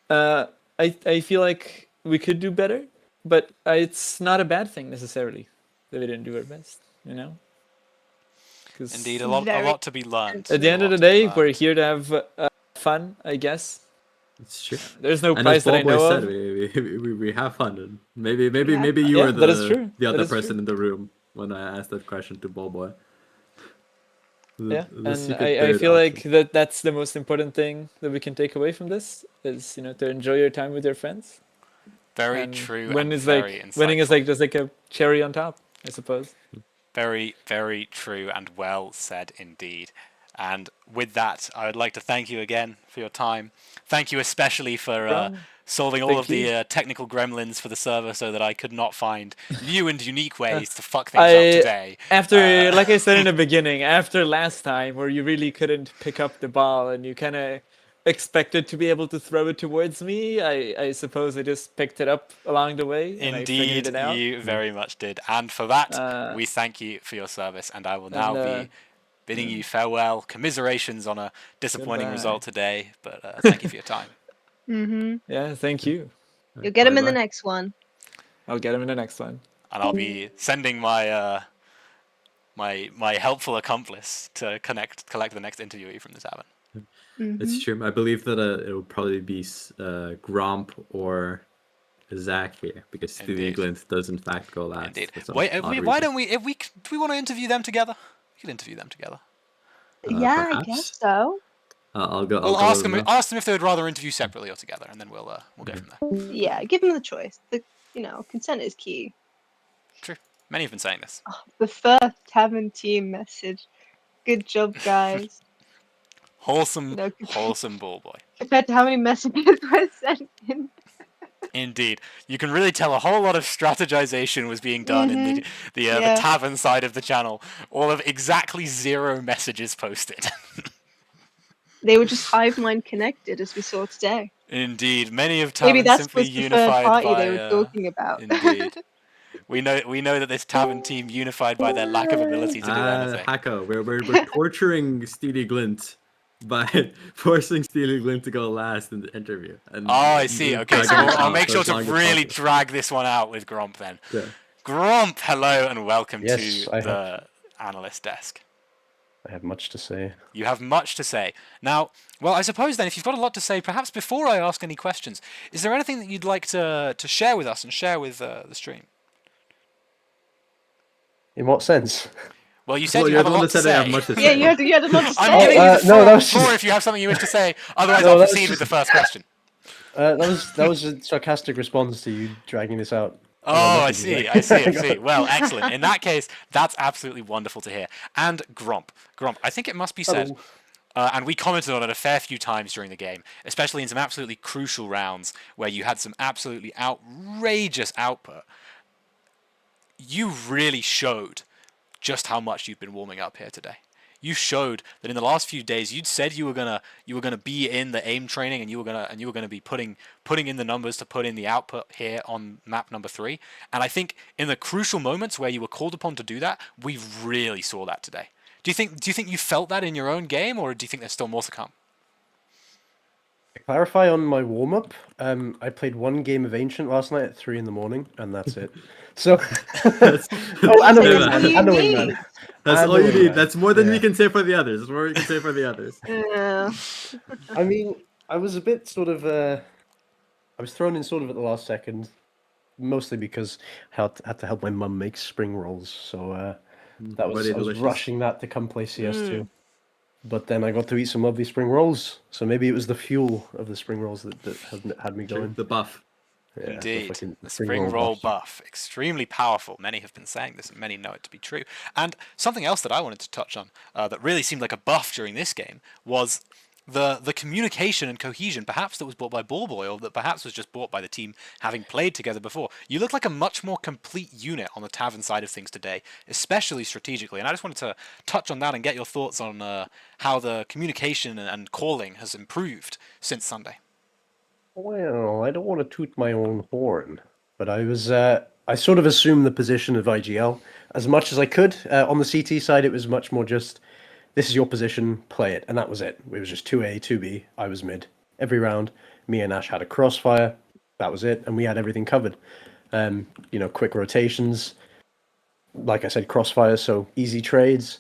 Speaker 1: I feel like we could do better. But it's not a bad thing necessarily that we didn't do our best. 'Cause
Speaker 2: Indeed, a
Speaker 4: Very
Speaker 2: lot to be learned.
Speaker 1: at the end of the day, we're here to have fun, I guess.
Speaker 3: It's true.
Speaker 1: There's no
Speaker 3: And
Speaker 1: prize
Speaker 3: as
Speaker 1: that I
Speaker 3: Ballboy
Speaker 1: know
Speaker 3: said,
Speaker 1: of.
Speaker 3: we have fun. And maybe
Speaker 4: Yeah.
Speaker 3: you
Speaker 1: Yeah,
Speaker 3: were
Speaker 1: that is true.
Speaker 3: the
Speaker 1: That
Speaker 3: other
Speaker 1: is true.
Speaker 3: person in the room when I asked that question to Ballboy.
Speaker 1: Yeah,
Speaker 3: The
Speaker 1: and
Speaker 3: secret
Speaker 1: I
Speaker 3: third
Speaker 1: feel like
Speaker 3: option.
Speaker 1: that's the most important thing that we can take away from this is to enjoy your time with your friends.
Speaker 2: Very
Speaker 1: And
Speaker 2: true.
Speaker 1: When
Speaker 2: and
Speaker 1: is
Speaker 2: very
Speaker 1: winning is
Speaker 2: insightful.
Speaker 1: like just like a cherry on top, I suppose.
Speaker 2: Very, very true and well said indeed. And with that, I would like to thank you again for your time. Thank you especially for
Speaker 1: Problem.
Speaker 2: solving all
Speaker 1: Thank
Speaker 2: of the
Speaker 1: you.
Speaker 2: technical gremlins for the server so that I could not find new and unique ways to fuck things
Speaker 1: I-
Speaker 2: up today.
Speaker 1: After, like I said in the beginning, after last time where you really couldn't pick up the ball and you kind of expected to be able to throw it towards me. I suppose I just picked it up along the way and I figured
Speaker 2: Indeed,
Speaker 1: it out.
Speaker 2: you very much did. And for that,
Speaker 1: Uh,
Speaker 2: we thank you for your service. And I will
Speaker 1: and,
Speaker 2: now be bidding you farewell. Commiserations on a disappointing
Speaker 1: Goodbye.
Speaker 2: result today, but thank you for your time.
Speaker 1: Yeah, thank you.
Speaker 4: You'll get him in the
Speaker 3: Bye-bye.
Speaker 4: next one.
Speaker 1: I'll get him in the next one.
Speaker 2: And I'll be sending my my helpful accomplice to collect the next interviewee from the tavern.
Speaker 3: It's true. I believe that it will probably be Gromp or Zach here because Studio
Speaker 2: Indeed.
Speaker 3: Glint does in fact go last.
Speaker 2: Indeed.
Speaker 3: for some
Speaker 2: Wait,
Speaker 3: odd
Speaker 2: why
Speaker 3: reason.
Speaker 2: don't we? Do we want to interview them together? We could interview them together.
Speaker 4: Yeah, I
Speaker 3: perhaps?
Speaker 4: guess so.
Speaker 3: I'll go.
Speaker 2: We'll
Speaker 3: I'll
Speaker 2: ask
Speaker 3: go
Speaker 2: them. Ask them if they would rather interview separately or together, and then we'll go from there.
Speaker 4: Yeah, give him the choice. Consent is key.
Speaker 2: True. Many have been saying this.
Speaker 4: Oh, the first Tavern team message. Good job, guys.
Speaker 2: Wholesome,
Speaker 4: No.
Speaker 2: wholesome ball boy.
Speaker 4: Compared to how many messages were sent in.
Speaker 2: Indeed, you can really tell a whole lot of strategization was being done in the tavern side of the channel. All of exactly 0 messages posted.
Speaker 4: They were just hive mind connected, as we saw today.
Speaker 2: Indeed, many of tavern
Speaker 4: Maybe that's
Speaker 2: simply
Speaker 4: was the third
Speaker 2: unified
Speaker 4: party
Speaker 2: by.
Speaker 4: they were talking about.
Speaker 2: Indeed, we know that this tavern team unified by their lack of ability to do anything.
Speaker 3: Hako, we're torturing Steely Glint by forcing Steely Glint to go last in the interview. And
Speaker 2: I see. Okay, so
Speaker 3: dragging it
Speaker 2: I'll
Speaker 3: out
Speaker 2: make
Speaker 3: for
Speaker 2: sure
Speaker 3: as
Speaker 2: to
Speaker 3: long as
Speaker 2: really
Speaker 3: possible.
Speaker 2: drag this one out with Gromp then.
Speaker 3: Yeah.
Speaker 2: Gromp, hello and welcome
Speaker 8: Yes,
Speaker 2: to
Speaker 8: I
Speaker 2: the analyst desk.
Speaker 8: I have much to say.
Speaker 2: You have much to say. Now, well, I suppose then, if you've got a lot to say, perhaps before I ask any questions, is there anything that you'd like to share with us and share with the stream?
Speaker 8: In what sense?
Speaker 2: Well, you said
Speaker 3: Well,
Speaker 2: you
Speaker 3: you're
Speaker 2: have a
Speaker 3: the one
Speaker 2: lot
Speaker 3: that
Speaker 2: to
Speaker 3: said I
Speaker 2: say.
Speaker 3: have much to say.
Speaker 4: Yeah, you had a lot to say.
Speaker 2: I'm giving you the
Speaker 8: no,
Speaker 2: floor,
Speaker 8: that was just-
Speaker 2: if you have something you wish to say. Otherwise,
Speaker 8: No,
Speaker 2: I'll
Speaker 8: that was
Speaker 2: proceed with
Speaker 8: just-
Speaker 2: the first question.
Speaker 8: That was a sarcastic response to you dragging this out.
Speaker 2: Oh, I see. Well, excellent. In that case, that's absolutely wonderful to hear. And Gromp, I think it must be said, and we commented on it a fair few times during the game, especially in some absolutely crucial rounds where you had some absolutely outrageous output. You really showed just how much you've been warming up here today. You showed that in the last few days you'd said you were gonna be in the aim training and you were gonna be putting in the numbers to put in the output here on map number 3. And I think in the crucial moments where you were called upon to do that, we really saw that today. Do you think you felt that in your own game, or do you think there's still more to come?
Speaker 8: To clarify on my warm up, I played one game of Ancient last night at 3 a.m, and that's it. So,
Speaker 3: That's,
Speaker 8: oh, and a
Speaker 3: That's
Speaker 8: wingman,
Speaker 4: all
Speaker 8: and a
Speaker 4: you
Speaker 8: wingman.
Speaker 4: need.
Speaker 3: that's
Speaker 8: And
Speaker 3: all
Speaker 8: a
Speaker 3: you need.
Speaker 8: wingman.
Speaker 3: That's more than we
Speaker 8: Yeah.
Speaker 3: can say for the others. That's more we can say for the others.
Speaker 4: Yeah.
Speaker 8: I mean, I was a bit sort of, I was thrown in sort of at the last second, mostly because I had to help my mum make spring rolls. So that
Speaker 3: Were
Speaker 8: was
Speaker 3: they
Speaker 8: I was
Speaker 3: delicious?
Speaker 8: rushing that to come play CS2. But then I got to eat some lovely spring rolls. So maybe it was the fuel of the spring rolls that had me going.
Speaker 3: The buff.
Speaker 8: Yeah, the
Speaker 2: Indeed,
Speaker 8: fucking
Speaker 2: the spring roll
Speaker 8: buff.
Speaker 2: buff, extremely powerful. Many have been saying this, and many know it to be true. And something else that I wanted to touch on that really seemed like a buff during this game was the communication and cohesion, perhaps that was brought by Ballboy, or that perhaps was just brought by the team having played together before. You look like a much more complete unit on the Tavern side of things today, especially strategically. And I just wanted to touch on that and get your thoughts on how the communication and calling has improved since Sunday.
Speaker 8: Well, I don't want to toot my own horn, but I sort of assumed the position of IGL as much as I could. On the CT side, it was much more just, this is your position, play it, and that was it. It was just 2A, 2B, I was mid. Every round, me and Ash had a crossfire, that was it, and we had everything covered. Quick rotations, like I said, crossfire, so easy trades.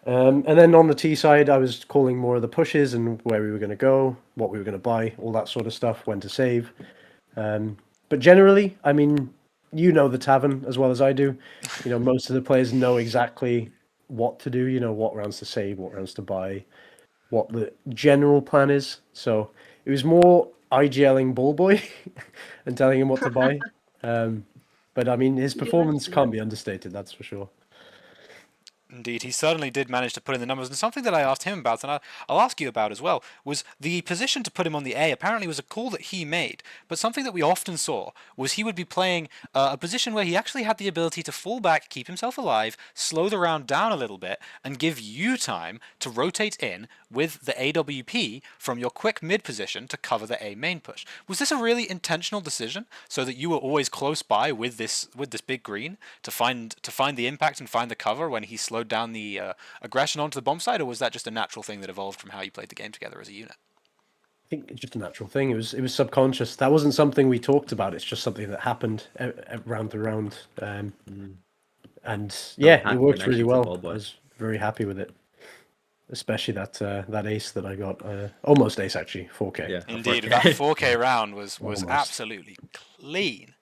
Speaker 8: And then on the T side, I was calling more of the pushes and where we were going to go, what we were going to buy, all that sort of stuff, when to save. But generally, I mean, you know the Tavern as well as I do. Most of the players know exactly what to do, what rounds to save, what rounds to buy, what the general plan is. So it was more IGLing Ballboy and telling him what to buy. But I mean, his performance can't be understated, that's for sure.
Speaker 2: Indeed, he certainly did manage to put in the numbers. And something that I asked him about, and I'll ask you about as well, was the position to put him on the A apparently was a call that he made. But something that we often saw was he would be playing a position where he actually had the ability to fall back, keep himself alive, slow the round down a little bit, and give you time to rotate in with the AWP from your quick mid position to cover the A main push. Was this a really intentional decision so that you were always close by with this big green to find the impact and find the cover when he slowed down the aggression onto the bomb side, or was that just a natural thing that evolved from how you played the game together as a unit?
Speaker 9: I think it's just a natural thing. It was subconscious. That wasn't something we talked about. It's just something that happened round to round. And yeah, it worked really well. I was very happy with it, especially that ace that I got. Almost ace actually, 4K.
Speaker 3: Yeah,
Speaker 2: Indeed,
Speaker 3: 4K.
Speaker 2: that 4K round was
Speaker 9: Almost.
Speaker 2: absolutely clean.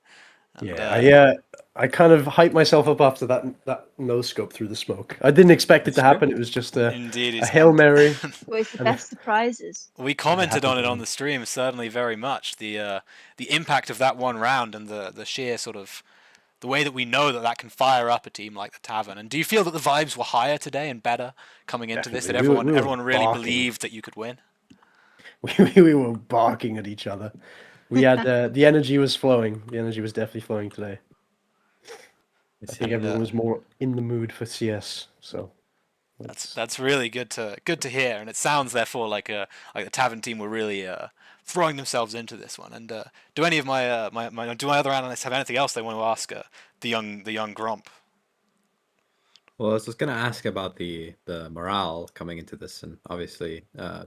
Speaker 2: And,
Speaker 9: Yeah, I kind of hyped myself up after that no scope through the smoke. I didn't expect it to happen. It was just
Speaker 2: Indeed,
Speaker 9: a Hail Mary.
Speaker 4: Always the best surprises.
Speaker 2: We commented on it on the stream, certainly very much. The impact of that one round and the sheer sort of the way that we know that can fire up a team like the Tavern. And do you feel that the vibes were higher today and better coming into this? That
Speaker 9: Definitely.
Speaker 2: everyone
Speaker 9: We were
Speaker 2: really
Speaker 9: barking.
Speaker 2: believed that you could win?
Speaker 9: We were barking at each other. We had the energy was flowing. The energy was definitely flowing today. I think everyone was more in the mood for CS. So
Speaker 2: That's really good to hear, and it sounds therefore like the Tavern team were really throwing themselves into this one. And do any of my other analysts have anything else they want to ask the young Gromp?
Speaker 3: Well, I was just gonna ask about the morale coming into this, and obviously,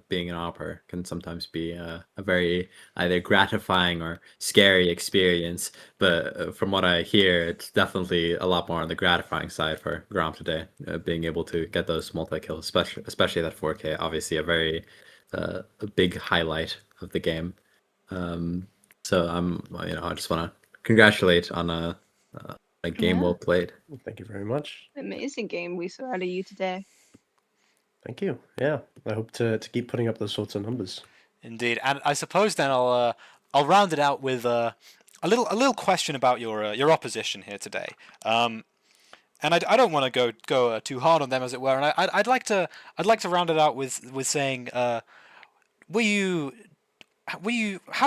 Speaker 3: being an opera can sometimes be a very either gratifying or scary experience. But from what I hear, it's definitely a lot more on the gratifying side for Grom today, being able to get those multi kills, especially that 4K. Obviously, a very a big highlight of the game. So I just want to congratulate on a game well played.
Speaker 9: thank you very much.
Speaker 4: Amazing game we saw out of you today.
Speaker 9: Thank you. Yeah, I hope to keep putting up those sorts of numbers.
Speaker 2: Indeed, and I suppose then I'll round it out with a little question about your opposition here today. And I don't want to go too hard on them, as it were. And I'd like to round it out with saying, how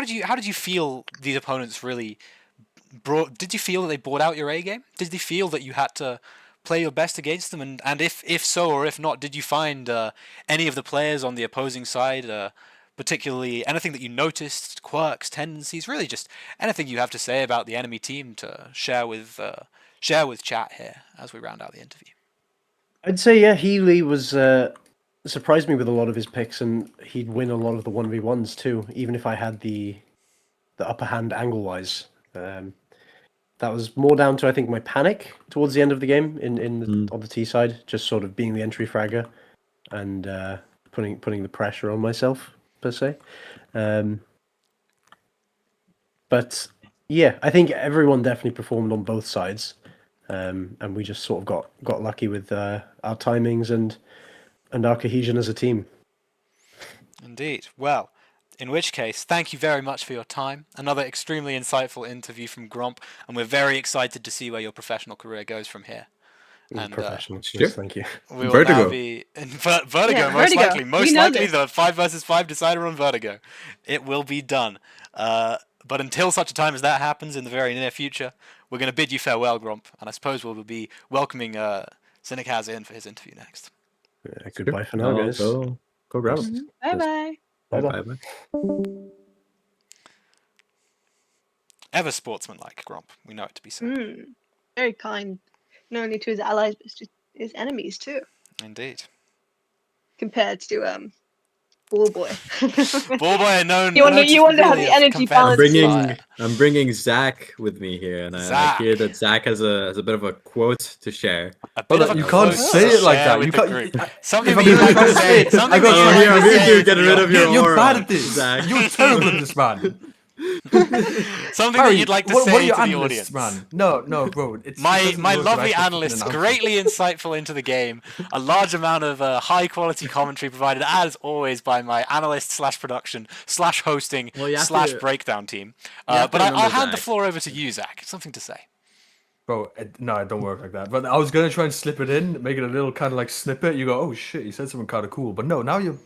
Speaker 2: did you feel these opponents really did you feel that they brought out your A game? Did they feel that you had to play your best against them? And if so or if not, did you find any of the players on the opposing side, particularly anything that you noticed, quirks, tendencies, really just anything you have to say about the enemy team to share with chat here as we round out the interview?
Speaker 9: I'd say yeah, Healy was surprised me with a lot of his picks, and he'd win a lot of the 1v1s too, even if I had the upper hand angle wise. That was more down to, I think, my panic towards the end of the game on the T side, just sort of being the entry fragger and putting the pressure on myself per se. But yeah, I think everyone definitely performed on both sides, and we just sort of got lucky with our timings and our cohesion as a team.
Speaker 2: Indeed. Well, in which case, thank you very much for your time. Another extremely insightful interview from Gromp, and we're very excited to see where your professional career goes from here. And
Speaker 9: Professional,
Speaker 3: sure.
Speaker 9: thank you.
Speaker 2: we will
Speaker 3: Vertigo.
Speaker 2: now be in Vertigo,
Speaker 4: Yeah,
Speaker 2: most
Speaker 4: Vertigo.
Speaker 2: likely.
Speaker 4: We
Speaker 2: Most
Speaker 4: know
Speaker 2: likely
Speaker 4: this.
Speaker 2: the 5 versus 5 decider on Vertigo. It will be done. But until such a time as that happens in the very near future, we're going to bid you farewell, Gromp, and I suppose we'll be welcoming Zinnikaz in for his interview next.
Speaker 9: Yeah, goodbye for now, guys.
Speaker 3: Go grab him.
Speaker 4: Bye bye.
Speaker 9: Bye-bye.
Speaker 3: Bye-bye.
Speaker 2: Ever sportsmanlike, Gromp. We know it to be so.
Speaker 4: Very kind, not only to his allies but to his enemies too.
Speaker 2: Indeed.
Speaker 4: Compared to Ballboy.
Speaker 2: Ballboy, known.
Speaker 4: You wonder how the energy balance
Speaker 3: I'm bringing Zach with me here, and I
Speaker 2: Zach.
Speaker 3: hear that Zach has a bit of a quote to share.
Speaker 2: A bit of a
Speaker 10: You can't
Speaker 2: quote
Speaker 10: say
Speaker 2: to
Speaker 10: it like
Speaker 2: share
Speaker 10: that.
Speaker 2: with
Speaker 10: You
Speaker 2: the
Speaker 10: can't.
Speaker 2: group. Something
Speaker 10: If
Speaker 2: that
Speaker 10: I'm
Speaker 2: you'd like to
Speaker 10: being
Speaker 2: say.
Speaker 10: honest,
Speaker 2: Something
Speaker 10: I got-
Speaker 2: that you'd like to
Speaker 3: I'm here
Speaker 2: say
Speaker 3: to get rid of your
Speaker 10: You're
Speaker 3: aura,
Speaker 10: bad at this.
Speaker 3: Zach.
Speaker 10: You're terrible at this, man.
Speaker 2: Something that
Speaker 10: Harry,
Speaker 2: you'd like to
Speaker 10: what are
Speaker 2: say
Speaker 10: your
Speaker 2: to the
Speaker 10: analysts,
Speaker 2: audience.
Speaker 10: man? No, bro. It
Speaker 2: My
Speaker 10: doesn't work that I
Speaker 2: lovely
Speaker 10: should put an
Speaker 2: analysts,
Speaker 10: announcement.
Speaker 2: greatly insightful into the game. A large amount of high quality commentary provided, as always, by my analyst / production / hosting
Speaker 3: Well, you have
Speaker 2: /
Speaker 3: to-
Speaker 2: breakdown team.
Speaker 3: you have
Speaker 2: But
Speaker 3: to
Speaker 2: I'll
Speaker 3: remember,
Speaker 2: hand the
Speaker 3: Zach.
Speaker 2: floor over to you, Zach. Something to say.
Speaker 10: Bro, no, it don't work like that. But I was gonna try and slip it in, make it a little kind of like snippet. You go, oh shit, he said something kind of cool. But no, now you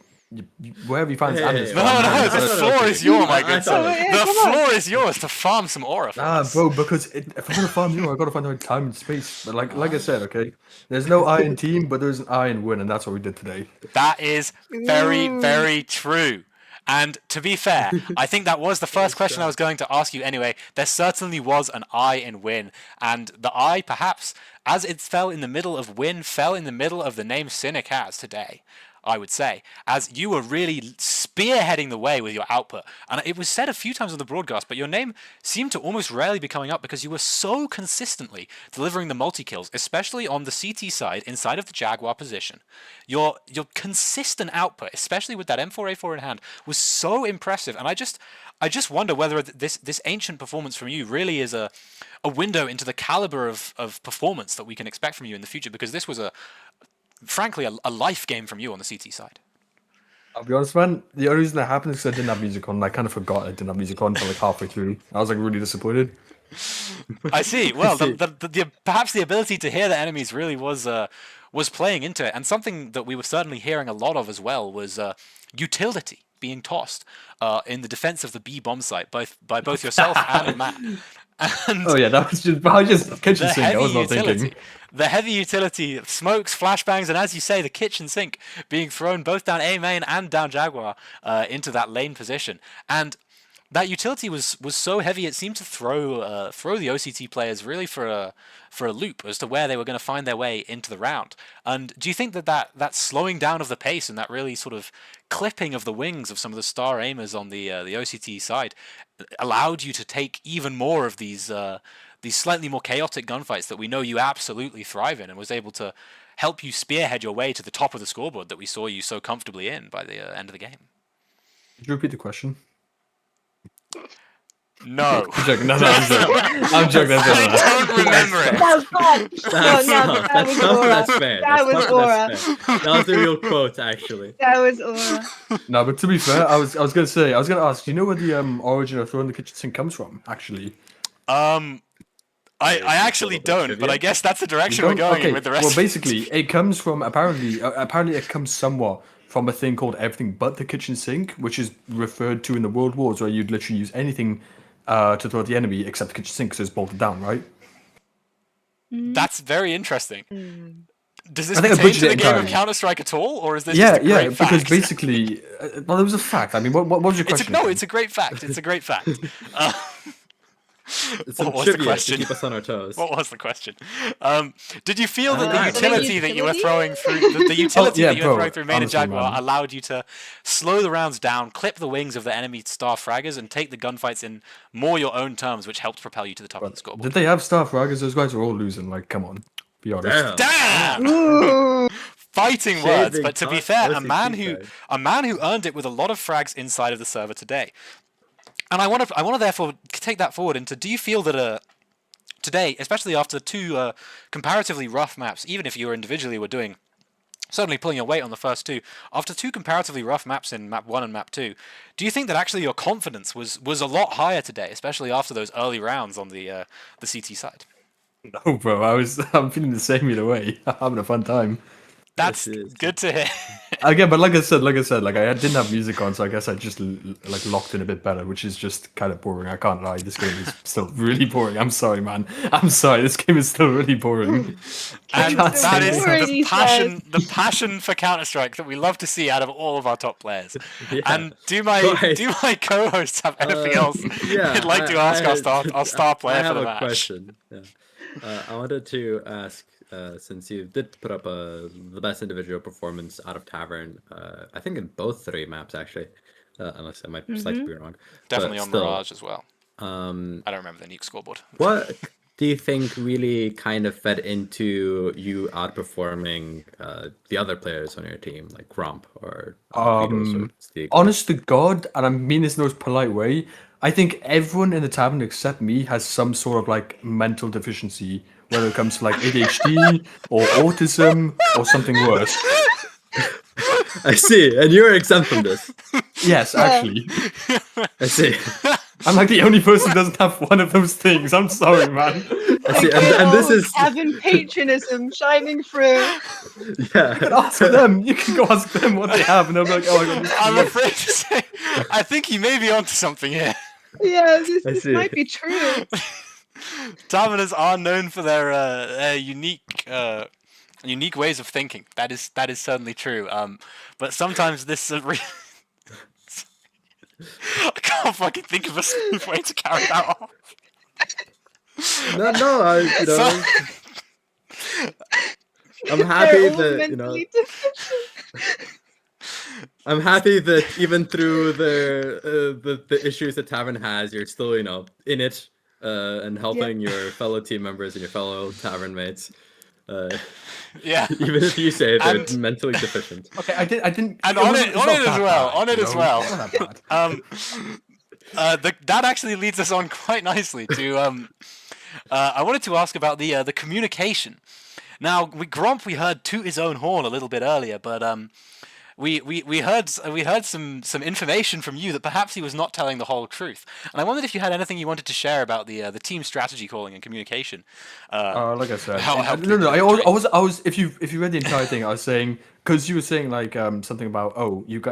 Speaker 10: wherever you find this
Speaker 3: Hey,
Speaker 10: animus
Speaker 3: hey,
Speaker 2: No,
Speaker 10: from,
Speaker 3: hey,
Speaker 2: no,
Speaker 3: I
Speaker 2: the
Speaker 3: thought it
Speaker 2: floor
Speaker 3: was
Speaker 2: is
Speaker 3: okay.
Speaker 2: yours, my
Speaker 3: I
Speaker 2: good
Speaker 3: thought
Speaker 2: sir.
Speaker 3: it was
Speaker 4: Yeah,
Speaker 2: The
Speaker 4: come on.
Speaker 2: floor is yours to farm some aura for
Speaker 10: Ah,
Speaker 2: us.
Speaker 10: bro, because if I'm gonna farm you, I gotta find the right time and space. But like I said, okay, there's no I in team, but there's an I in win, and that's what we did today.
Speaker 2: That is very,
Speaker 4: Ooh.
Speaker 2: very true. And to be fair, I think that was the first question I was going to ask you anyway. There certainly was an I in win. And the I, perhaps, as it fell in the middle of win, fell in the middle of the name Cynic has today, I would say, as you were really spearheading the way with your output. And it was said a few times on the broadcast, but your name seemed to almost rarely be coming up because you were so consistently delivering the multi-kills, especially on the CT side, inside of the Jaguar position. Your consistent output, especially with that M4A4 in hand, was so impressive. And I just wonder whether this ancient performance from you really is a window into the caliber of performance that we can expect from you in the future, because this was frankly a life game from you on the CT side.
Speaker 10: I'll be honest, man. The only reason that happened is because I didn't have music on. And I kind of forgot I didn't have music on until like halfway through. I was like really disappointed.
Speaker 2: I see. Well, perhaps the ability to hear the enemies really was playing into it, and something that we were certainly hearing a lot of as well was utility being tossed in the defense of the B bomb site, by both yourself and Matt. And
Speaker 10: Oh yeah, that was just kitchen sink. I was not thinking.
Speaker 2: the heavy utility, smokes, flashbangs, and as you say, the kitchen sink being thrown both down A main and down Jaguar into that lane position. And that utility was so heavy it seemed to throw the OCT players really for a loop as to where they were going to find their way into the round. And do you think that slowing down of the pace and that really sort of clipping of the wings of some of the star aimers on the OCT side allowed you to take even more of these slightly more chaotic gunfights that we know you absolutely thrive in, and was able to help you spearhead your way to the top of the scoreboard that we saw you so comfortably in by the end of the game?
Speaker 10: Could you repeat the question?
Speaker 2: No.
Speaker 10: I'm joking. No, I'm joking. I'm joking.
Speaker 2: I don't remember it.
Speaker 4: That was fun. That was Aura.
Speaker 3: That's fair.
Speaker 4: That was Aura.
Speaker 3: That's fair. That was a real quote, actually.
Speaker 4: That was Aura.
Speaker 10: No, but to be fair, I was gonna ask. Do you know where the origin of throwing the kitchen sink comes from? Actually,
Speaker 2: I actually don't, but I guess that's the direction we're going in with the rest.
Speaker 10: Well, basically, it comes from apparently it comes somewhat from a thing called everything but the kitchen sink, which is referred to in the World Wars, where you'd literally use anything to throw at the enemy except the kitchen sink because it's bolted down, right?
Speaker 2: That's very interesting. Does this
Speaker 10: I think I
Speaker 2: pertain
Speaker 10: butchered
Speaker 2: to
Speaker 10: it
Speaker 2: the game of
Speaker 10: entirely.
Speaker 2: Counter-Strike at all, or is this just a great fact?
Speaker 10: Because basically, well, it was a fact. I mean, what was your question?
Speaker 2: It's a great fact. It's a great fact.
Speaker 3: It's some
Speaker 2: What was the
Speaker 3: trivia to
Speaker 2: question?
Speaker 3: keep us on our toes.
Speaker 2: What was the question? Did you feel that the
Speaker 3: The
Speaker 2: utility that you were throwing through the utility
Speaker 10: yeah,
Speaker 2: that you were
Speaker 10: bro,
Speaker 2: throwing through main and
Speaker 10: honestly,
Speaker 2: Jaguar
Speaker 10: man.
Speaker 2: allowed you to slow the rounds down, clip the wings of the enemy star fraggers, and take the gunfights in more your own terms, which helped propel you to the top of the scoreboard?
Speaker 10: Did they have staff raggers? Those guys are all losing. Like, come on, be honest.
Speaker 3: Damn.
Speaker 2: Damn! Fighting words,
Speaker 3: Shaving
Speaker 2: but to be
Speaker 3: hot
Speaker 2: fair, a
Speaker 3: OCT
Speaker 2: man who earned it with a lot of frags inside of the server today. And I want to therefore take that forward into: do you feel that today, especially after two comparatively rough maps, even if you individually were doing certainly pulling your weight on the first two, after two comparatively rough maps in map 1 and map 2, do you think that actually your confidence was a lot higher today, especially after those early rounds on the CT side?
Speaker 10: No, bro, I'm feeling the same either way. I'm having a fun time.
Speaker 2: That's
Speaker 3: Yes, it is.
Speaker 2: good to hear.
Speaker 10: Again, but like I said, like I didn't have music on, so I guess I just like locked in a bit better, which is just kind of boring. I can't lie, this game is still really boring. I'm sorry, man. I'm sorry, this game is still really boring.
Speaker 2: And
Speaker 10: can't
Speaker 2: that
Speaker 10: say
Speaker 2: is
Speaker 4: that.
Speaker 2: the passion for Counter-Strike that we love to see out of all of our top players.
Speaker 3: Yeah.
Speaker 2: And do my co-hosts have anything else
Speaker 3: Yeah,
Speaker 2: they'd like to ask our star player
Speaker 3: I
Speaker 2: for
Speaker 3: have
Speaker 2: the
Speaker 3: a
Speaker 2: match?
Speaker 3: question. Yeah. I wanted to ask, since you did put up the best individual performance out of Tavern, I think in both 3 maps actually, unless I might slightly be wrong.
Speaker 2: Definitely
Speaker 3: but
Speaker 2: on
Speaker 3: still,
Speaker 2: Mirage as well. I don't remember the nuke scoreboard.
Speaker 3: What do you think really kind of fed into you outperforming the other players on your team, like Romp or Vitos or Stieg?
Speaker 10: Honest to God, and I mean this in the most polite way, I think everyone in the tavern except me has some sort of like mental deficiency, whether it comes to like ADHD or autism or something worse.
Speaker 3: I see, and you're exempt from this.
Speaker 10: Yes, actually.
Speaker 3: I see.
Speaker 10: I'm like the only person who doesn't have one of those things. I'm sorry, man.
Speaker 3: I see, and this is
Speaker 4: Tavern patronism shining through.
Speaker 10: You can ask
Speaker 3: yeah.
Speaker 10: them. You can go ask them what they have, and they'll be like, "Oh, I got this."
Speaker 2: I'm afraid to say, I think he may be onto something here.
Speaker 4: Yeah,
Speaker 3: I
Speaker 4: this
Speaker 3: see.
Speaker 4: might be true.
Speaker 2: Taverners are known for their unique ways of thinking. That is certainly true. But sometimes this I can't fucking think of a smooth way to carry that off.
Speaker 3: No, you know,
Speaker 2: So-
Speaker 3: I'm happy
Speaker 4: They're all
Speaker 3: that you know.
Speaker 4: mentally deficient.
Speaker 3: I'm happy that even through the issues that Tavern has, you're still in it and helping your fellow team members and your fellow Tavern mates.
Speaker 2: Yeah.
Speaker 3: Even if you say they're
Speaker 2: And-
Speaker 3: mentally deficient.
Speaker 10: Okay, I didn't.
Speaker 2: And
Speaker 10: it
Speaker 2: on
Speaker 10: wasn't-
Speaker 2: it,
Speaker 10: it's
Speaker 2: on
Speaker 10: not
Speaker 2: it as
Speaker 10: that
Speaker 2: well.
Speaker 10: bad,
Speaker 2: On it
Speaker 10: you
Speaker 2: as
Speaker 10: know?
Speaker 2: well.
Speaker 10: It's not that bad.
Speaker 2: That actually leads us on quite nicely to I wanted to ask about the communication. Now, Gromp we heard toot his own horn a little bit earlier, but we heard some information from you that perhaps he was not telling the whole truth. And I wondered if you had anything you wanted to share about the team strategy calling and communication.
Speaker 10: Like I said,
Speaker 2: how it
Speaker 10: I
Speaker 2: helped
Speaker 10: no,
Speaker 2: you
Speaker 10: no. I
Speaker 2: do it.
Speaker 10: was. If you read the entire thing, I was saying because you were saying like something about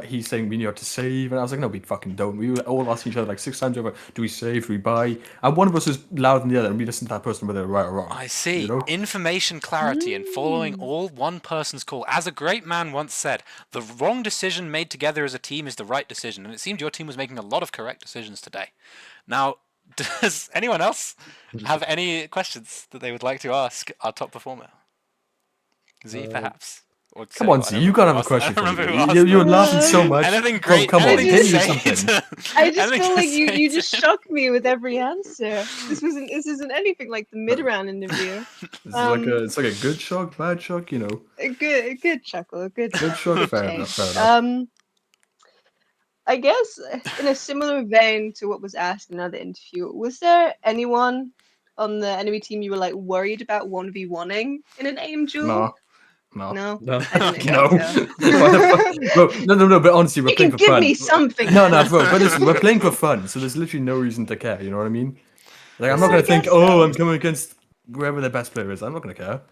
Speaker 10: he's saying we need to save, and I was like, no, we fucking don't. We were all asking each other like 6 times over, do we save, do we buy? And one of us was louder than the other, and we listened to that person whether they're right or wrong.
Speaker 2: I see.
Speaker 10: You know?
Speaker 2: Information clarity and following all one person's call. As a great man once said, the wrong decision made together as a team is the right decision. And it seemed your team was making a lot of correct decisions today. Now, does anyone else have any questions that they would like to ask our top performer? Z, perhaps? Or
Speaker 10: Come
Speaker 2: Seb,
Speaker 10: on,
Speaker 2: I
Speaker 10: Z,
Speaker 2: don't
Speaker 10: you gotta
Speaker 2: remember
Speaker 10: have a
Speaker 2: who
Speaker 10: question.
Speaker 2: asked- I don't
Speaker 10: For
Speaker 2: remember
Speaker 10: me.
Speaker 2: who asked
Speaker 10: You were
Speaker 2: that.
Speaker 10: laughing so much.
Speaker 2: Anything great?
Speaker 10: Come on,
Speaker 2: anything
Speaker 10: hit
Speaker 2: to
Speaker 10: me
Speaker 2: say
Speaker 10: with something.
Speaker 2: to-
Speaker 4: I just
Speaker 2: anything
Speaker 4: feel
Speaker 2: to
Speaker 4: like you
Speaker 2: say
Speaker 4: just
Speaker 2: to-
Speaker 4: shocked me with every answer. This isn't anything like the mid-round interview.
Speaker 10: It's like a good shock, bad shock, you know.
Speaker 4: A good chuckle, a good
Speaker 10: Good shock,
Speaker 4: good
Speaker 10: fair
Speaker 4: take.
Speaker 10: enough, fair enough.
Speaker 4: I guess in a similar vein to what was asked in another interview, was there anyone on the enemy team you were like worried about 1v1ing in an aim duel?
Speaker 10: No.
Speaker 4: No,
Speaker 3: No.
Speaker 4: I didn't
Speaker 10: No.
Speaker 4: think so.
Speaker 10: What the fuck? Bro, no, but honestly, we're
Speaker 4: You
Speaker 10: playing
Speaker 4: can
Speaker 10: for
Speaker 4: give
Speaker 10: fun.
Speaker 4: me something.
Speaker 10: No, bro, but listen, we're playing for fun, so there's literally no reason to care, you know what I mean? Like, I'm not
Speaker 4: I
Speaker 10: gonna think,
Speaker 4: guess so.
Speaker 10: I'm coming against whoever the best player is. I'm not gonna care.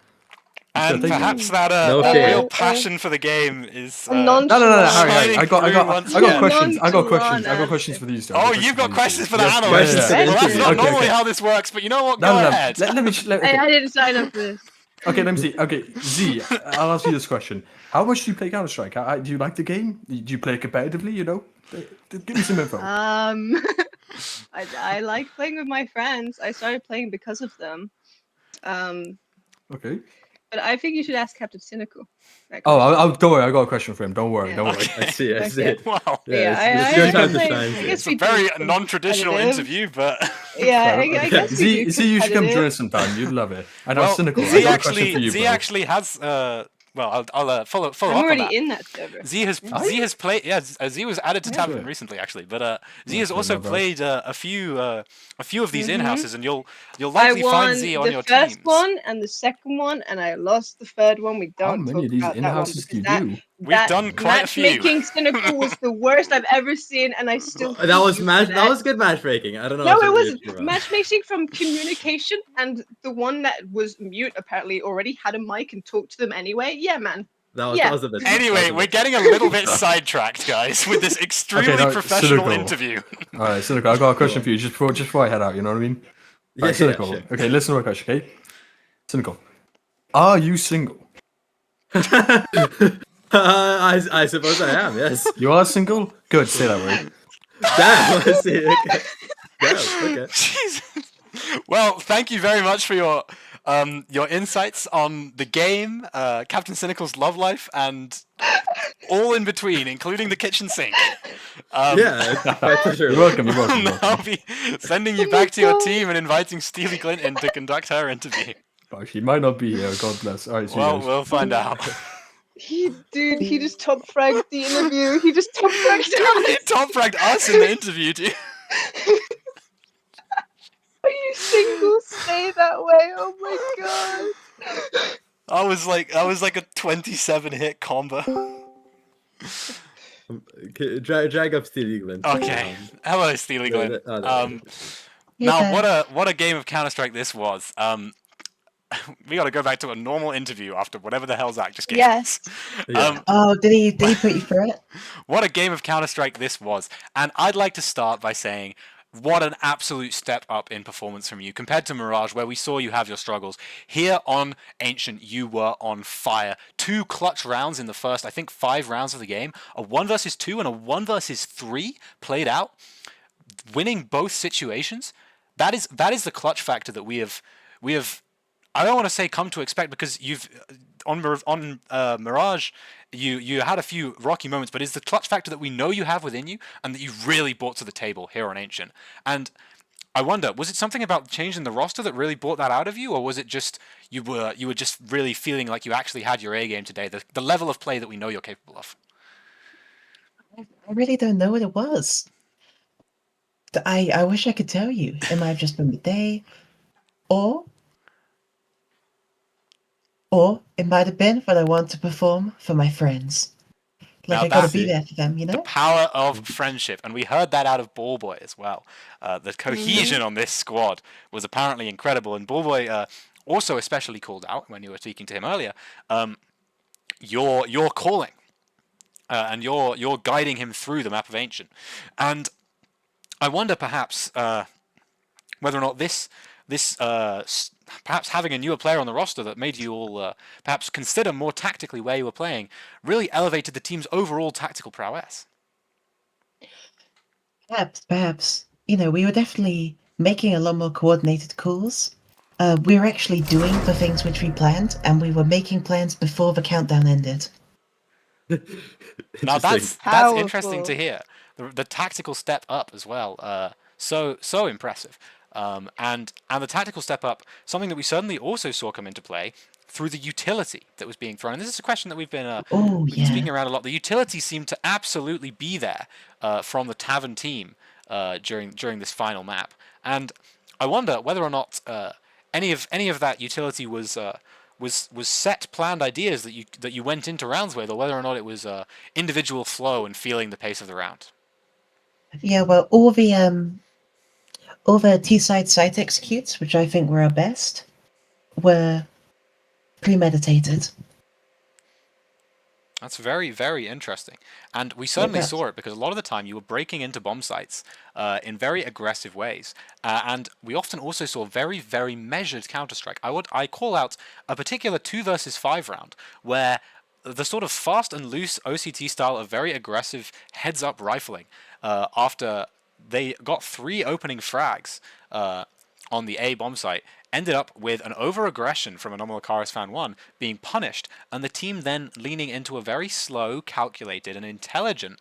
Speaker 2: And
Speaker 10: thank you.
Speaker 2: perhaps that
Speaker 3: No
Speaker 2: that
Speaker 3: fear.
Speaker 2: real passion for the game is.
Speaker 4: A
Speaker 10: No,
Speaker 4: nonchalant.
Speaker 10: Harry, I got
Speaker 2: Yeah.
Speaker 10: questions. I got questions
Speaker 4: Nonchalant
Speaker 10: for these two.
Speaker 2: Oh, you've got questions for the
Speaker 3: Yes,
Speaker 2: analysts.
Speaker 3: questions
Speaker 4: for the
Speaker 2: Well, that's
Speaker 3: interview.
Speaker 2: not
Speaker 10: Okay,
Speaker 2: normally
Speaker 10: okay.
Speaker 2: how this works, but you know what?
Speaker 10: No,
Speaker 2: Go
Speaker 10: no, no.
Speaker 2: ahead.
Speaker 10: Let me. Okay.
Speaker 4: I didn't sign up for this.
Speaker 10: Okay, let me see. Okay, Z, I'll ask you this question. How much do you play Counter-Strike? Do you like the game? Do you play it competitively, you know? Give me some info.
Speaker 4: I like playing with my friends. I started playing because of them.
Speaker 10: Okay.
Speaker 4: But I think you should ask Captain Cynical. that
Speaker 10: Oh,
Speaker 4: question.
Speaker 10: don't worry, I got a question for him. Don't worry,
Speaker 4: Yeah.
Speaker 10: don't worry.
Speaker 3: I see.
Speaker 4: Okay.
Speaker 2: Wow.
Speaker 3: Yeah, it's your
Speaker 4: I
Speaker 3: time to
Speaker 4: play-
Speaker 3: shine.
Speaker 4: I
Speaker 3: Zee.
Speaker 4: guess
Speaker 2: It's a
Speaker 4: we do
Speaker 2: very
Speaker 4: some
Speaker 2: non-traditional
Speaker 4: competitive.
Speaker 2: interview, but
Speaker 4: Yeah, I guess we do
Speaker 10: Z, you should come join
Speaker 4: competitive.
Speaker 10: us sometime. You'd love it. And
Speaker 2: well,
Speaker 10: I'm cynical. I
Speaker 2: Z
Speaker 10: got a question for
Speaker 2: actually,
Speaker 10: you,
Speaker 2: Z
Speaker 10: bro.
Speaker 2: actually has. Well, I'll follow
Speaker 4: I'm
Speaker 2: up on
Speaker 4: already
Speaker 2: that.
Speaker 4: in that server.
Speaker 2: Z has played. Yeah, Z was added to
Speaker 10: Yeah.
Speaker 2: Tavern
Speaker 10: Sure.
Speaker 2: recently, actually. But Z has
Speaker 10: fair
Speaker 2: also
Speaker 10: enough, bro.
Speaker 2: played a few of these in-houses, and you'll
Speaker 4: I
Speaker 2: likely
Speaker 4: won
Speaker 2: find Z on
Speaker 4: the
Speaker 2: your
Speaker 4: first
Speaker 2: teams.
Speaker 4: one and the second one, and I lost the third one. We
Speaker 10: How
Speaker 4: don't
Speaker 10: many
Speaker 4: talk
Speaker 10: of these
Speaker 4: about that one
Speaker 10: in-houses do
Speaker 4: because
Speaker 10: you do?
Speaker 2: We've done quite a few.
Speaker 4: matchmaking cynical was the worst I've ever seen, and I still.
Speaker 3: That was
Speaker 4: hate you
Speaker 3: match.
Speaker 4: for
Speaker 3: That was good matchmaking. I don't know.
Speaker 4: No,
Speaker 3: what
Speaker 4: it
Speaker 3: you're
Speaker 4: wasn't.
Speaker 3: talking about.
Speaker 4: Matchmaking from communication, and the one that was mute apparently already had a mic and talked to them anyway. Yeah, man.
Speaker 3: That was
Speaker 4: Yeah.
Speaker 3: a bit.
Speaker 2: Anyway, we're getting a little bit sidetracked, guys, with this extremely
Speaker 10: no,
Speaker 2: professional
Speaker 10: cynical.
Speaker 2: interview.
Speaker 10: All right, cynical. I got a question for you just before I head out. You know what I mean? All right, cynical.
Speaker 3: sure.
Speaker 10: Okay, listen to my question. Okay, cynical. Are you single?
Speaker 3: I suppose I am. Yes.
Speaker 10: You are single. Good. Say that word.
Speaker 3: Damn. I see. Okay. Yeah, okay.
Speaker 2: Jesus. Well, thank you very much for your insights on the game, Captain Cynical's love life, and all in between, including the kitchen sink.
Speaker 3: Yeah, for sure.
Speaker 10: You're welcome. You're welcome. You're welcome.
Speaker 2: I'll be sending you back to your team and inviting Steely Clinton to conduct her interview.
Speaker 10: Oh, she might not be here. God bless. All right. See you
Speaker 2: Well,
Speaker 10: guys.
Speaker 2: we'll find out.
Speaker 4: He just top fragged the interview. He just top fragged
Speaker 2: He top fragged us in the interview, dude.
Speaker 4: Are you single? Stay that way. Oh my god.
Speaker 2: I was like a 27 hit combo.
Speaker 3: Drag up Steel England.
Speaker 2: Okay. Hello, Steely Glenn. Now, what a game of Counter Strike this was. We got to go back to a normal interview after whatever the hell Zach just gave
Speaker 4: Yes.
Speaker 2: us.
Speaker 3: Yeah.
Speaker 11: Oh, did he put you through it?
Speaker 2: What a game of Counter Strike this was, and I'd like to start by saying, what an absolute step up in performance from you compared to Mirage, where we saw you have your struggles. Here on Ancient, you were on fire. 2 clutch rounds in the first, I think, 5 rounds of the game. A 1 versus 2 and a 1 versus 3 played out, winning both situations. That is the clutch factor that we have. I don't want to say come to expect, because you've on Mirage, you had a few rocky moments, but it's the clutch factor that we know you have within you and that you really brought to the table here on Ancient. And I wonder, was it something about changing the roster that really brought that out of you, or was it just you were just really feeling like you actually had your A game today, the level of play that we know you're capable of?
Speaker 11: I really don't know what it was. I wish I could tell you. It might have just been the day, or it might have been that I want to perform for my friends. Like,
Speaker 2: Now
Speaker 11: I gotta
Speaker 2: that's
Speaker 11: be there for them, you
Speaker 2: the
Speaker 11: know?
Speaker 2: power of friendship, and we heard that out of Ballboy as well. The cohesion on this squad was apparently incredible, and Ballboy also especially called out when you were speaking to him earlier. Your calling, and you're guiding him through the map of Ancient, and I wonder perhaps whether or not this perhaps having a newer player on the roster that made you all perhaps consider more tactically where you were playing really elevated the team's overall tactical prowess.
Speaker 11: Perhaps. You know, we were definitely making a lot more coordinated calls. We were actually doing the things which we planned, and we were making plans before the countdown ended.
Speaker 2: Now that's interesting to
Speaker 4: Powerful.
Speaker 2: hear. The tactical step up as well. So impressive. And the tactical step up, something that we certainly also saw come into play through the utility that was being thrown. And this is a question that we've been speaking around a lot. The utility seemed to absolutely be there from the Tavern team during this final map. And I wonder whether or not any of that utility was set planned ideas that you went into rounds with, or whether or not it was individual flow and feeling the pace of the round.
Speaker 11: Yeah, well, all the T-side site executes, which I think were our best, were premeditated.
Speaker 2: That's very, very interesting. And we certainly saw it, because a lot of the time you were breaking into bomb sites in very aggressive ways. And we often also saw very, very measured Counter-Strike. I call out a particular 2 versus 5 round where the sort of fast and loose OCT style of very aggressive heads-up rifling after they got 3 opening frags on the A bomb site, ended up with an over-aggression from Anomalous Karis Fan 1 being punished, and the team then leaning into a very slow, calculated, and intelligent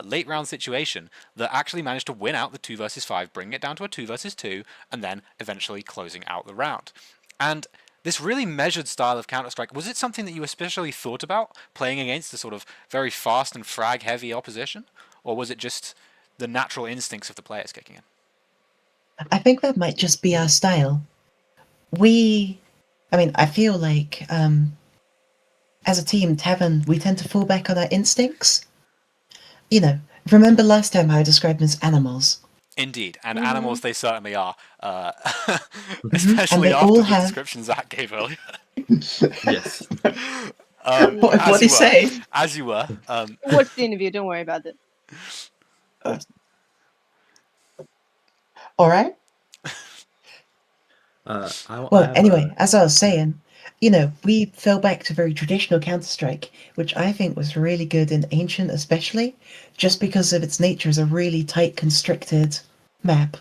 Speaker 2: late-round situation that actually managed to win out the 2 versus 5, bringing it down to a 2 versus 2, and then eventually closing out the round. And this really measured style of Counter-Strike, was it something that you especially thought about, playing against the sort of very fast and frag-heavy opposition? Or was it just the natural instincts of the players kicking in?
Speaker 11: I think that might just be our style. I feel like as a team, Tavern, we tend to fall back on our instincts. You know, remember last time I described them as animals?
Speaker 2: Indeed, and animals they certainly are. Especially
Speaker 11: And
Speaker 2: after
Speaker 11: all
Speaker 2: the
Speaker 11: have...
Speaker 2: description Zach gave earlier.
Speaker 3: Yes.
Speaker 11: What did he say?
Speaker 2: As you were.
Speaker 4: Watch the interview, don't worry about it.
Speaker 11: All right. Anyway, as I was saying, you know, we fell back to very traditional Counter-Strike, which I think was really good in Ancient especially, just because of its nature as a really tight, constricted map.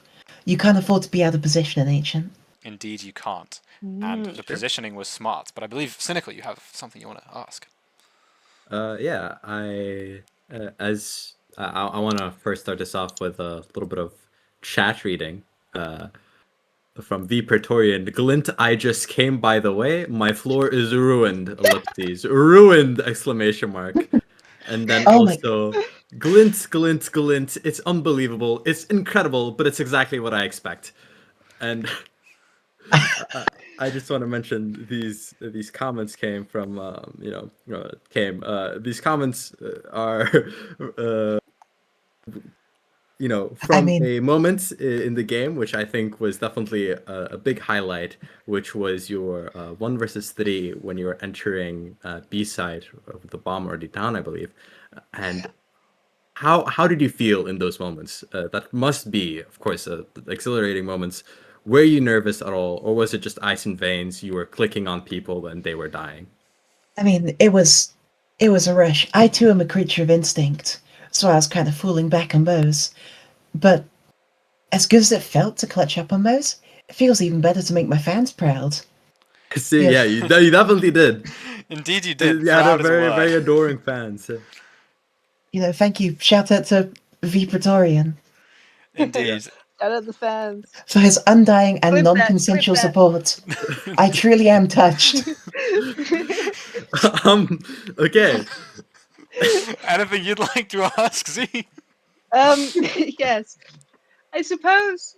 Speaker 11: You can't afford to be out of position in Ancient.
Speaker 2: Indeed, you can't. And the positioning was smart. But I believe, Cynical, you have something you want to ask.
Speaker 3: Yeah, I want to first start this off with a little bit of chat reading from V Praetorian. Glint, I just came, by the way. My floor is ruined. Ellipses. Ruined! Exclamation mark. And then also, Glint, Glint, Glint. It's unbelievable. It's incredible, but it's exactly what I expect. And I just want to mention these comments came from these comments are
Speaker 11: I
Speaker 3: from
Speaker 11: mean,
Speaker 3: a moment in the game, which I think was definitely a big highlight, which was your 1 versus 3 when you were entering B side of the bomb already down, I believe. And how did you feel in those moments? That must be, of course, exhilarating moments. Were you nervous at all, or was it just ice in veins? You were clicking on people and they were dying.
Speaker 11: I mean, it was a rush. I too am a creature of instinct, so I was kind of falling back on Moe's. But as good as it felt to clutch up on Moe's, it feels even better to make my fans proud.
Speaker 3: See,
Speaker 11: Yeah.
Speaker 3: yeah, you definitely did.
Speaker 2: Indeed, you did.
Speaker 3: You had a
Speaker 2: Proud is
Speaker 3: very,
Speaker 2: word.
Speaker 3: very adoring fans.
Speaker 11: Thank you. Shout out to V Praetorian
Speaker 2: Indeed.
Speaker 4: Shout out the fans.
Speaker 11: for his undying and
Speaker 4: Clip that,
Speaker 11: non-consensual
Speaker 4: clip that.
Speaker 11: support. I truly am touched.
Speaker 3: Okay.
Speaker 2: Anything you'd like to ask, Z?
Speaker 4: Yes. I suppose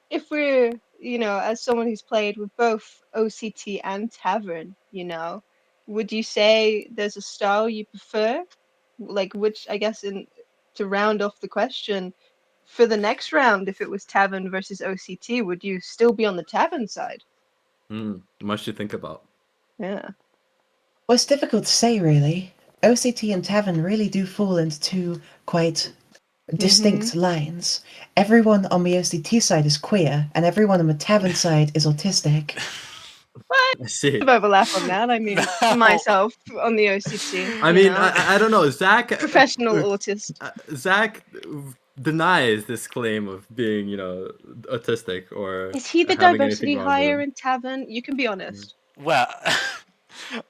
Speaker 4: if we're, as someone who's played with both OCT and Tavern, would you say there's a style you prefer? Like, which, I guess, to round off the question, for the next round, if it was Tavern versus OCT, would you still be on the Tavern side?
Speaker 3: Much to think about.
Speaker 4: Yeah.
Speaker 11: Well, it's difficult to say, really. OCT and Tavern really do fall into two quite distinct lines. Everyone on the OCT side is queer, and everyone on the Tavern side is autistic.
Speaker 4: What?
Speaker 3: I see.
Speaker 4: Of overlap on that. I mean,
Speaker 2: No.
Speaker 4: myself on the OCT.
Speaker 3: I mean, I don't know. Zach,
Speaker 4: professional autist.
Speaker 3: Zach denies this claim of being, autistic or
Speaker 4: Is he the
Speaker 3: having
Speaker 4: diversity
Speaker 3: anything wrong with
Speaker 4: hire
Speaker 3: him.
Speaker 4: in Tavern? You can be honest.
Speaker 2: Well,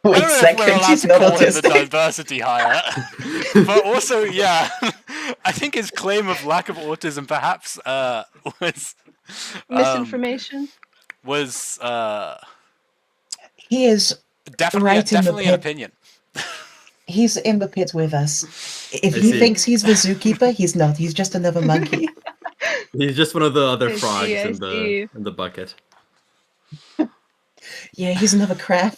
Speaker 11: Wait,
Speaker 2: I don't know if we're
Speaker 11: second,
Speaker 2: allowed
Speaker 11: he's
Speaker 2: to
Speaker 11: not
Speaker 2: call him the
Speaker 11: autistic.
Speaker 2: diversity hire, but also, yeah, I think his claim of lack of autism perhaps was
Speaker 4: Misinformation.
Speaker 2: was
Speaker 11: He is
Speaker 2: definitely
Speaker 11: right in the
Speaker 2: definitely an
Speaker 11: pit.
Speaker 2: opinion.
Speaker 11: He's in the pit with us. If
Speaker 3: I
Speaker 11: he
Speaker 3: see.
Speaker 11: thinks he's the zookeeper, he's not. He's just another monkey.
Speaker 3: He's just one of the other
Speaker 4: I see,
Speaker 3: frogs
Speaker 4: I
Speaker 3: in the bucket.
Speaker 11: Yeah, he's another crab.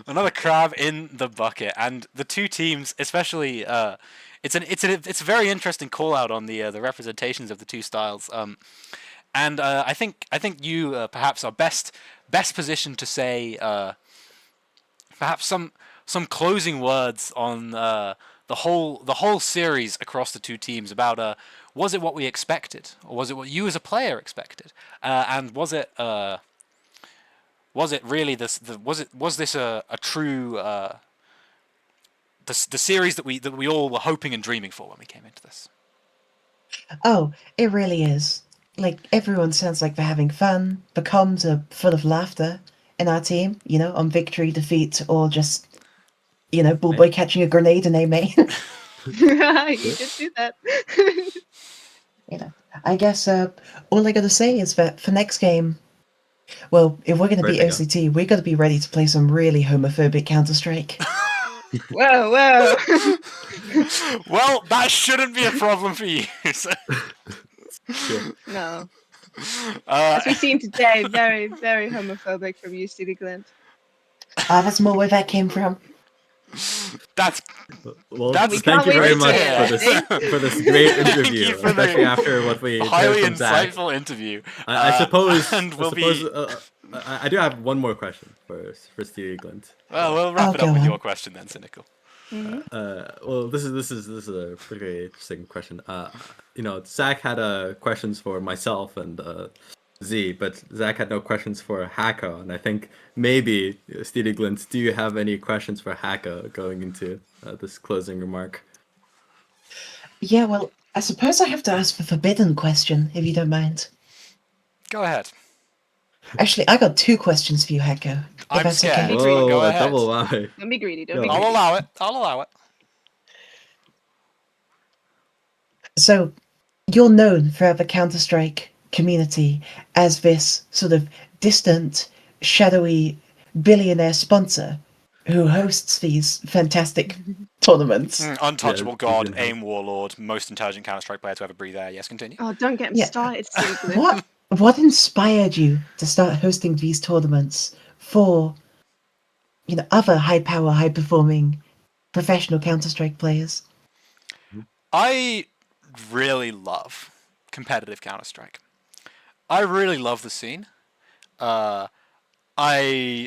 Speaker 2: Another crab in the bucket, and the two teams, especially, it's a very interesting call out on the representations of the two styles. And I think you perhaps are best positioned to say perhaps some closing words on the whole series across the two teams about was it what we expected, or was it what you as a player expected, and was it really was this a true the series that we all were hoping and dreaming for when we came into this?
Speaker 11: Oh, it really is. Like, everyone sounds like they're having fun. The comms are full of laughter in our team, on victory, defeat, or just, Bullboy catching a grenade in A main.
Speaker 4: You did do that.
Speaker 11: I guess all I gotta say is that for next game, well, if we're gonna
Speaker 3: Where'd
Speaker 11: beat
Speaker 3: they go?
Speaker 11: OCT, we gotta be ready to play some really homophobic Counter-Strike.
Speaker 4: Whoa.
Speaker 2: Well, that shouldn't be a problem for you. So.
Speaker 4: No. As we've seen today, very, very homophobic from you, Stevie Glint.
Speaker 11: That's more where that came from.
Speaker 2: That's
Speaker 3: Well,
Speaker 2: That's-
Speaker 3: thank you
Speaker 4: can't
Speaker 3: very
Speaker 4: wait
Speaker 3: much
Speaker 4: to
Speaker 3: for
Speaker 4: hear
Speaker 3: this for this great
Speaker 2: Thank
Speaker 3: interview,
Speaker 2: you for
Speaker 3: especially
Speaker 2: the
Speaker 3: after what we heard
Speaker 2: highly
Speaker 3: from Zach.
Speaker 2: insightful interview.
Speaker 3: I suppose.
Speaker 2: And we'll
Speaker 3: I do have one more question for Stevie Glint.
Speaker 2: Well, we'll wrap it up
Speaker 11: go
Speaker 2: with
Speaker 11: on.
Speaker 2: your question then, Cynical.
Speaker 3: Well, this is a pretty interesting question. Zach had questions for myself and Z, but Zach had no questions for Hako, and I think maybe Stevie Glint, do you have any questions for Hako going into this closing remark?
Speaker 11: Yeah, well, I suppose I have to ask the forbidden question, if you don't mind.
Speaker 2: Go ahead.
Speaker 11: Actually, I got 2 questions for you, Heko. If
Speaker 2: I'm
Speaker 11: that's
Speaker 2: scared.
Speaker 11: okay.
Speaker 2: Whoa, go
Speaker 3: a
Speaker 2: ahead.
Speaker 3: double why?
Speaker 4: Don't be greedy. Don't
Speaker 3: Yo.
Speaker 4: be
Speaker 2: I'll
Speaker 4: greedy.
Speaker 2: allow it. I'll allow it.
Speaker 11: So, you're known throughout the Counter-Strike community as this sort of distant, shadowy billionaire sponsor who hosts these fantastic tournaments.
Speaker 2: Untouchable
Speaker 3: Yeah,
Speaker 2: god,
Speaker 3: you can have-
Speaker 2: aim warlord, most intelligent Counter-Strike player to ever breathe air. Yes, continue.
Speaker 4: Oh, don't get me
Speaker 11: Yeah.
Speaker 4: started, Stevie Glint.
Speaker 11: What? what inspired you to start hosting these tournaments for, other high power, high performing professional Counter-Strike players?
Speaker 2: I really love competitive Counter-Strike. I really love the scene. I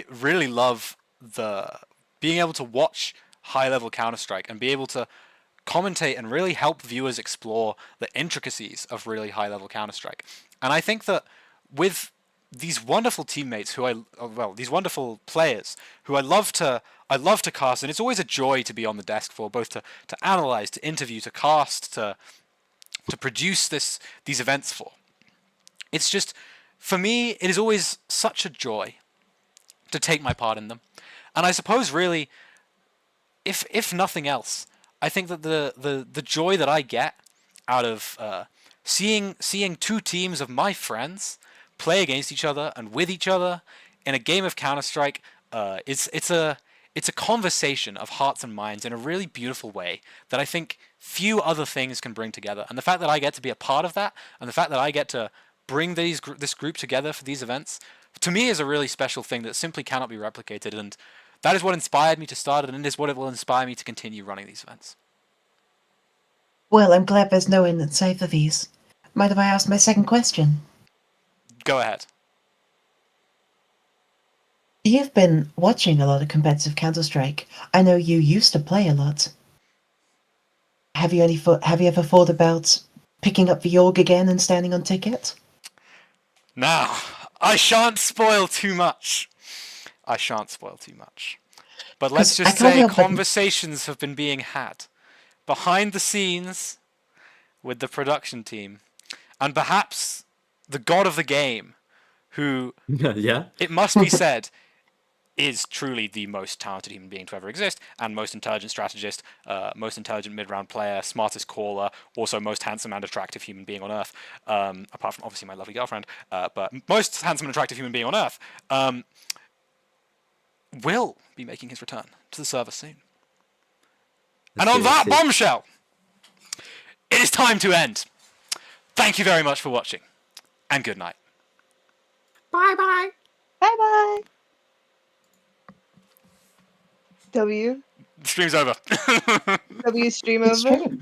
Speaker 2: really love the being able to watch high-level Counter-Strike and be able to commentate and really help viewers explore the intricacies of really high-level Counter-Strike. And I think that with these wonderful teammates these wonderful players who I love to cast, and it's always a joy to be on the desk for, both to analyze, to interview, to cast, to produce these events for. It's just, for me, it is always such a joy to take my part in them. And I suppose really, if nothing else, I think that the joy that I get out of seeing two teams of my friends play against each other and with each other in a game of Counter-Strike, it's a conversation of hearts and minds in a really beautiful way that I think few other things can bring together. And the fact that I get to be a part of that, and the fact that I get to bring this group together for these events, to me is a really special thing that simply cannot be replicated. And that is what inspired me to start it, and is what it will inspire me to continue running these events.
Speaker 11: Well, I'm glad there's no end in sight for these. Mind if I ask my second question?
Speaker 2: Go ahead.
Speaker 11: You've been watching a lot of competitive Counter-Strike. I know you used to play a lot. Have you ever thought about picking up the org again and standing on ticket?
Speaker 2: Now, I shan't spoil too much. But let's
Speaker 11: 'Cause I
Speaker 2: just
Speaker 11: can't
Speaker 2: say
Speaker 11: help but-
Speaker 2: conversations have been being had behind the scenes with the production team, and perhaps the god of the game, who,
Speaker 3: Yeah.
Speaker 2: it must be said, is truly the most talented human being to ever exist, and most intelligent strategist, most intelligent mid-round player, smartest caller, also most handsome and attractive human being on Earth, apart from obviously my lovely girlfriend, but most handsome and attractive human being on Earth, will be making his return to the server soon. And on that bombshell, it is time to end. Thank you very much for watching, and good night.
Speaker 4: Bye bye. W.
Speaker 2: The stream's over.
Speaker 4: W stream
Speaker 11: It's
Speaker 4: over.
Speaker 11: true.